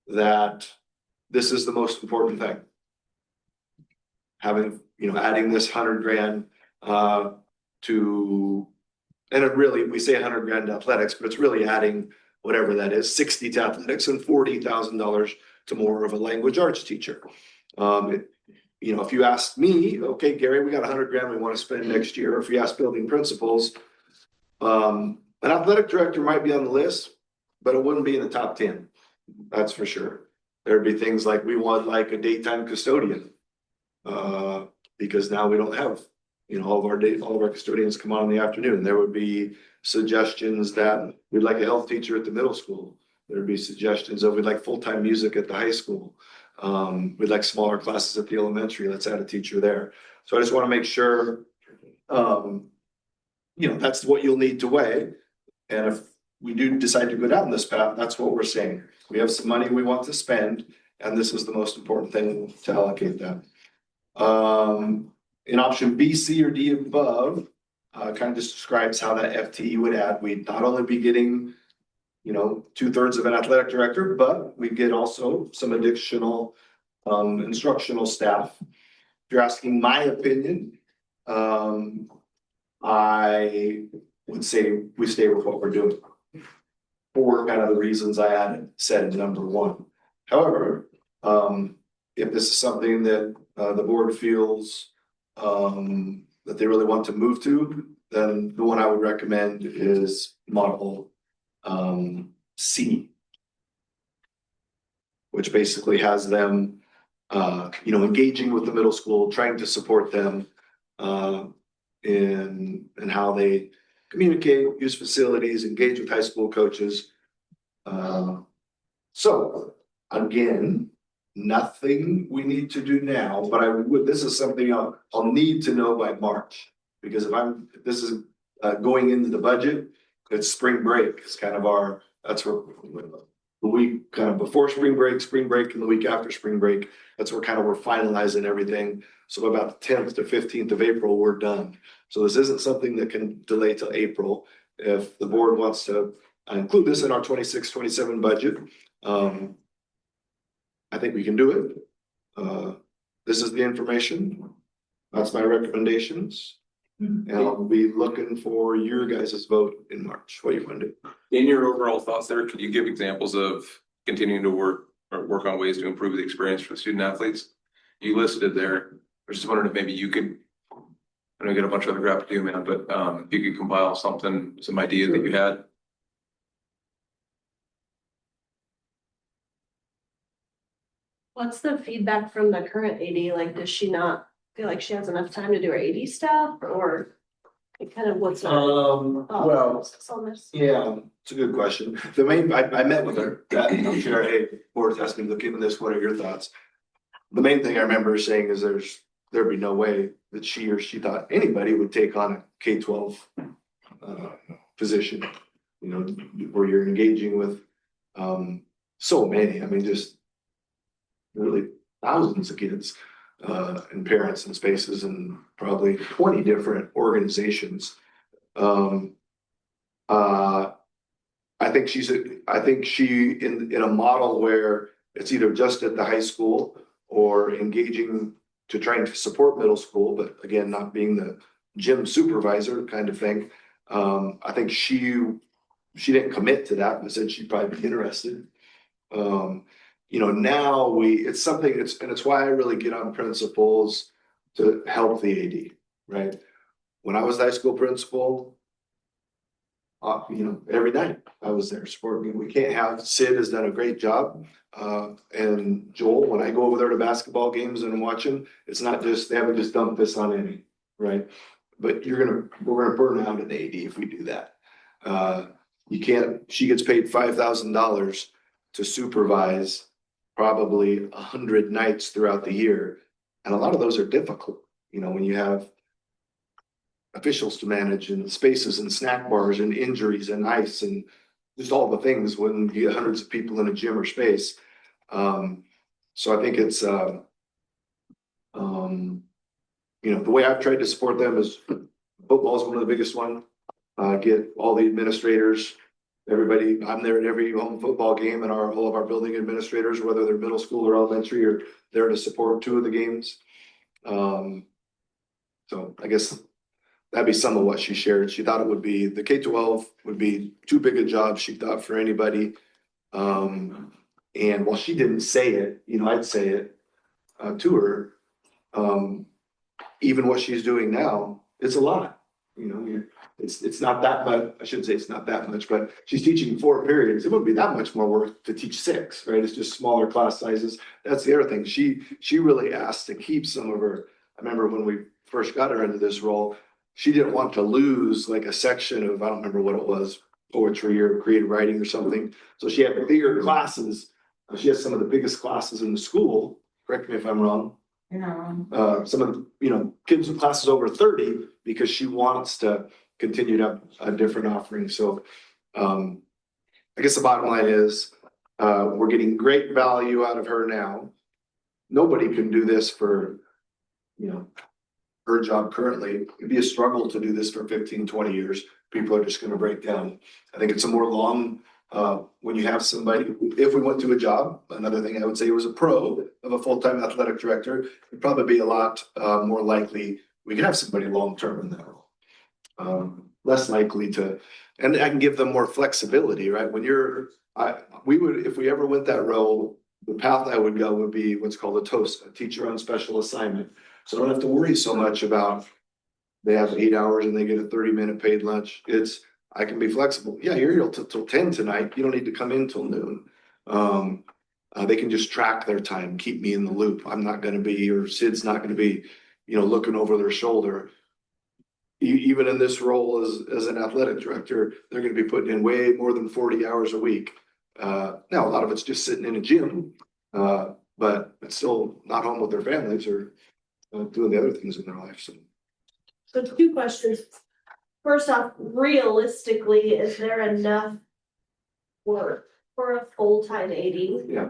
that this is the most important thing. Having, adding this 100 grand to, and it really, we say 100 grand to athletics, but it's really adding whatever that is, 60 to athletics and $40,000 to more of a language arts teacher. If you ask me, okay, Gary, we got 100 grand we want to spend next year. If you ask building principals, an athletic director might be on the list, but it wouldn't be in the top 10. That's for sure. There'd be things like we want like a daytime custodian, because now we don't have, all of our custodians come on in the afternoon. There would be suggestions that we'd like a health teacher at the middle school. There'd be suggestions of we'd like full-time music at the high school. We'd like smaller classes at the elementary. Let's add a teacher there. So I just want to make sure, that's what you'll need to weigh. And if we do decide to go down this path, that's what we're saying. We have some money we want to spend, and this is the most important thing to allocate that. In option B, C, or D above, kind of just describes how that FTE would add. We'd not only be getting 2/3 of an athletic director, but we get also some additional instructional staff. If you're asking my opinion, I would say we stay with what we're doing for kind of the reasons I had said in number one. However, if this is something that the board feels that they really want to move to, then the one I would recommend is model C, which basically has them, engaging with the middle school, trying to support them in how they communicate, use facilities, engage with high school coaches. So again, nothing we need to do now, but this is something I'll need to know by March, because if this is going into the budget, it's spring break. It's kind of that's where the week kind of before spring break, and the week after spring break, that's where kind of we're finalizing everything. So about the 10th to 15th of April, we're done. So this isn't something that can delay till April. If the board wants to include this in our 26-27 budget, I think we can do it. This is the information. That's my recommendations. And I'll be looking for your guys' vote in March. What do you want to do? In your overall thoughts there, could you give examples of continuing to work on ways to improve the experience for the student athletes? You listed it there. I was just wondering if maybe you could, I know you got a bunch of other crap to do, man, but if you could compile something, some ideas that you had. What's the feedback from the current AD? Like, does she not feel like she has enough time to do her AD stuff, or like, kind of what's her Well, process on this? yeah, it's a good question. The main, I met with her, that, I'm sure, hey, board's asked me to look into this, what are your thoughts? The main thing I remember her saying is there'd be no way that she or she thought anybody would take on a K-12 position, you know, where you're engaging with so many, I mean, just really thousands of kids and parents and spaces and probably 20 different organizations. I think she in a model where it's either just at the high school or engaging to trying to support middle school, but again, not being the gym supervisor kind of thing. I think she didn't commit to that, but said she'd probably be interested. You know, now it's why I really get on principals to help the AD, right? When I was the high school principal, you know, every night I was there supporting. We can't have, Sid has done a great job. And Joel, when I go over there to basketball games and watch them, it's not just, they haven't just dumped this on any, right? But we're gonna burn out an AD if we do that. You can't, she gets paid $5,000 to supervise probably 100 nights throughout the year. And a lot of those are difficult, you know, when you have officials to manage and spaces and snack bars and injuries and ice and just all the things when you get hundreds of people in a gym or space. So I think it's, you know, the way I've tried to support them is football is one of the biggest one. Get all the administrators, everybody, I'm there at every home football game, and all of our building administrators, whether they're middle school or elementary, are there to support 2 of the games. So I guess that'd be some of what she shared. She thought it would be, the K-12 would be too big a job, she thought, for anybody. And while she didn't say it, you know, I'd say it to her. Even what she's doing now, it's a lot. You know, it's not that much. I shouldn't say it's not that much, but she's teaching 4 periods. It wouldn't be that much more work to teach 6, right? It's just smaller class sizes. That's the other thing. She really asked to keep some of her. I remember when we first got her into this role, she didn't want to lose like a section of, I don't remember what it was, poetry or creative writing or something. So she had bigger classes. She has some of the biggest classes in the school. Correct me if I'm wrong. Some of the, you know, kids with classes over 30, because she wants to continue to have a different offering. So I guess the bottom line is we're getting great value out of her now. Nobody can do this for, you know, her job currently. It'd be a struggle to do this for 15, 20 years. People are just going to break down. I think it's a more long, when you have somebody, if we went to a job, another thing I would say was a pro of a full-time athletic director, it'd probably be a lot more likely we could have somebody long-term in that role. Less likely to, and I can give them more flexibility, right? When we would, if we ever went that role, the path I would go would be what's called a TOSA, a teacher on special assignment. So I don't have to worry so much about they have 8 hours and they get a 30-minute paid lunch. I can be flexible. Yeah, you're here till 10 tonight. You don't need to come in till noon. They can just track their time, keep me in the loop. I'm not going to be, or Sid's not going to be, you know, looking over their shoulder. Even in this role as an athletic director, they're going to be putting in way more than 40 hours a week. Now, a lot of it's just sitting in a gym, but it's still not home with their families or doing the other things in their life. So 2 questions. First off, realistically, is there enough work for a full-time AD? Yeah,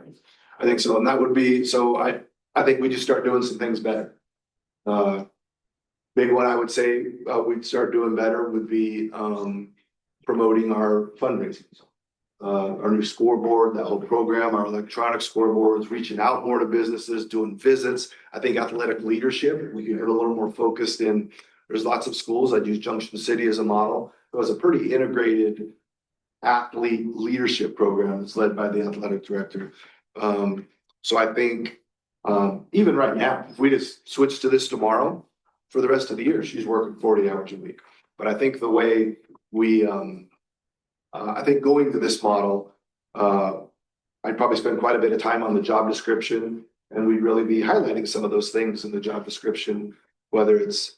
I think so. And that would be, so I think we just start doing some things better. Big one I would say we'd start doing better would be promoting our fundraising. Our new scoreboard, that whole program, our electronic scoreboards, reaching out more to businesses, doing visits. I think athletic leadership, we can get a little more focused in There's lots of schools. I'd use Junction City as a model. It was a pretty integrated athlete leadership program that's led by the athletic director. So I think, even right now, if we just switch to this tomorrow, for the rest of the year, she's working 40 hours a week. But I think the way we, I think going to this model, I'd probably spend quite a bit of time on the job description, and we'd really be highlighting some of those things in the job description, whether it's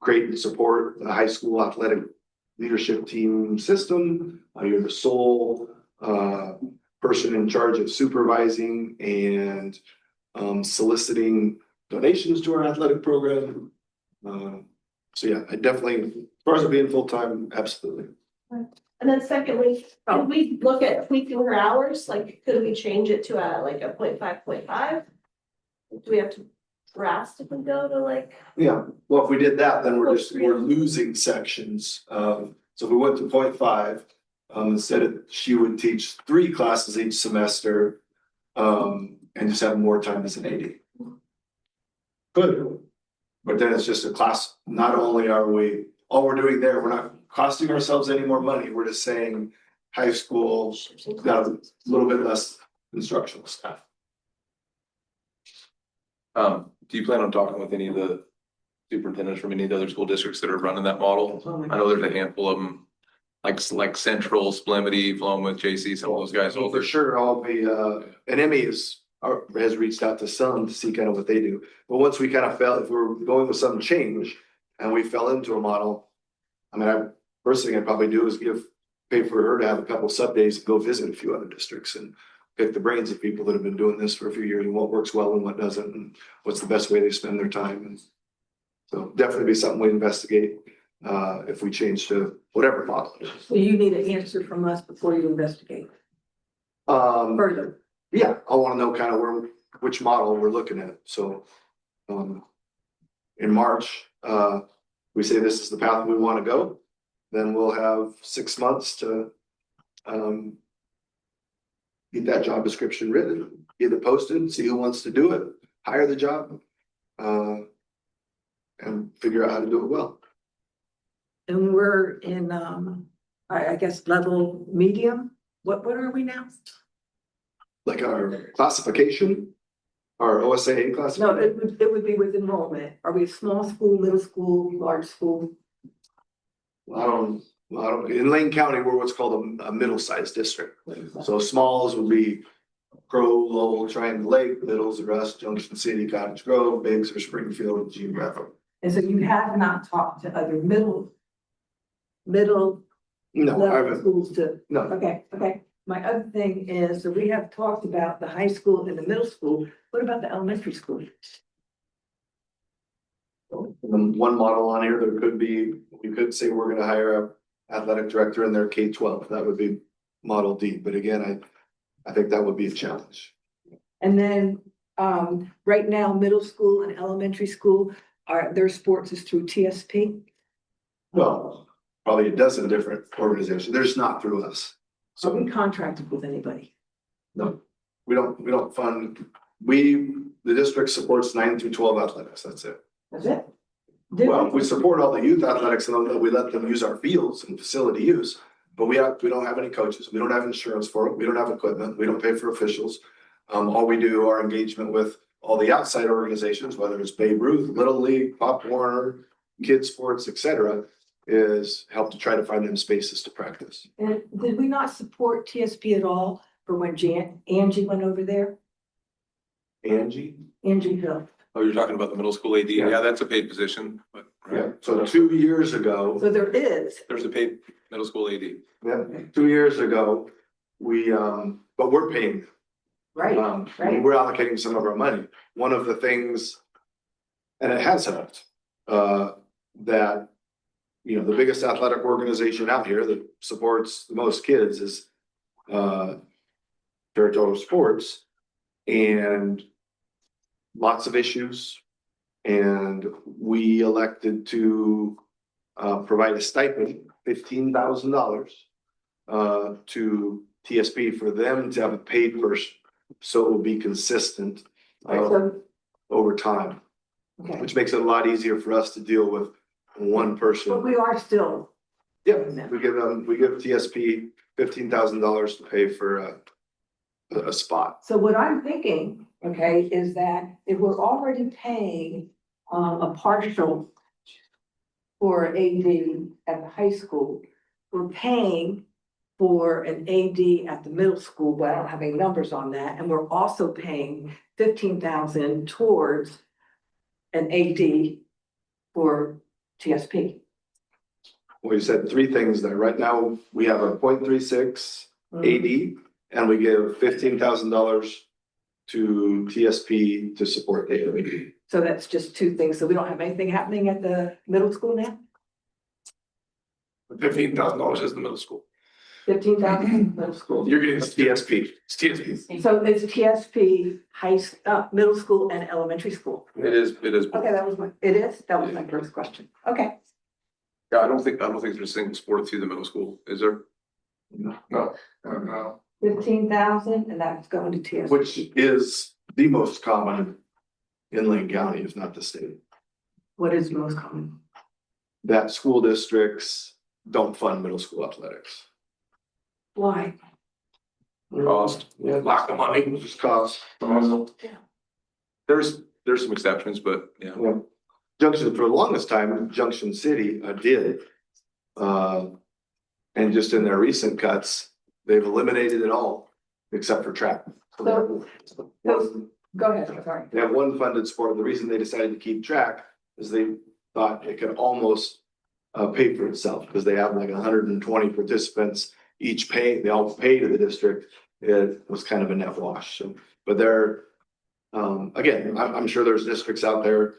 create and support the high school athletic leadership team system. You're the sole person in charge of supervising and soliciting donations to our athletic program. So yeah, I definitely, as far as it being full-time, absolutely. And then secondly, if we look at tweaking her hours, like, could we change it to like a 0.5? Do we have to drastically go to like? Yeah, well, if we did that, then we're losing sections. So if we went to 0.5, instead of, she would teach 3 classes each semester, and just have more time as an AD. Good, but then it's just a class. Not only are we, all we're doing there, we're not costing ourselves any more money. We're just saying high school got a little bit less instructional staff. Do you plan on talking with any of the superintendents from any of the other school districts that are running that model? I know there's a handful of them, like Central, Splemity, Philomath, JC, some of those guys. For sure, I'll be, and Emmy has reached out to some to see kind of what they do. But once we kind of felt, if we were going with some change and we fell into a model, I mean, first thing I'd probably do is pay for her to have a couple sub days and go visit a few other districts and pick the brains of people that have been doing this for a few years and what works well and what doesn't, and what's the best way they spend their time. And so definitely be something we investigate if we change to whatever model it is. So you need an answer from us before you investigate further. Yeah, I want to know kind of which model we're looking at. So in March, we say this is the path we want to go, then we'll have 6 months to get that job description written, get it posted, see who wants to do it, hire the job, and figure out how to do it well. And we're in, I guess, level medium. What are we now? Like our classification, our OSAA classification? No, it would be with enrollment. Are we a small school, middle school, large school? I don't, in Lane County, we're what's called a middle-sized district. So smalls would be Crow, Lowell, Triangle Lake, middles are us, Junction City, Cottage Grove, bigs are Springfield, geographic. And so you have not talked to other middle No, I level haven't. schools to, No, okay. My other thing is, so we have talked about the high school and the middle school. What about the elementary school? one model on here, there could be, we could say we're gonna hire a athletic director in their K-12. That would be model D, but again, I think that would be a challenge. And then, right now, middle school and elementary school their sports is through TSP. Well, probably a dozen different organizations. They're just not through us. So we contracted with anybody. No, we don't fund, the district supports 9 through 12 athletics, that's it. That's it. Well, we support all the youth athletics and we let them use our fields and facility use, but we don't have any coaches, we don't have insurance for it, we don't have equipment, we don't pay for officials. All we do, our engagement with all the outside organizations, whether it's Babe Ruth, Little League, Pop Warner, kids sports, etc., is help to try to find them spaces to practice. And did we not support TSP at all for when Angie went over there? Angie Hill. Oh, you're talking about the middle school AD? Yeah, that's a paid position, but. Yeah, so 2 years ago. So there is. There's a paid middle school AD. Yeah, 2 years ago, but we're paying. Right. We're allocating some of our money. One of the things, and it has helped, that, the biggest athletic organization out here that supports the most kids is Territorial Sports, and lots of issues. And we elected to provide a stipend, $15,000 to TSP for them to have a paid person, so it will be consistent over time. Okay, which makes it a lot easier for us to deal with one but person. we are still. Yeah, we give TSP $15,000 to pay for a spot. So what I'm thinking, okay, is that if we're already paying a partial for AD at the high school, we're paying for an AD at the middle school, but I don't have any numbers on that, and we're also paying 15,000 towards an AD for TSP. Well, you said three things there. Right now, we have a 0.36 AD, and we give $15,000 to TSP to support the AD. So that's just two things. So we don't have anything happening at the middle school now? $15,000 is the middle school. 15,000 middle school. You're getting TSP. It's TSP. So it's TSP, middle school and elementary school. It is. Okay, that was my first question. Okay. Yeah, I don't think there's a single sport through the middle school, is there? No. 15,000 and that's going to TSP. Which is the most common in Lane County, if not the state. What is most common? That school districts don't fund middle school athletics. Why? Cost, lack of money. Just cost. There's some exceptions, but yeah. Yeah. Junction, for the longest time, Junction City did. And just in their recent cuts, they've eliminated it all except for track. So, go ahead, I'm sorry. They have one funded sport. The reason they decided to keep track is they thought it could almost pay for itself because they have like 120 participants each pay. They all pay to the district. It was kind of a net wash. So, but they're again, I'm sure there's districts out there,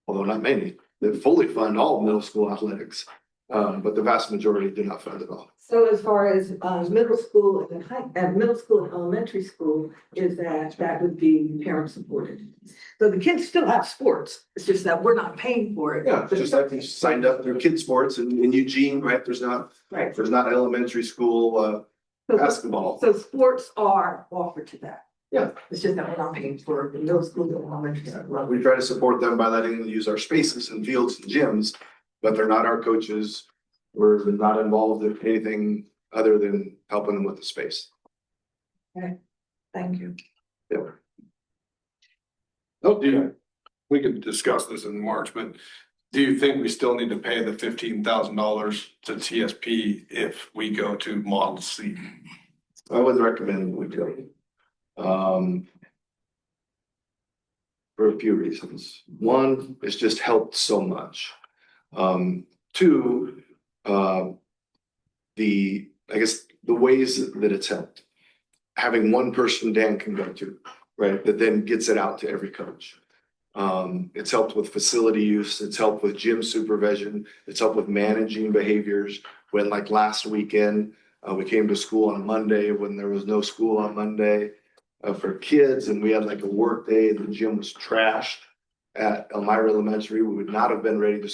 although not many, that fully fund all middle school athletics. But the vast majority do not fund it all. So as far as middle school and middle school and elementary school, is that would be parent supported. So the kids still have sports. It's just that we're not paying for it. Yeah, just like you signed up through kids sports in Eugene, right? There's not elementary school basketball. So sports are offered to that. Yeah. It's just that we're not paying for the middle school and elementary school. We try to support them by letting them use our spaces and fields and gyms, but they're not our coaches. We're not involved in anything other than helping them with the space. Okay, thank you. Yeah. Oh, we could discuss this in March, but do you think we still need to pay the $15,000 to TSP if we go to Model C? I would recommend we do. For a few reasons. One, it's just helped so much. Two, the ways that it's helped. Having one person Dan can go to, right, that then gets it out to every coach. It's helped with facility use, it's helped with gym supervision, it's helped with managing behaviors. When like last weekend, we came to school on Monday when there was no school on Monday for kids, and we had like a work day, the gym was trashed at Elmira Elementary. We would not have been ready to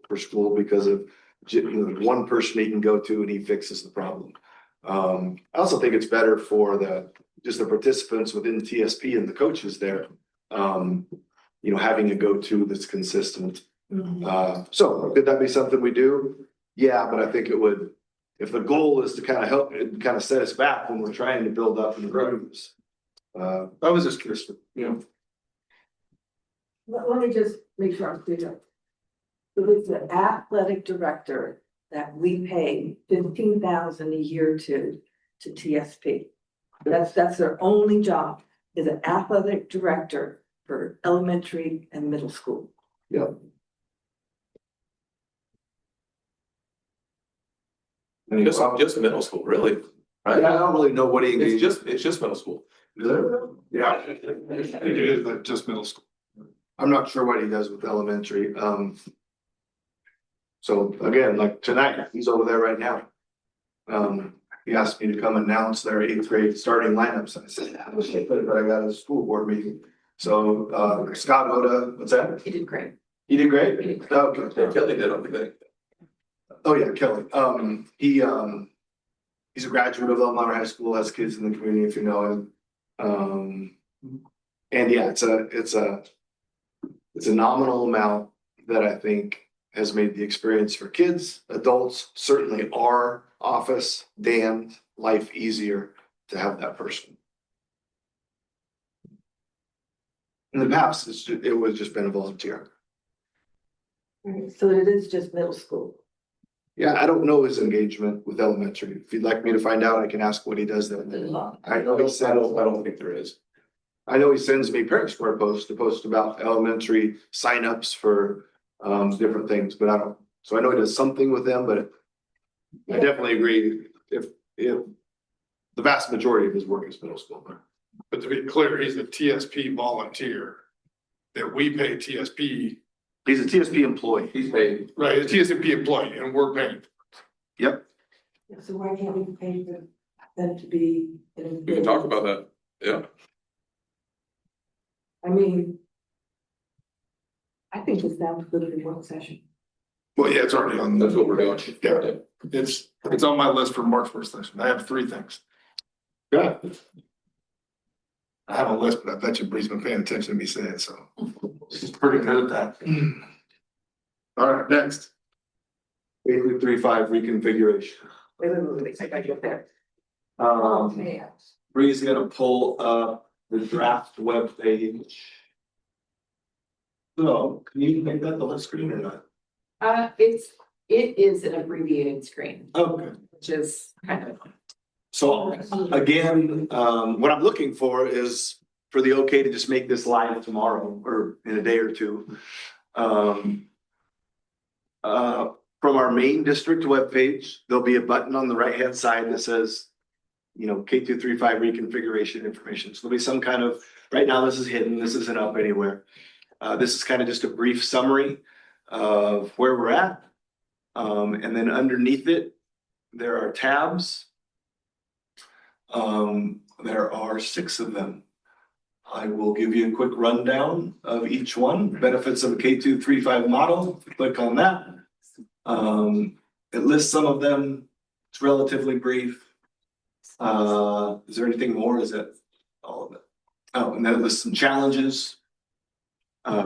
for school because of one person he can go to and he fixes the problem. I also think it's better for the participants within TSP and the coaches there, having a go-to that's consistent. So could that be something we do? Yeah, but I think it would, if the goal is to kind of help, it kind of set us back when we're trying to build up and grow this. I was just curious, Let me just make sure I'm clear. So it's the athletic director that we pay 15,000 a year to TSP. That's their only job, is an athletic director for elementary and middle school. Yep. Just middle school, really? I don't really know what he engages. It's just middle school. Yeah. It is just middle school. I'm not sure what he does with elementary. So again, like tonight, he's over there right now. He asked me to come announce their 8th grade starting lineups. I said, but I got a school board meeting. So Scott Oda, what's that? He did great. He did great? He did great. Okay. Kelly did on the thing. Oh yeah, Kelly. He's a graduate of Elmira High School, has kids in the community if you know him. And yeah, it's It's a nominal amount that I think has made the experience for kids, adults, certainly our office, Dan, life easier to have that person. In the past, it would just been a volunteer. Right, so it is just middle school. Yeah, I don't know his engagement with elementary. If you'd like me to find out, I can ask what he does there. I know he I don't think there is. I know he sends me parent square posts to post about elementary signups for different things, but I don't. So I know he does something with them, but I definitely agree if the vast majority of his work is middle school. But to be clear, he's a TSP volunteer that we pay TSP. He's a TSP employee. He's paid. Right, a TSP employee and we're paying. Yep. So why can't we pay for them to be? We can talk about that. Yeah. I mean, I think it's down to the work session. Well, yeah, it's already on. That's what we're doing. Yeah, it's on my list for March 1st session. I have 3 things. Yeah. I have a list, but I bet you Bree's been paying attention to me saying so. She's pretty good at that. All right, next. 8.35 reconfiguration. I got you up there. Bree's gonna pull up the draft web page. So, can you make that the whole screen or not? It is an abbreviated screen, Okay. which is kind of. So again, what I'm looking for is for the okay to just make this live tomorrow or in a day or two. From our main district webpage, there'll be a button on the right-hand side that says, K235 reconfiguration information. So there'll be some kind of, right now this is hidden, this isn't up anywhere. This is kind of just a brief summary of where we're at. And then underneath it, there are tabs. There are 6 of them. I will give you a quick rundown of each one. Benefits of a K235 model. Click on that. It lists some of them. It's relatively brief. Is there anything more? Is that all of it? Oh, and then it lists some challenges.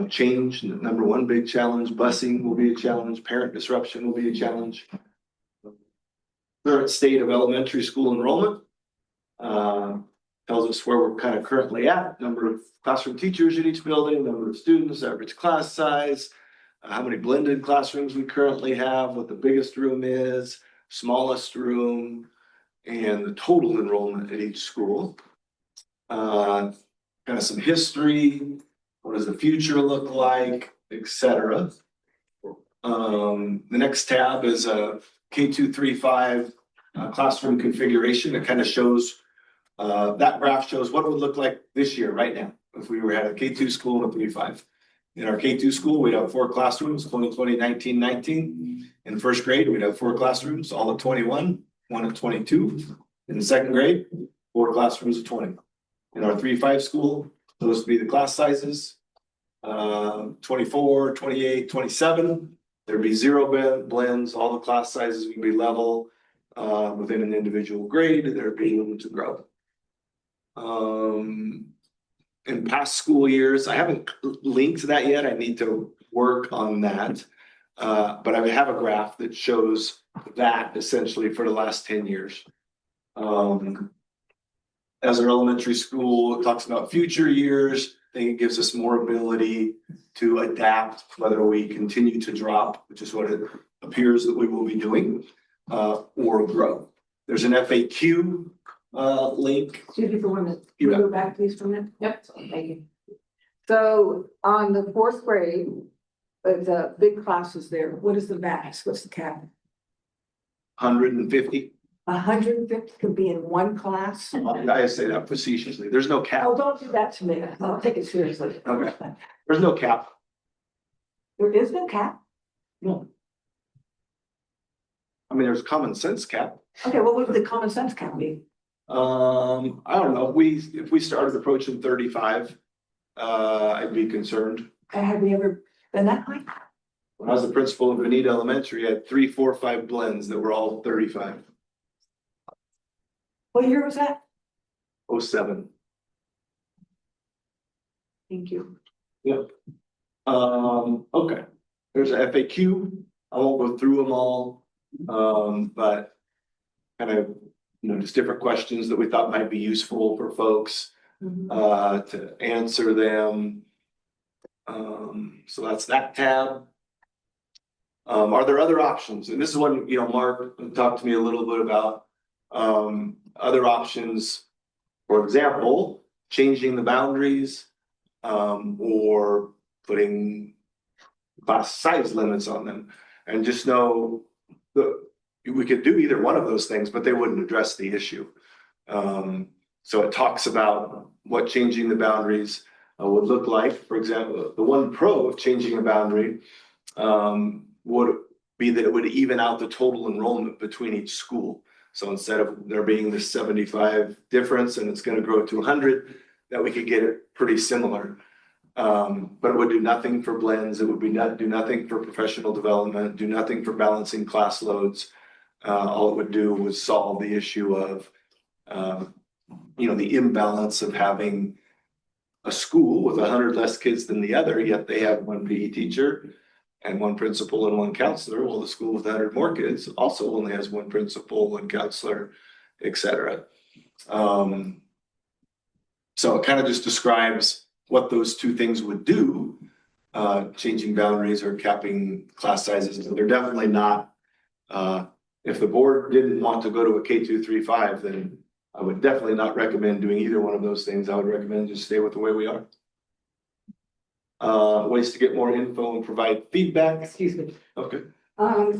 Change, number 1 big challenge. Busing will be a challenge. Parent disruption will be a challenge. Current state of elementary school enrollment. Tells us where we're kind of currently at, number of classroom teachers in each building, number of students, average class size, how many blended classrooms we currently have, what the biggest room is, smallest room, and the total enrollment at each school. Kind of some history, what does the future look like, etc. The next tab is a K235 classroom configuration. It kind of shows that graph shows what it would look like this year, right now, if we were at a K2 school and a 3-5. In our K2 school, we'd have 4 classrooms, 2020, 19, 19. In first grade, we'd have 4 classrooms, all at 21, 1 at 22. In the second grade, 4 classrooms of 20. In our 3-5 school, those would be the class sizes. 24, 28, 27. There'd be 0 blends, all the class sizes would be level within an individual grade, there'd be room to grow. In past school years, I haven't linked to that yet. I need to work on that. But I have a graph that shows that essentially for the last 10 years. As our elementary school talks about future years, I think it gives us more ability to adapt whether we continue to drop, which is what it appears that we will be doing, or grow. There's an FAQ link. Excuse me for 1 minute. You Can bet. we go back please for a minute? Yep. Thank you. So on the 4th grade, the big classes there, what is the max? What's the cap? 150. 150 could be in one class? I say that facetiously. There's no cap. Oh, don't do that to me. I'll take it seriously. Okay. There's no cap. There is no cap? No. I mean, there's common sense cap. Okay, what would the common sense cap be? I don't know. If we started approaching 35, I'd be concerned. Have we ever been that high? When I was the principal of Benita Elementary, I had 3, 4, 5 blends that were all 35. What year was that? 07. Thank you. Yep. Okay, there's a FAQ. I won't go through them all. But kind of, just different questions that we thought might be useful for folks, to answer them. So that's that tab. Are there other options? And this is what, Mark talked to me a little bit about, other options. For example, changing the boundaries, or putting class size limits on them. And just know that we could do either one of those things, but they wouldn't address the issue. So it talks about what changing the boundaries would look like. For example, the one pro of changing a boundary would be that it would even out the total enrollment between each school. So instead of there being this 75 difference and it's going to grow to 100, that we could get it pretty similar. But it would do nothing for blends. It would do nothing for professional development, do nothing for balancing class loads. All it would do was solve the issue of, the imbalance of having a school with 100 less kids than the other, yet they have one PE teacher and one principal and one counselor. Well, the school with 100 more kids also only has one principal, one counselor, etc. So it kind of just describes what those two things would do, changing boundaries or capping class sizes. They're definitely not, if the board didn't want to go to a K235, then I would definitely not recommend doing either one of those things. I would recommend just stay with the way we are. Ways to get more info and provide feedback. Excuse me. Okay.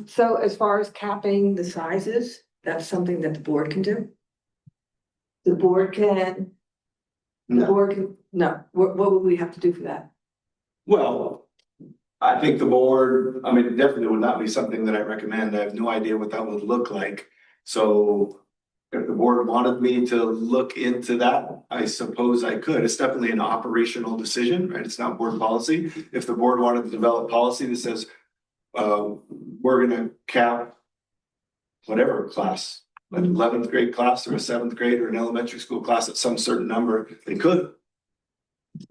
So as far as capping the sizes, that's something that the board can do? The board can? The board can, no, what would we have to do for that? Well, I think the board, it definitely would not be something that I recommend. I have no idea what that would look like. So if the board wanted me to look into that, I suppose I could. It's definitely an operational decision, right? It's not board policy. If the board wanted to develop policy that says, we're gonna cap whatever class, an 11th grade class or a 7th grade or an elementary school class at some certain number, they could.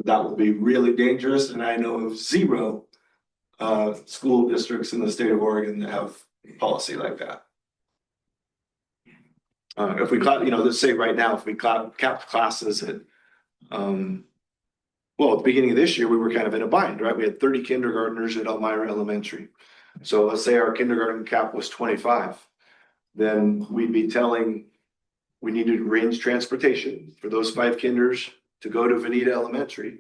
That would be really dangerous, and I know of 0 school districts in the state of Oregon that have policy like that. If we let's say right now, if we capped classes at, well, at the beginning of this year, we were kind of in a bind, right? We had 30 kindergartners at Elmira Elementary. So let's say our kindergarten cap was 25, then we'd be telling, we needed range transportation for those 5 kinders to go to Veneta Elementary.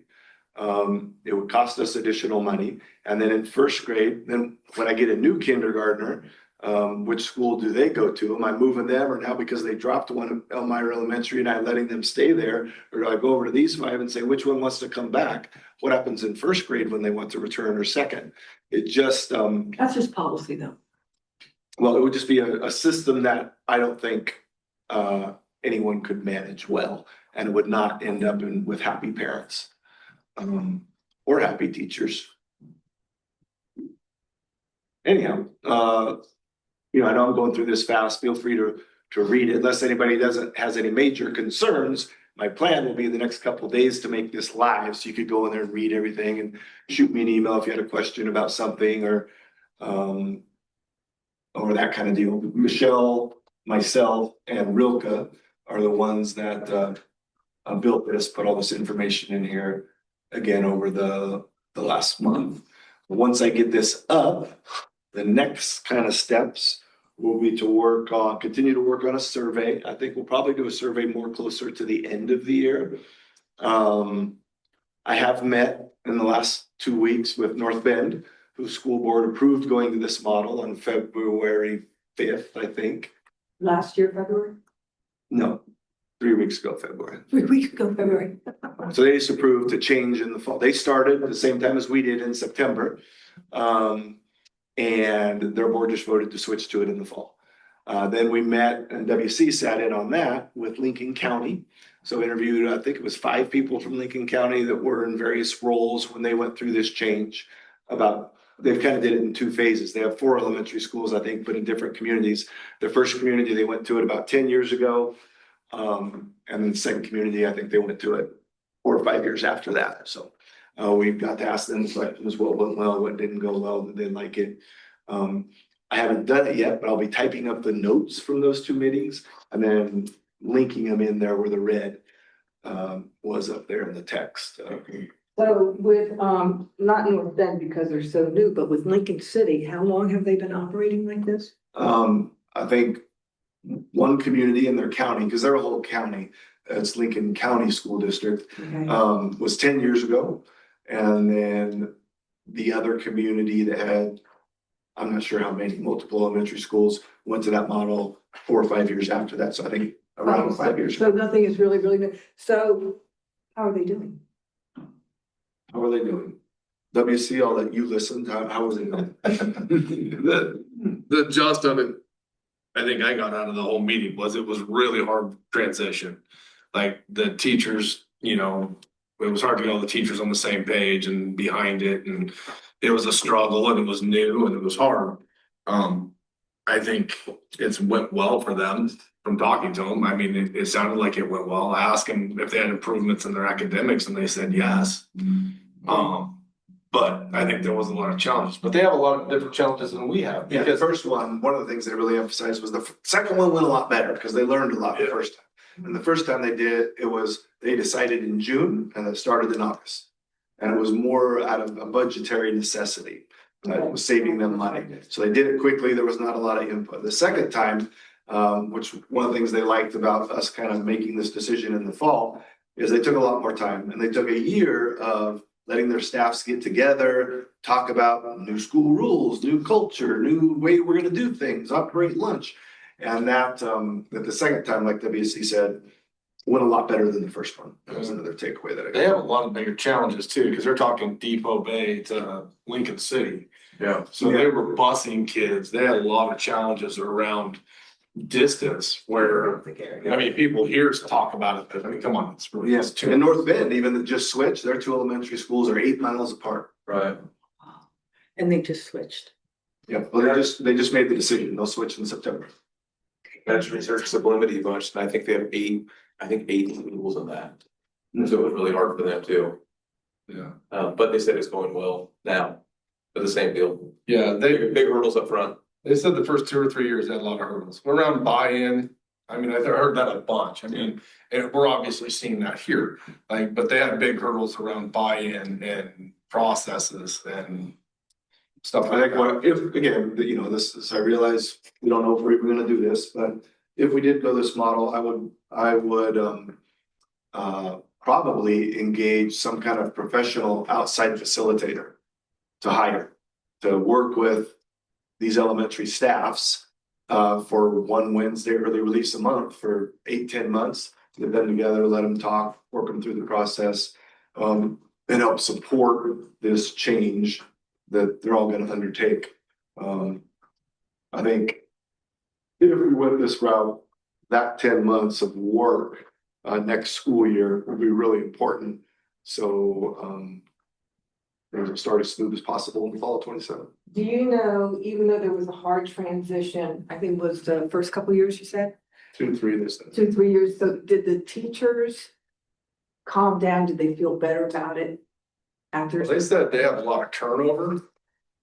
It would cost us additional money. And then in 1st grade, then when I get a new kindergartner, which school do they go to? Am I moving them, or now because they dropped one at Elmira Elementary and I'm letting them stay there? Or do I go over to these 5 and say, which one wants to come back? What happens in 1st grade when they want to return, or 2nd? It just, that's just policy though. Well, it would just be a system that I don't think anyone could manage well, and it would not end up with happy parents or happy teachers. Anyhow, I know I'm going through this fast. Feel free to read it. Unless anybody has any major concerns, my plan will be the next couple of days to make this live, so you could go in there and read everything and shoot me an email if you had a question about something or that kind of deal. Michelle, myself, and Rilke are the ones that built this, put all this information in here again over the last month. Once I get this up, the next kind of steps will be to continue to work on a survey. I think we'll probably do a survey more closer to the end of the year. I have met in the last 2 weeks with North Bend, whose school board approved going to this model on February 5th, I think. Last year, February? No, 3 weeks ago, February. 3 weeks ago, February. So they just approved to change in the fall. They started at the same time as we did in September. And their board just voted to switch to it in the fall. Then we met, and WC sat in on that with Lincoln County. So interviewed, I think it was 5 people from Lincoln County that were in various roles when they went through this change. They've kind of did it in 2 phases. They have 4 elementary schools, I think, but in different communities. The first community, they went to it about 10 years ago. And then the second community, I think they went to it 4 or 5 years after that. So We've got to ask them questions, what went well, what didn't go well, did they like it? I haven't done it yet, but I'll be typing up the notes from those 2 meetings and then linking them in there where the red was up there in the text. So with, not North Bend because they're so new, but with Lincoln City, how long have they been operating like this? I think one community in their county, because they're a whole county, it's Lincoln County School District, Okay. was 10 years ago. And then the other community that had, I'm not sure how many, multiple elementary schools, went to that model 4 or 5 years after that. So I think around 5 years. So nothing is really, really new. So how are they doing? How are they doing? WC, I'll let you listen. How was it going? The gist of it, I think I got out of the whole meeting was it was really hard transition. Like the teachers, you know, it was hard to get all the teachers on the same page and behind it, and it was a struggle and it was new and it was hard. I think it's went well for them from talking to them. I mean, it sounded like it went well. I asked them if they had improvements in their academics and they said yes. But I think there was a lot of challenges, but they have a lot of different challenges than we have. Yeah, the first one of the things they really emphasized was the second one went a lot better because they learned a lot the first time. And the first time they did, they decided in June and it started in August. And it was more out of a budgetary necessity. It was saving them money. So they did it quickly. There was not a lot of input. The second time, which one of the things they liked about us kind of making this decision in the fall is they took a lot more time and they took a year of letting their staffs get together, talk about new school rules, new culture, new way we're gonna do things, operate lunch. And that the second time, like WC said, went a lot better than the first one. That was another takeaway that I got. They have a lot of bigger challenges too, because they're talking Depot Bay to Lincoln City. Yeah. So they were busing kids. They had a lot of challenges around distance where, I mean, people here talk about it, but I mean, come on, it's really. Yes, in North Bend, even that just switched, their 2 elementary schools are 8 miles apart. Right. And they just switched. Yeah, well, they just made the decision. They'll switch in September. Managed research sublimity bunch, and I think they have 8 schools on that. And so it was really hard for them too. Yeah. But they said it's going well now, for the same deal. Yeah, Big hurdles up front. They said the first 2 or 3 years they had a lot of hurdles. Around buy-in, I mean, I heard that a bunch. I mean, and we're obviously seeing that here. Like, but they had big hurdles around buy-in and processes and stuff I like think that. if, again, you know, this is, I realize we don't know if we're even gonna do this, but if we did go this model, I would probably engage some kind of professional outside facilitator to hire, to work with these elementary staffs for one Wednesday early release a month for 8-10 months, get them together, let them talk, work them through the process, and help support this change that they're all gonna undertake. I think if we went this route, that 10 months of work next school year will be really important. So things will start as smooth as possible in the fall of 27. Do you know, even though there was a hard transition, I think it was the first couple of years you said? 2 to 3 this time. 2, 3 years. So did the teachers calm down? Did they feel better about it after? They said they have a lot of turnover.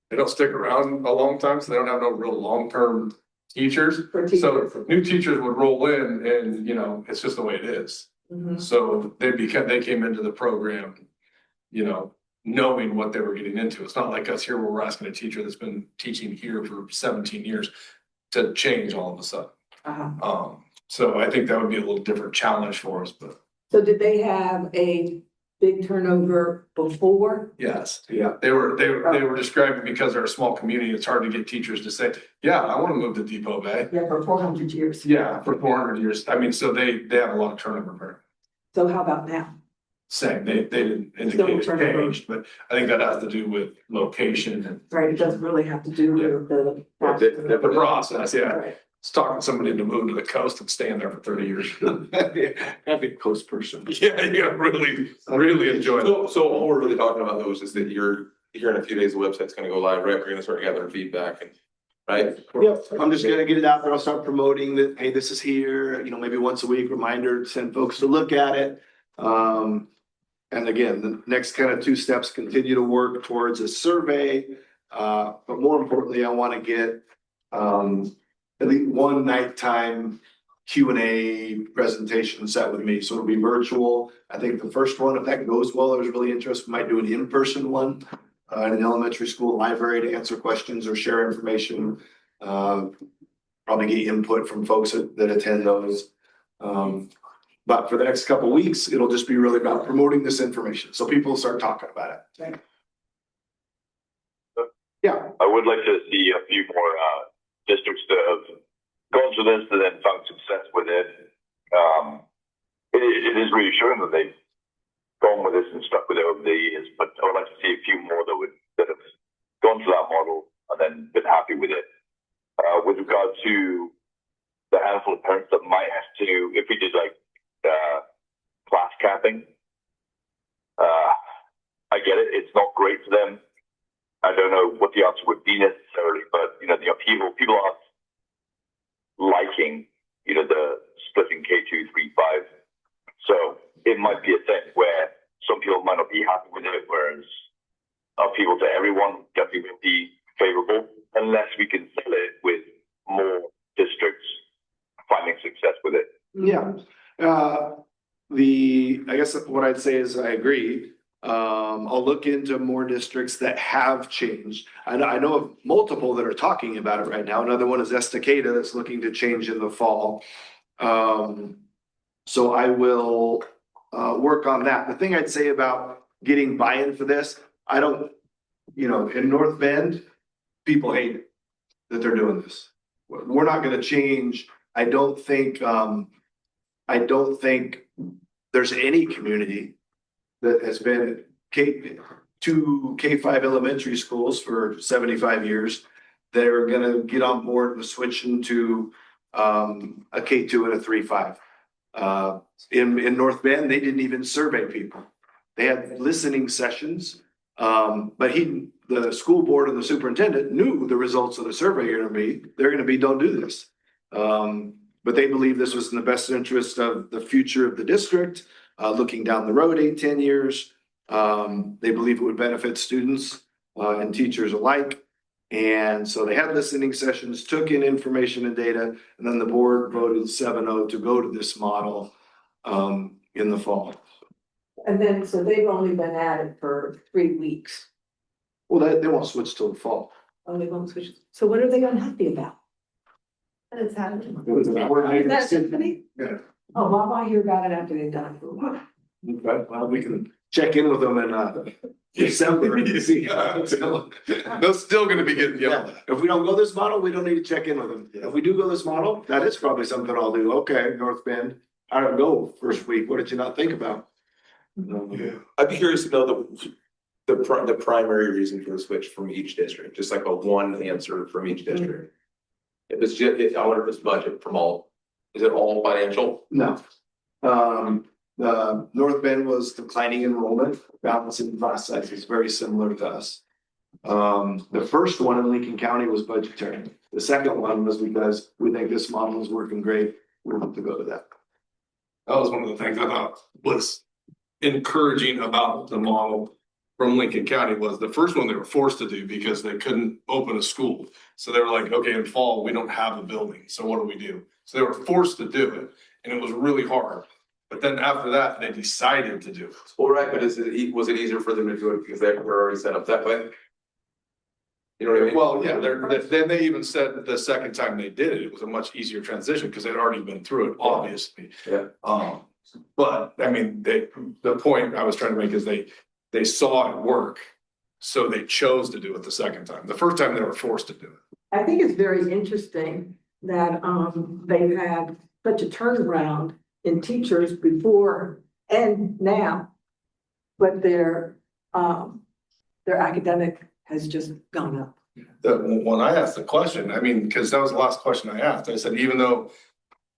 They don't stick around a long time, so they don't have no real long-term teachers. So new teachers would roll in and, you know, it's just the way it is. Mhm. So they came into the program, you know, knowing what they were getting into. It's not like us here where we're asking a teacher that's been teaching here for 17 years to change all of a sudden. So I think that would be a little different challenge for us, but. So did they have a big turnover before? Yes, yeah, they were describing because they're a small community, it's hard to get teachers to say, yeah, I want to move to Depot Bay. Yeah, for 400 years. Yeah, for 400 years. I mean, so they have a lot of turnover. So how about now? Same, they didn't indicate it changed, but I think that has to do with location and. Right, it doesn't really have to do with the. The process, yeah. Right. It's talking to somebody to move to the coast and staying there for 30 years. I'd be a coast person. Yeah, you gotta really enjoy it. So all we're really talking about those is that here in a few days, the website's gonna go live, right? We're gonna start gathering feedback and, right? Yep, I'm just gonna get it out there. I'll start promoting that, hey, this is here, you know, maybe once a week reminder, send folks to look at it. And again, the next kind of two steps, continue to work towards a survey. But more importantly, I want to get at least one nighttime Q&A presentation set with me. So it'll be virtual. I think the first one, if that goes well, there's really interest, we might do an in-person one in an elementary school library to answer questions or share information. Probably get input from folks that attend those. But for the next couple of weeks, it'll just be really about promoting this information. So people start talking about it. Yeah. I would like to see a few more districts that have gone through this and then found success with it. It is reassuring that they've gone with this and stuck with it over the years, but I would like to see a few more that have gone to that model and then been happy with it. With regard to the handful of parents that might have to, if we did like class capping, I get it. It's not great for them. I don't know what the answer would be necessarily, but you know, the upheaval, people aren't liking, you know, the splitting K2, 3, 5. So it might be a thing where some people might not be happy with it, whereas upheaval to everyone definitely would be favorable, unless we can sell it with more districts finding success with it. Yeah. I guess what I'd say is I agree. I'll look into more districts that have changed. I know of multiple that are talking about it right now. Another one is Estacada that's looking to change in the fall. So I will work on that. The thing I'd say about getting buy-in for this, in North Bend, people hate it that they're doing this. We're not going to change. I don't think there's any community that has been to K-5 elementary schools for 75 years that are going to get on board with switching to a K2 and a 3-5. In North Bend, they didn't even survey people. They had listening sessions, but the school board and the superintendent knew the results of the survey are going to be. They're going to be, don't do this. But they believe this was in the best interest of the future of the district, looking down the road 8-10 years. They believe it would benefit students and teachers alike. And so they had listening sessions, took in information and data, and then the board voted 7-0 to go to this model in the fall. And then, so they've only been at it for 3 weeks. Well, they won't switch till the fall. Oh, they won't switch. So what are they unhappy about? And it's happening. Is that Tiffany? Yeah. Oh, well, I hear about it after they've done it for a while. Okay, well, we can check in with them in December. They're still gonna be getting yelled at. If we don't go this model, we don't need to check in with them. If we do go this model, that is probably something I'll do. Okay, North Bend, how did it go first week? What did you not think about? Yeah, I'd be curious to know the primary reason for the switch from each district, just like a one answer from each district. If it's just, I wonder if it's budget from all, is it all financial? No. The North Bend was declining enrollment, balancing class sizes, very similar to us. The first one in Lincoln County was budgetary. The second one was because we think this model is working great. We want to go to that. That was one of the things I thought was encouraging about the model from Lincoln County was the first one they were forced to do because they couldn't open a school. So they were like, okay, in fall, we don't have a building. So what do we do? So they were forced to do it and it was really hard. But then after that, they decided to do it. Well, right, but was it easier for them to do it because they were already set up that way? You know what I mean? Well, yeah, then they even said the second time they did it, it was a much easier transition because they'd already been through it, obviously. Yeah. But I mean, the point I was trying to make is they saw it work, so they chose to do it the second time. The first time they were forced to do it. I think it's very interesting that they've had such a turnaround in teachers before and now, but their academic has just gone up. When I asked the question, I mean, because that was the last question I asked, I said, even though,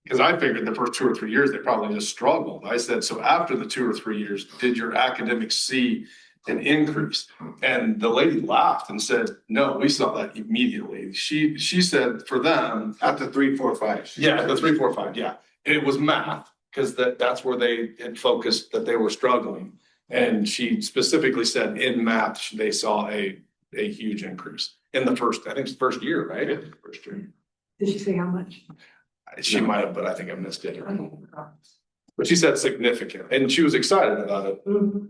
because I figured the first 2 or 3 years, they probably just struggled. I said, so after the 2 or 3 years, did your academics see an increase? And the lady laughed and said, no, we saw that immediately. She said for them. At the 3, 4, 5. Yeah, the 3, 4, 5, yeah. It was math, because that's where they had focused that they were struggling. And she specifically said in math, they saw a huge increase in the first, I think it's the first year, right? First year. Did she say how much? She might have, but I think I missed it. But she said significant, and she was excited about it. Mhm.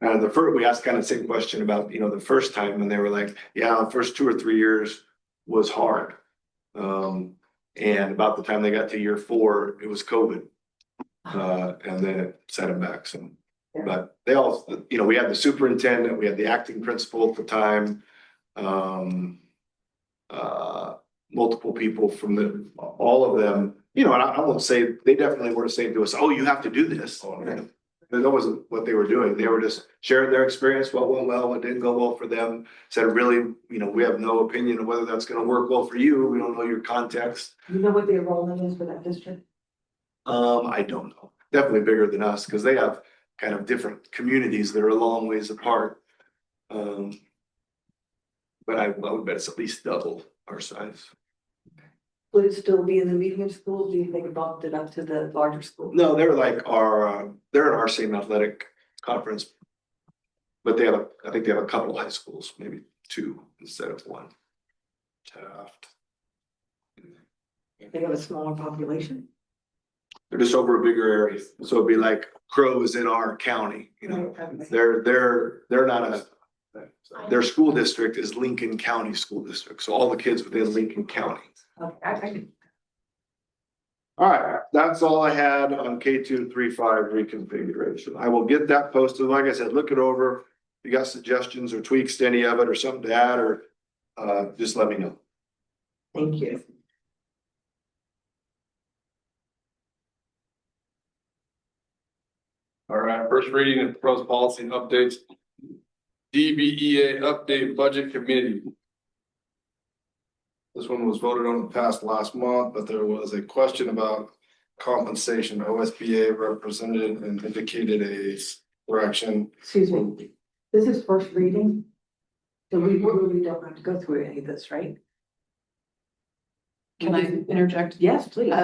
The first, we asked kind of the same question about, the first time, and they were like, yeah, the first 2 or 3 years was hard. And about the time they got to year 4, it was COVID. And then it set them back some. But they all, we had the superintendent, we had the acting principal at the time. Multiple people from all of them, and I won't say, they definitely weren't saying to us, oh, you have to do this. That wasn't what they were doing. They were just sharing their experience, what went well, what didn't go well for them. Said really, we have no opinion of whether that's gonna work well for you. We don't know your context. You know what the enrollment is for that district? I don't know. Definitely bigger than us, because they have kind of different communities that are a long ways apart. But I would bet it's at least double our size. Would it still be in the medium school? Do you think it bumped it up to the larger school? No, they're like they're in our same athletic conference. But I think they have a couple high schools, maybe 2 instead of 1. Taft. They have a smaller population. They're just over a bigger area. So it'd be like Crow is in our county, They're not their school district is Lincoln County School District. So all the kids within Lincoln County. Okay. All right, that's all I had on K235 reconfiguration. I will get that posted. Like I said, look it over. If you got suggestions or tweaks to any of it or something to add, or just let me know. Thank you. All right, first reading of proposed policy and updates. DBEA update budget committee. This one was voted on and passed last month, but there was a question about compensation. OSBA represented and indicated a correction. Excuse me, this is first reading. So we really don't have to go through any of this, right? Can I interject? Yes, please.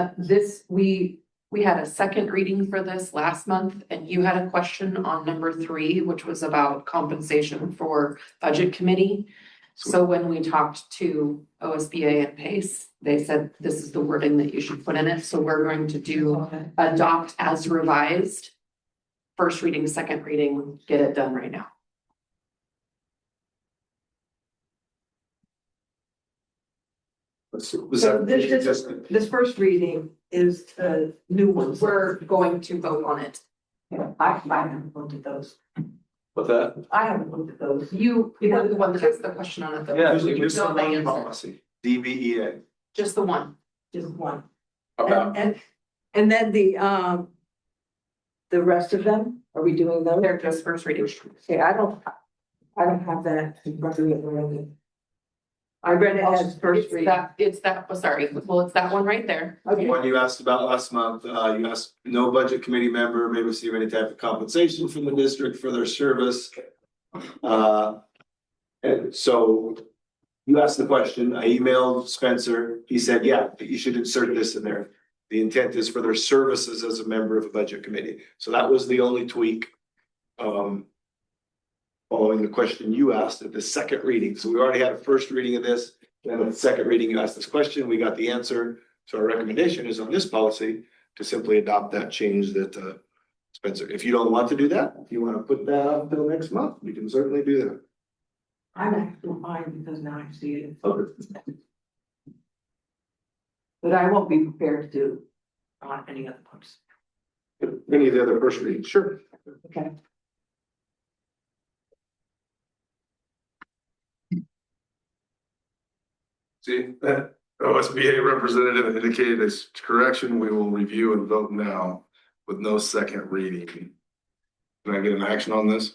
We had a second reading for this last month, and you had a question on number 3, which was about compensation for budget committee. So when we talked to OSBA and PACE, they said this is the wording that you should put in it. So we're going to do adopt as revised. First reading, second reading, get it done right now. Was So that this first reading is the new ones. We're going to vote on it. I haven't looked at those. What's that? I haven't looked at those. You were the one that asked the question on it though. Yeah, You just don't the know the main answer. policy? DBEA. Just the one. Just one. About And then the rest of them, are we doing those? They're just first reading. Okay, I don't have that. I read it as first It's reading. it's that one right there. Okay. One you asked about last month, you asked no budget committee member may receive any type of compensation from the district for their service. And so you asked the question, I emailed Spencer, he said, yeah, you should insert this in there. The intent is for their services as a member of a budget committee. So that was the only tweak. Following the question you asked at the second reading. So we already had a first reading of this. Then at the second reading, you asked this question, we got the answer. So our recommendation is on this policy to simply adopt that change that Spencer, if you don't want to do that, if you want to put that up until next month, we can certainly do that. I'm actually fine because now I see it. Okay. But I won't be prepared to do on any other parts. Any of the other first readings, sure. Okay. See, that OSBA representative indicated as correction. We will review and vote now with no second reading. Can I get an action on this?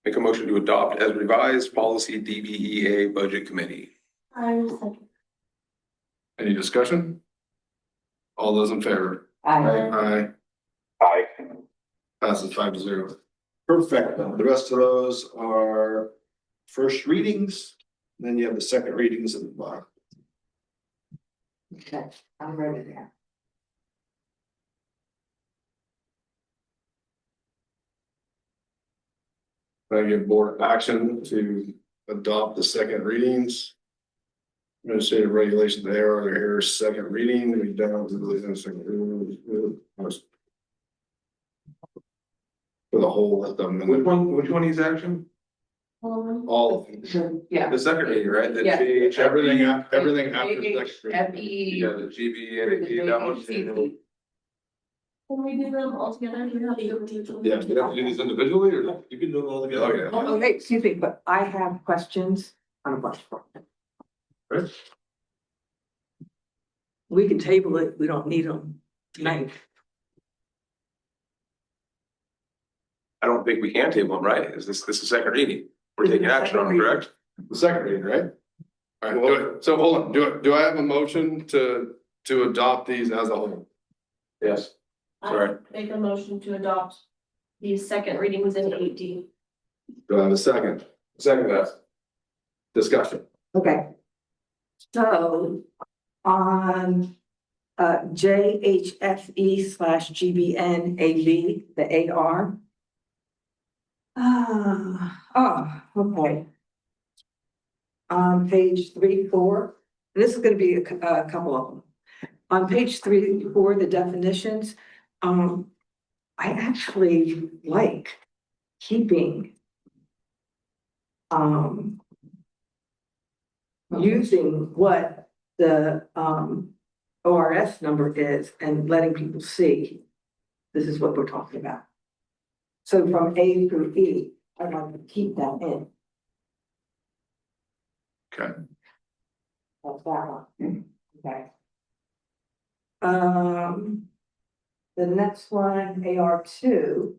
Make a motion to adopt as revised policy DBEA budget committee. Any discussion? All those in favor? Aye. Aye. Passes 5-0. Perfect. The rest of those are first readings. Then you have the second readings at the bottom. Okay, I'm ready there. I give board action to adopt the second readings. Administrative regulations there are here, second reading, we down to the second reading. For the whole of them. Which one is action? All of them. Yeah. The second reading, right? The Yeah. GH, everything after the second reading. FE. Yeah, the GB and AP, that one. Can we do them all together? You have to go deep. Yeah, you have to do these individually or you can do them all together? Oh, yeah. Okay, excuse me, but I have questions on a bunch of them. Right. We can table it, we don't need them tonight. I don't think we can table them, right? Is this is second reading? We're taking action on them, correct? The second reading, right? All right, do it. So hold on, do I have a motion to adopt these as a whole? Yes. Sorry. Make a motion to adopt these second readings in 8D. Do I have a second? Second that. Discussion. Okay. So on JHFE/GBNAB, the AR. Okay. On page 3, 4, and this is going to be a couple of them. On page 3, 4, the definitions. I actually like keeping using what the ORS number is and letting people see this is what we're talking about. So from A through E, I'd like to keep that in. Okay. That's that one. Okay. The next one, AR2.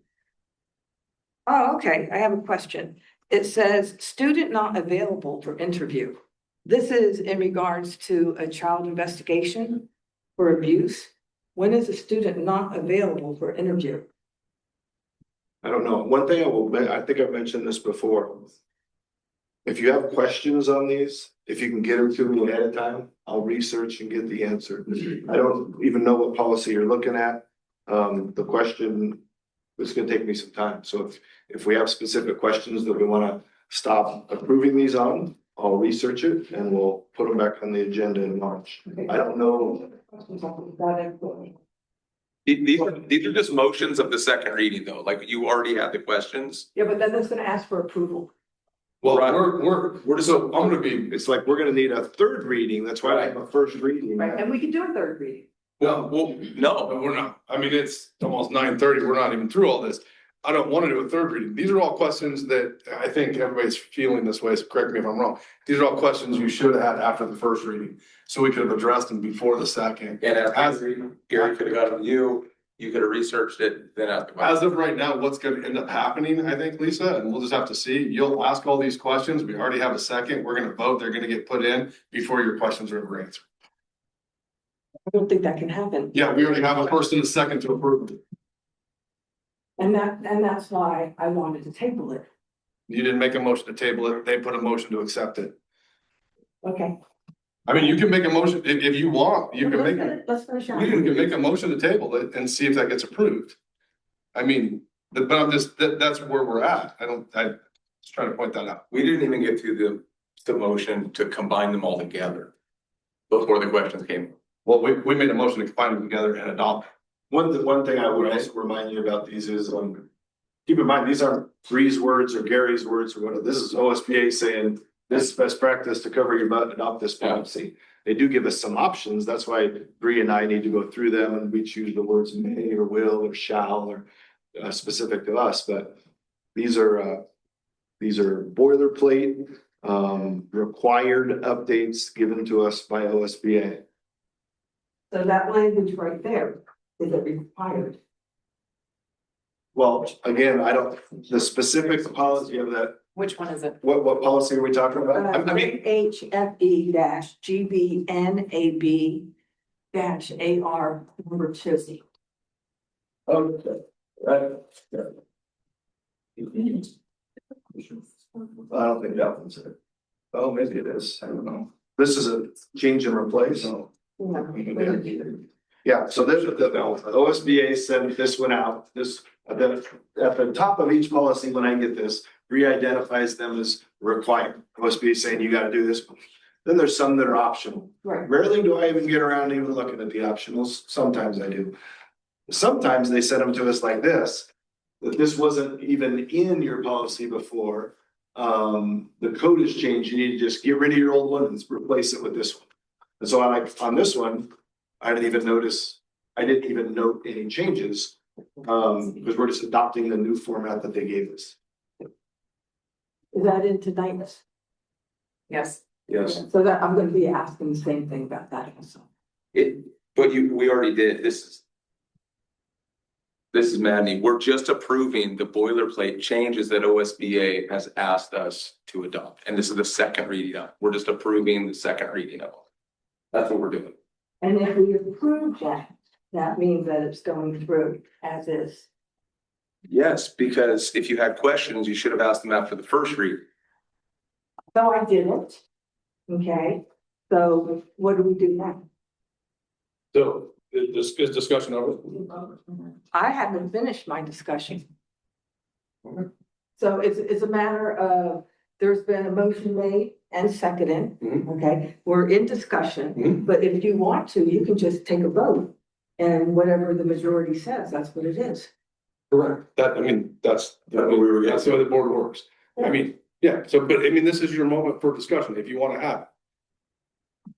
Oh, okay, I have a question. It says student not available for interview. This is in regards to a child investigation for abuse. When is a student not available for interview? I don't know. One thing I think I've mentioned this before. If you have questions on these, if you can get them to me ahead of time, I'll research and get the answer. I don't even know what policy you're looking at. The question, it's gonna take me some time. So if we have specific questions that we wanna stop approving these on, I'll research it and we'll put them back on the agenda in March. I don't know. These are just motions of the second reading though, like you already had the questions. Yeah, but then it's gonna ask for approval. Well, we're just, so I'm gonna be, It's like, we're gonna need a third reading. That's why I have a first reading. Right, and we can do a third reading. well, no, we're not. I mean, it's almost 9:30. We're not even through all this. I don't want to do a third reading. These are all questions that I think everybody's feeling this way, so correct me if I'm wrong. These are all questions you should have had after the first reading, so we could have addressed them before the second. And as Gary could have got them you could have researched it, then asked the question. As of right now, what's gonna end up happening, I think, Lisa, and we'll just have to see. You'll ask all these questions. We already have a second. We're gonna vote. They're gonna get put in before your questions are ever answered. I don't think that can happen. Yeah, we already have a first and a second to approve. And that's why I wanted to table it. You didn't make a motion to table it. They put a motion to accept it. Okay. I mean, you can make a motion if you want, you can make, Let's finish out. you can make a motion to table it and see if that gets approved. I mean, but I'm just, that's where we're at. I'm just trying to point that out. We didn't even get through the motion to combine them all together before the questions came. Well, we made a motion to combine them together and adopt. One thing I would also remind you about these is, keep in mind, these aren't Bree's words or Gary's words or whatever. This is OSBA saying this is best practice to cover your butt and adopt this policy. They do give us some options. That's why Bree and I need to go through them and we choose the words may or will or shall or specific to us. But these are boilerplate, required updates given to us by OSBA. So that language right there, is it required? Well, again, the specific policy of that, Which one is it? what policy are we talking about? I mean, HFE-GBNAB-AR number 2. okay, right. I don't think that one's it. Oh, maybe it is. I don't know. This is a change and replace. Yeah, so this, the OSBA sent this one out, this At the top of each policy, when I get this, re-identifies them as required. OSBA saying you gotta do this. Then there's some that are optional. Right. Rarely do I even get around even looking at the optionals. Sometimes I do. Sometimes they send them to us like this, that this wasn't even in your policy before. The code has changed. You need to just get rid of your old one and replace it with this one. And so on this one, I didn't even note any changes. Because we're just adopting the new format that they gave us. Is that in tonight's? Yes. Yes. So that I'm gonna be asking the same thing about that also. We already did, this is maddening, we're just approving the boilerplate changes that OSBA has asked us to adopt, and this is the second reading of it. We're just approving the second reading of it. That's what we're doing. And if we approve that, that means that it's going through as is. Yes, because if you had questions, you should have asked them after the first read. So I didn't. Okay, so what do we do now? So is discussion over? I haven't finished my discussion. So it's a matter of, there's been a motion made and seconded, okay? We're in discussion, but if you want to, you can just take a vote. And whatever the majority says, that's what it is. Correct. That's the way the board works. I mean, yeah, so, but I mean, this is your moment for discussion if you want to have it.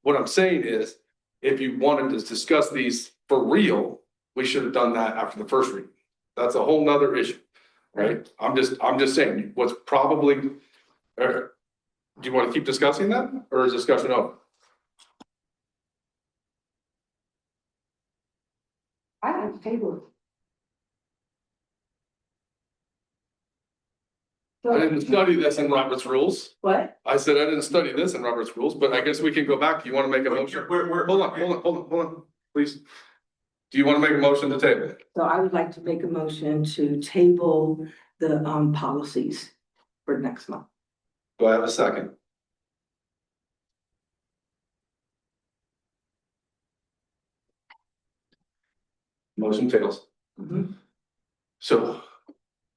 What I'm saying is, if you wanted to discuss these for real, we should have done that after the first reading. That's a whole nother issue, right? I'm just saying, what's probably, do you want to keep discussing that, or is discussion over? I have table. I didn't study this in Robert's rules. What? I said I didn't study this in Robert's rules, but I guess we can go back. You want to make a motion? Hold on, please. Do you want to make a motion to table it? So I would like to make a motion to table the policies for next month. Do I have a second? Motion fails. So,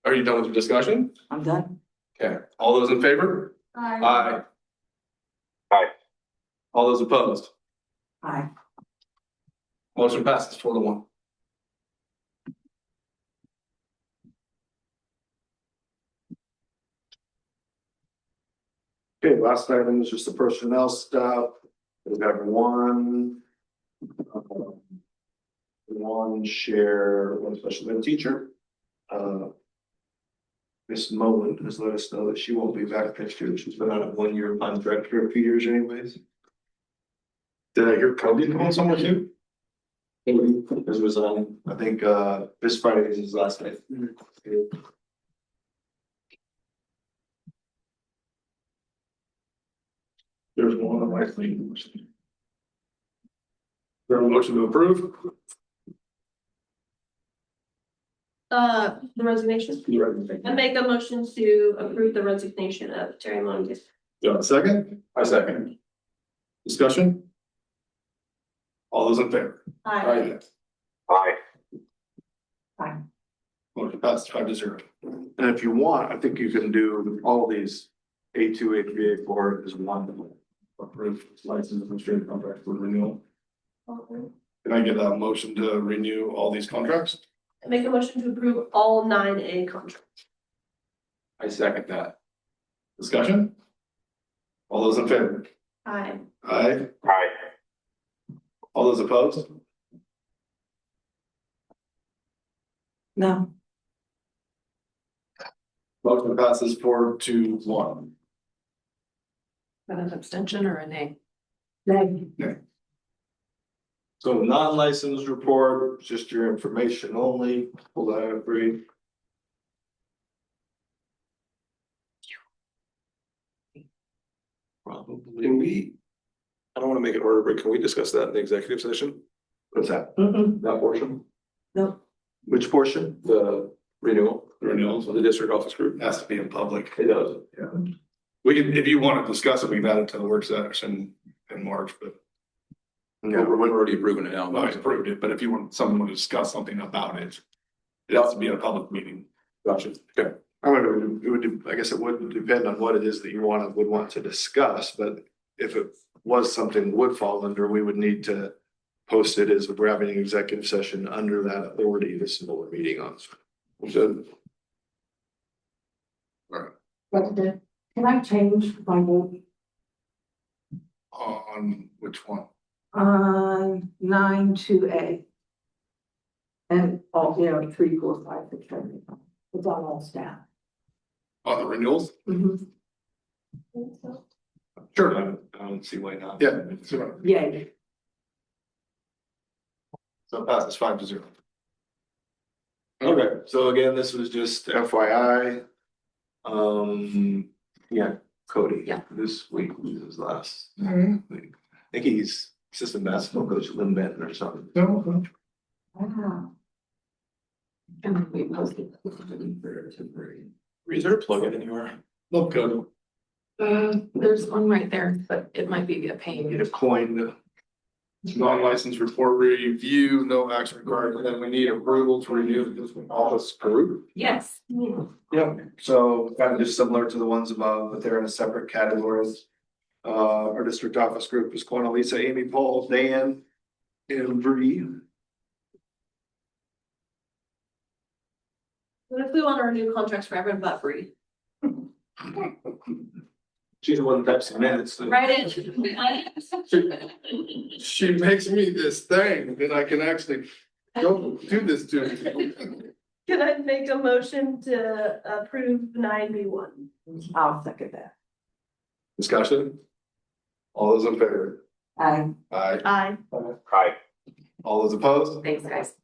are you done with the discussion? I'm done. Okay, all those in favor? Aye. Aye. All those opposed? Aye. Motion passes 4-1. Okay, last item is just the personnel stuff. We have one special ed teacher. Miss Mullen has let us know that she won't be back next year. She's been on a 1-year contract for a few years anyways. Did I hear Cody come on somewhere too? This was on, I think, this Friday is his last night. There's one on my thing. There a motion to approve? The resignation. I make a motion to approve the resignation of Terry Mongus. Do you have a second? I second. Discussion? All those in favor? Aye. Aye. Aye. Motion passes 5-0. And if you want, I think you can do all these A2, A3, A4 is one. Approved license administrative contract for renewal. Can I get a motion to renew all these contracts? I make a motion to approve all 9A contracts. I second that. Discussion? All those in favor? Aye. Aye. Aye. All those opposed? No. Motion passes 4-1. An abstention or a nay? Nay. So non-licensed report, just your information only, pull that out, Bree. Can we? I don't want to make it harder, but can we discuss that in the executive session? What's that? That portion? No. Which portion? The renewal? The renewals of the district office group has to be in public. It does. Yeah. We can, if you want to discuss it, we've added to the work session in March, but. Yeah, We're already approving it now. I approved it, but if you want someone to discuss something about it. It has to be in a public meeting. Gotcha. Okay. I guess it would depend on what it is that you would want to discuss, but if it was something would fall under, we would need to post it as we're having an executive session under that authority, this is what we're meeting on. Should. President, can I change my vote On which one? on 9(2)(a)? And all, 3, 4, 5, 6, 7, 8. It's on all staff. On the renewals? Mhm. Sure. I don't see why not. Yeah. Yay. So it passes 5-0. Okay, so again, this was just FYI. Yeah, Cody. Yeah. This week was his last week. I think he's assistant basketball coach at Lynn Benton or something. Wow. And we posted. Reserve plug it anywhere. Love Cody. There's one right there, but it might be a pain. Get a coin. Non-licensed report review, no action required, and then we need approval to renew this office approved. Yes. Yeah, so kind of just similar to the ones above, but they're in a separate categories. Our district office group is Quanah, Lisa, Amy, Paul, Dan, and Bree. What if we want our new contracts for everyone but Bree? She's the one that types the minutes. Right in. She makes me this thing, then I can actually go do this to her. Can I make a motion to approve 9B1? I'll second that. Discussion? All those in favor? Aye. Aye. Aye. Hi. All those opposed? Thanks, guys.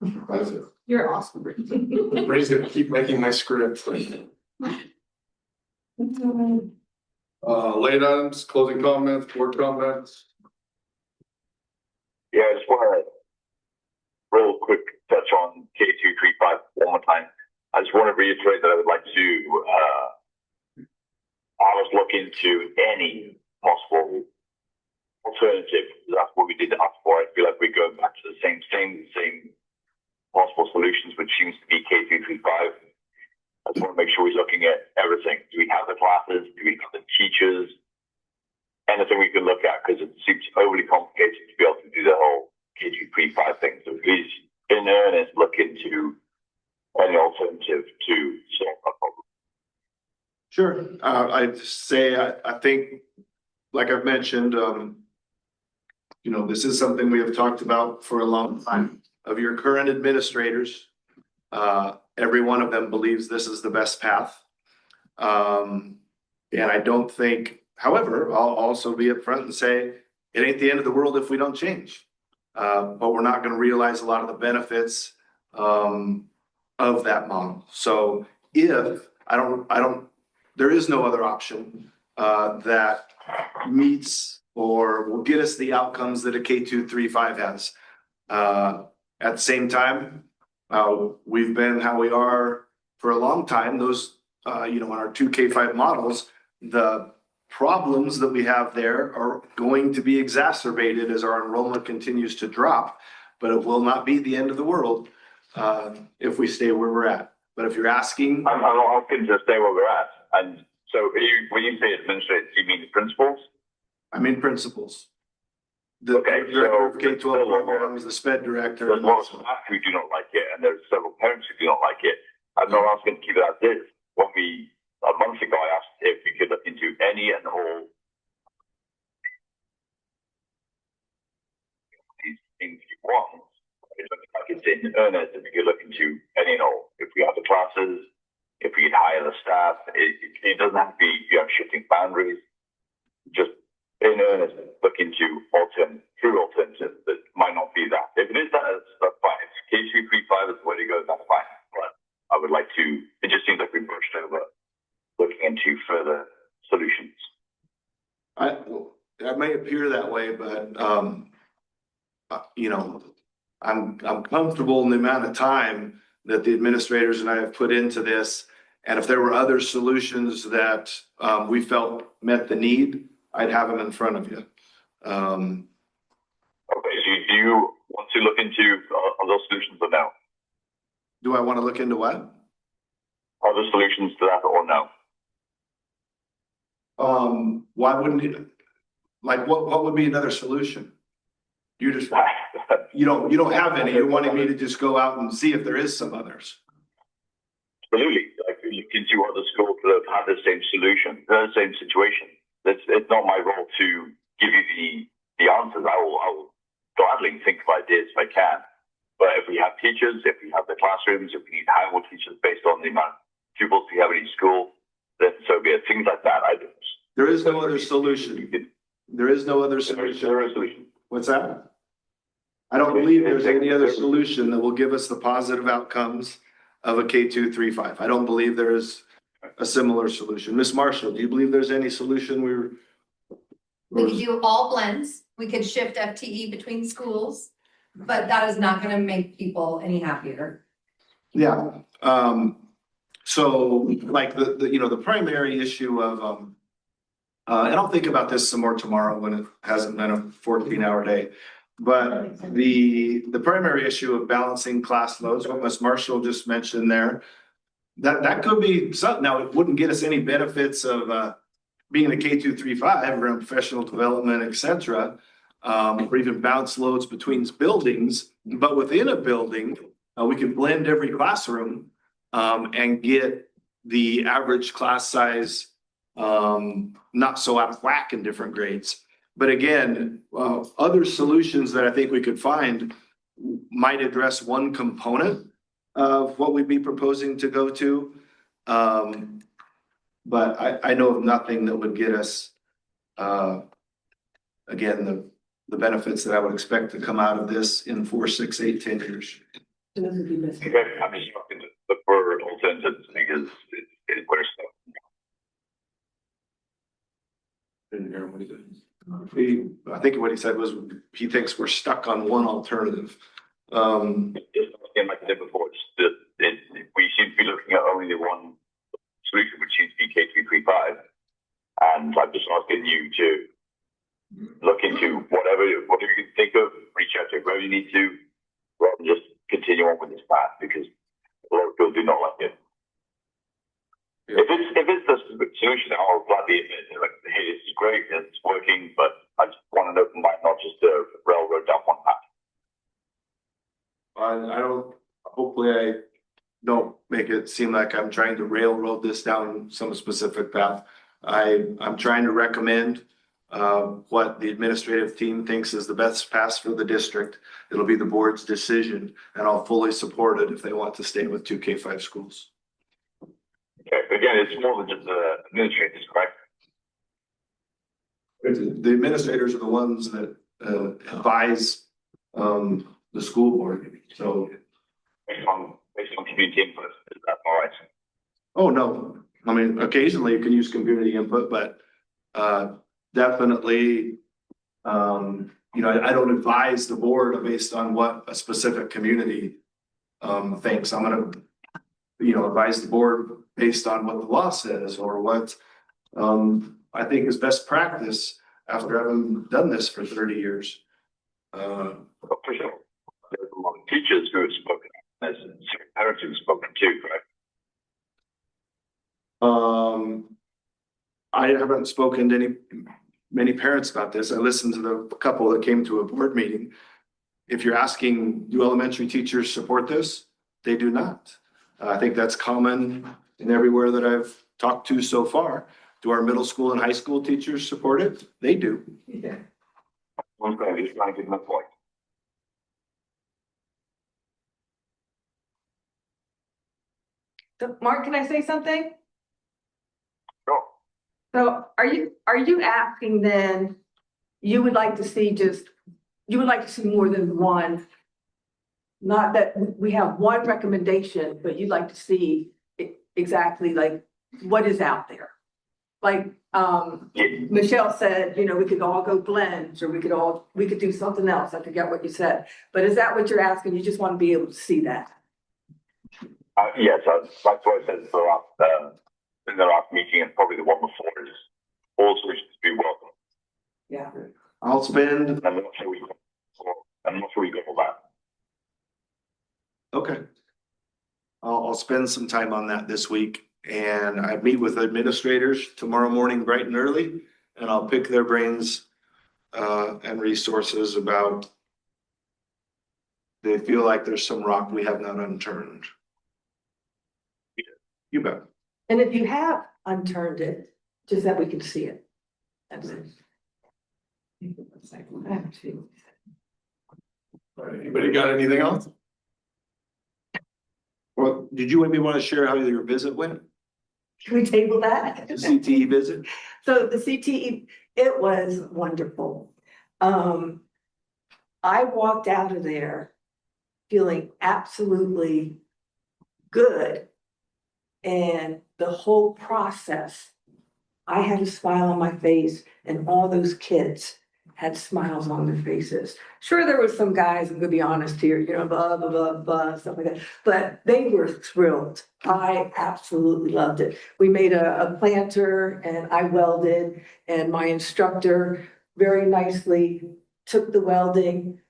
5-0. You're awesome, Bree. Bree's gonna keep making my script. Late items, closing comments, board comments. Yeah, I just want to real quick touch on K235 one more time. I just want to reiterate that I would like to always look into any possible alternative. That's what we did ask for. I feel like we're going back to the same possible solutions, which seems to be K235. I just want to make sure we're looking at everything. Do we have the classes? Do we have the teachers? Anything we can look at, because it seems overly complicated to be able to do the whole K235 thing. So please, in earnest, look into any alternative to solve that problem. Sure, I'd say, I think, like I've mentioned, this is something we have talked about for a long time. Of your current administrators, every one of them believes this is the best path. And I don't think, however, I'll also be upfront and say, it ain't the end of the world if we don't change. But we're not gonna realize a lot of the benefits of that model. So if, there is no other option that meets or will get us the outcomes that a K235 has. At the same time, we've been how we are for a long time. Those, in our 2K5 models, the problems that we have there are going to be exacerbated as our enrollment continues to drop. But it will not be the end of the world if we stay where we're at. But if you're asking, I'm not asking to stay where we're at. And so when you say administrators, do you mean the principals? I mean principals. The director of K-12 programs, the SPED director. There's lots of staff who do not like it, and there's several parents who do not like it. I'm not asking to keep it as is. A month ago, I asked if we could look into any and all these things you want. It looks like it's in earnest if we could look into any and all. If we have the classes, if we could hire the staff, it doesn't have to be shifting boundaries. Just in earnest, look into true alternatives that might not be that. If it is that, that's fine. If K235 is the way to go, that's fine. But I would like to, it just seems like we've brushed over looking into further solutions. That may appear that way, but, I'm comfortable in the amount of time that the administrators and I have put into this. And if there were other solutions that we felt met the need, I'd have them in front of you. Okay, so do you want to look into those solutions or no? Do I want to look into what? Other solutions to that or no? Why wouldn't it, like, what would be another solution? You just, you don't have any, you're wanting me to just go out and see if there is some others. Absolutely. Like we look into other schools that have had the same solution, the same situation. It's not my role to give you the answers. I will gladly think of ideas if I can. But if we have teachers, if we have the classrooms, if we need to hire more teachers based on the amount of pupils we have in each school, then so be it. Things like that, There is no other solution. There is no other solution. There is a solution. What's that? I don't believe there's any other solution that will give us the positive outcomes of a K-2-3-5. I don't believe there is a similar solution. Ms. Marshall, do you believe there's any solution We could do all blends. We could shift FTE between schools, but that is not gonna make people any happier. Yeah, so like the primary issue of, and I'll think about this some more tomorrow when it hasn't been a 14-hour day. But the primary issue of balancing class loads, what Ms. Marshall just mentioned there, that could be something. Now, it wouldn't get us any benefits of being a K-2-3-5 around professional development, et cetera, or even balance loads between buildings. But within a building, we can blend every classroom and get the average class size not so out of whack in different grades. But again, other solutions that I think we could find might address one component of what we'd be proposing to go to. But I know of nothing that would get us, again, the benefits that I would expect to come out of this in 4, 6, 8, 10 years. Okay, I'm just looking to look for alternatives because we're stuck. Didn't hear what he said. I think what he said was he thinks we're stuck on one alternative. Just again, like I said before, we seem to be looking at only the one solution, which seems to be K-3-3-5. And I'm just asking you to look into whatever you can think of, reach out to whoever you need to, rather than just continue on with this path because a lot of people do not like it. Yeah. If it's the solution, I'll gladly admit it. Like, hey, this is great, it's working, but I just want an open mind, not just a railroad down one path. I don't, hopefully I don't make it seem like I'm trying to railroad this down some specific path. I'm trying to recommend what the administrative team thinks is the best path for the district. It'll be the board's decision, and I'll fully support it if they want to stay with 2 K-5 schools. Okay, but again, it's more than just administrators, correct? The administrators are the ones that advise the school board, so. Based on community input, is that all right? Oh, no, I mean, occasionally you can use community input, but definitely, I don't advise the board based on what a specific community thinks. I'm gonna, advise the board based on what the law says or what I think is best practice after having done this for 30 years. For sure. There's a lot of teachers who have spoken, there's parents who have spoken too, correct? I haven't spoken to many parents about this. I listened to the couple that came to a board meeting. If you're asking, do elementary teachers support this? They do not. I think that's common in everywhere that I've talked to so far. Do our middle school and high school teachers support it? They do. Yeah. I'm just trying to get my point. So, Mark, can I say something? Sure. So are you asking then, you would like to see more than one? Not that we have one recommendation, but you'd like to see exactly like what is out there. Like Michelle said, we could all go blends or we could do something else. I forget what you said. But is that what you're asking? You just want to be able to see that? Yes, that's what I said in the last meeting and probably the one before is all solutions to be welcome. Yeah. I'll spend. I'm not sure we got all that. Okay. spend some time on that this week. And I meet with administrators tomorrow morning bright and early, and I'll pick their brains and resources about they feel like there's some rock we have not unturned. You bet. And if you have unturned it, just that we can see it. That's it. Anybody got anything else? Well, did you maybe want to share how your visit went? Can we table that? The CTE visit? So the CTE, it was wonderful. I walked out of there feeling absolutely good. And the whole process, I had a smile on my face and all those kids had smiles on their faces. Sure, there was some guys, I'm gonna be honest here, you know, blah, blah, blah, blah, stuff like that, but they were thrilled. I absolutely loved it. We made a planter and I welded, and my instructor very nicely took the welding,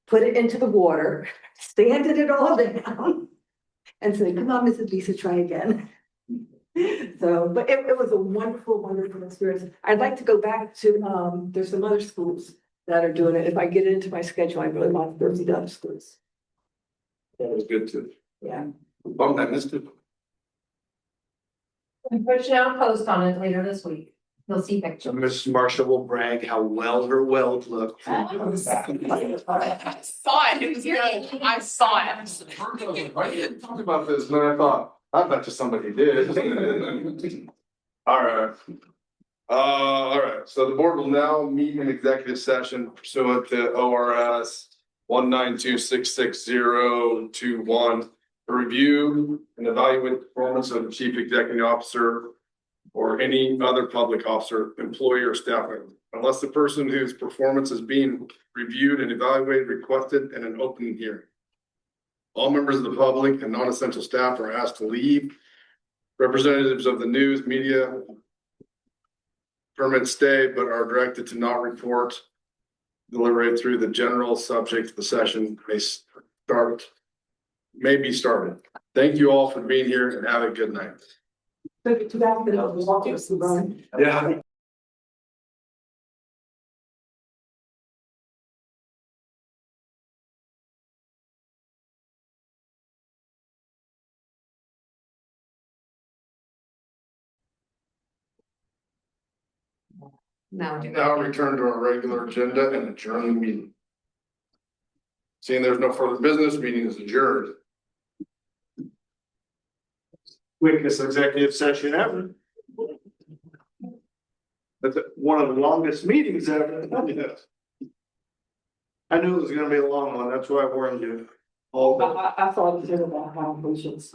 put it into the water, sanded it all down, and said, come on, Mrs. Lisa, try again. So, but it was a wonderful, wonderful experience. I'd like to go back to, there's some other schools that are doing it. If I get it into my schedule, I really want to go see the other schools. That was good too. Yeah. Bummed I missed it. I'm pushing out a post on it later this week. You'll see So pictures. Mrs. Marshall will brag how well her weld looked. I saw it, it was good, I saw it. I didn't talk about this, and then I thought, I bet you somebody did. All right, so the board will now meet in executive session pursuant to ORS 192666021 to review and evaluate the performance of the chief executive officer or any other public officer, employee, or staff member, unless the person whose performance is being reviewed and evaluated requested in an open hearing. All members of the public and non-essential staff are asked to leave. Representatives of the news, media, permit stay, but are directed to not report, deliberate through the general subject of the session may be started. Thank you all for being here and have a good night. Yeah. Now. Now return to our regular agenda and adjourn the meeting. Seeing there's no further business, meeting is adjourned. Quickest executive session ever. That's one of the longest meetings ever. I knew it was gonna be a long one, that's why I warned you. I thought it was about how patients.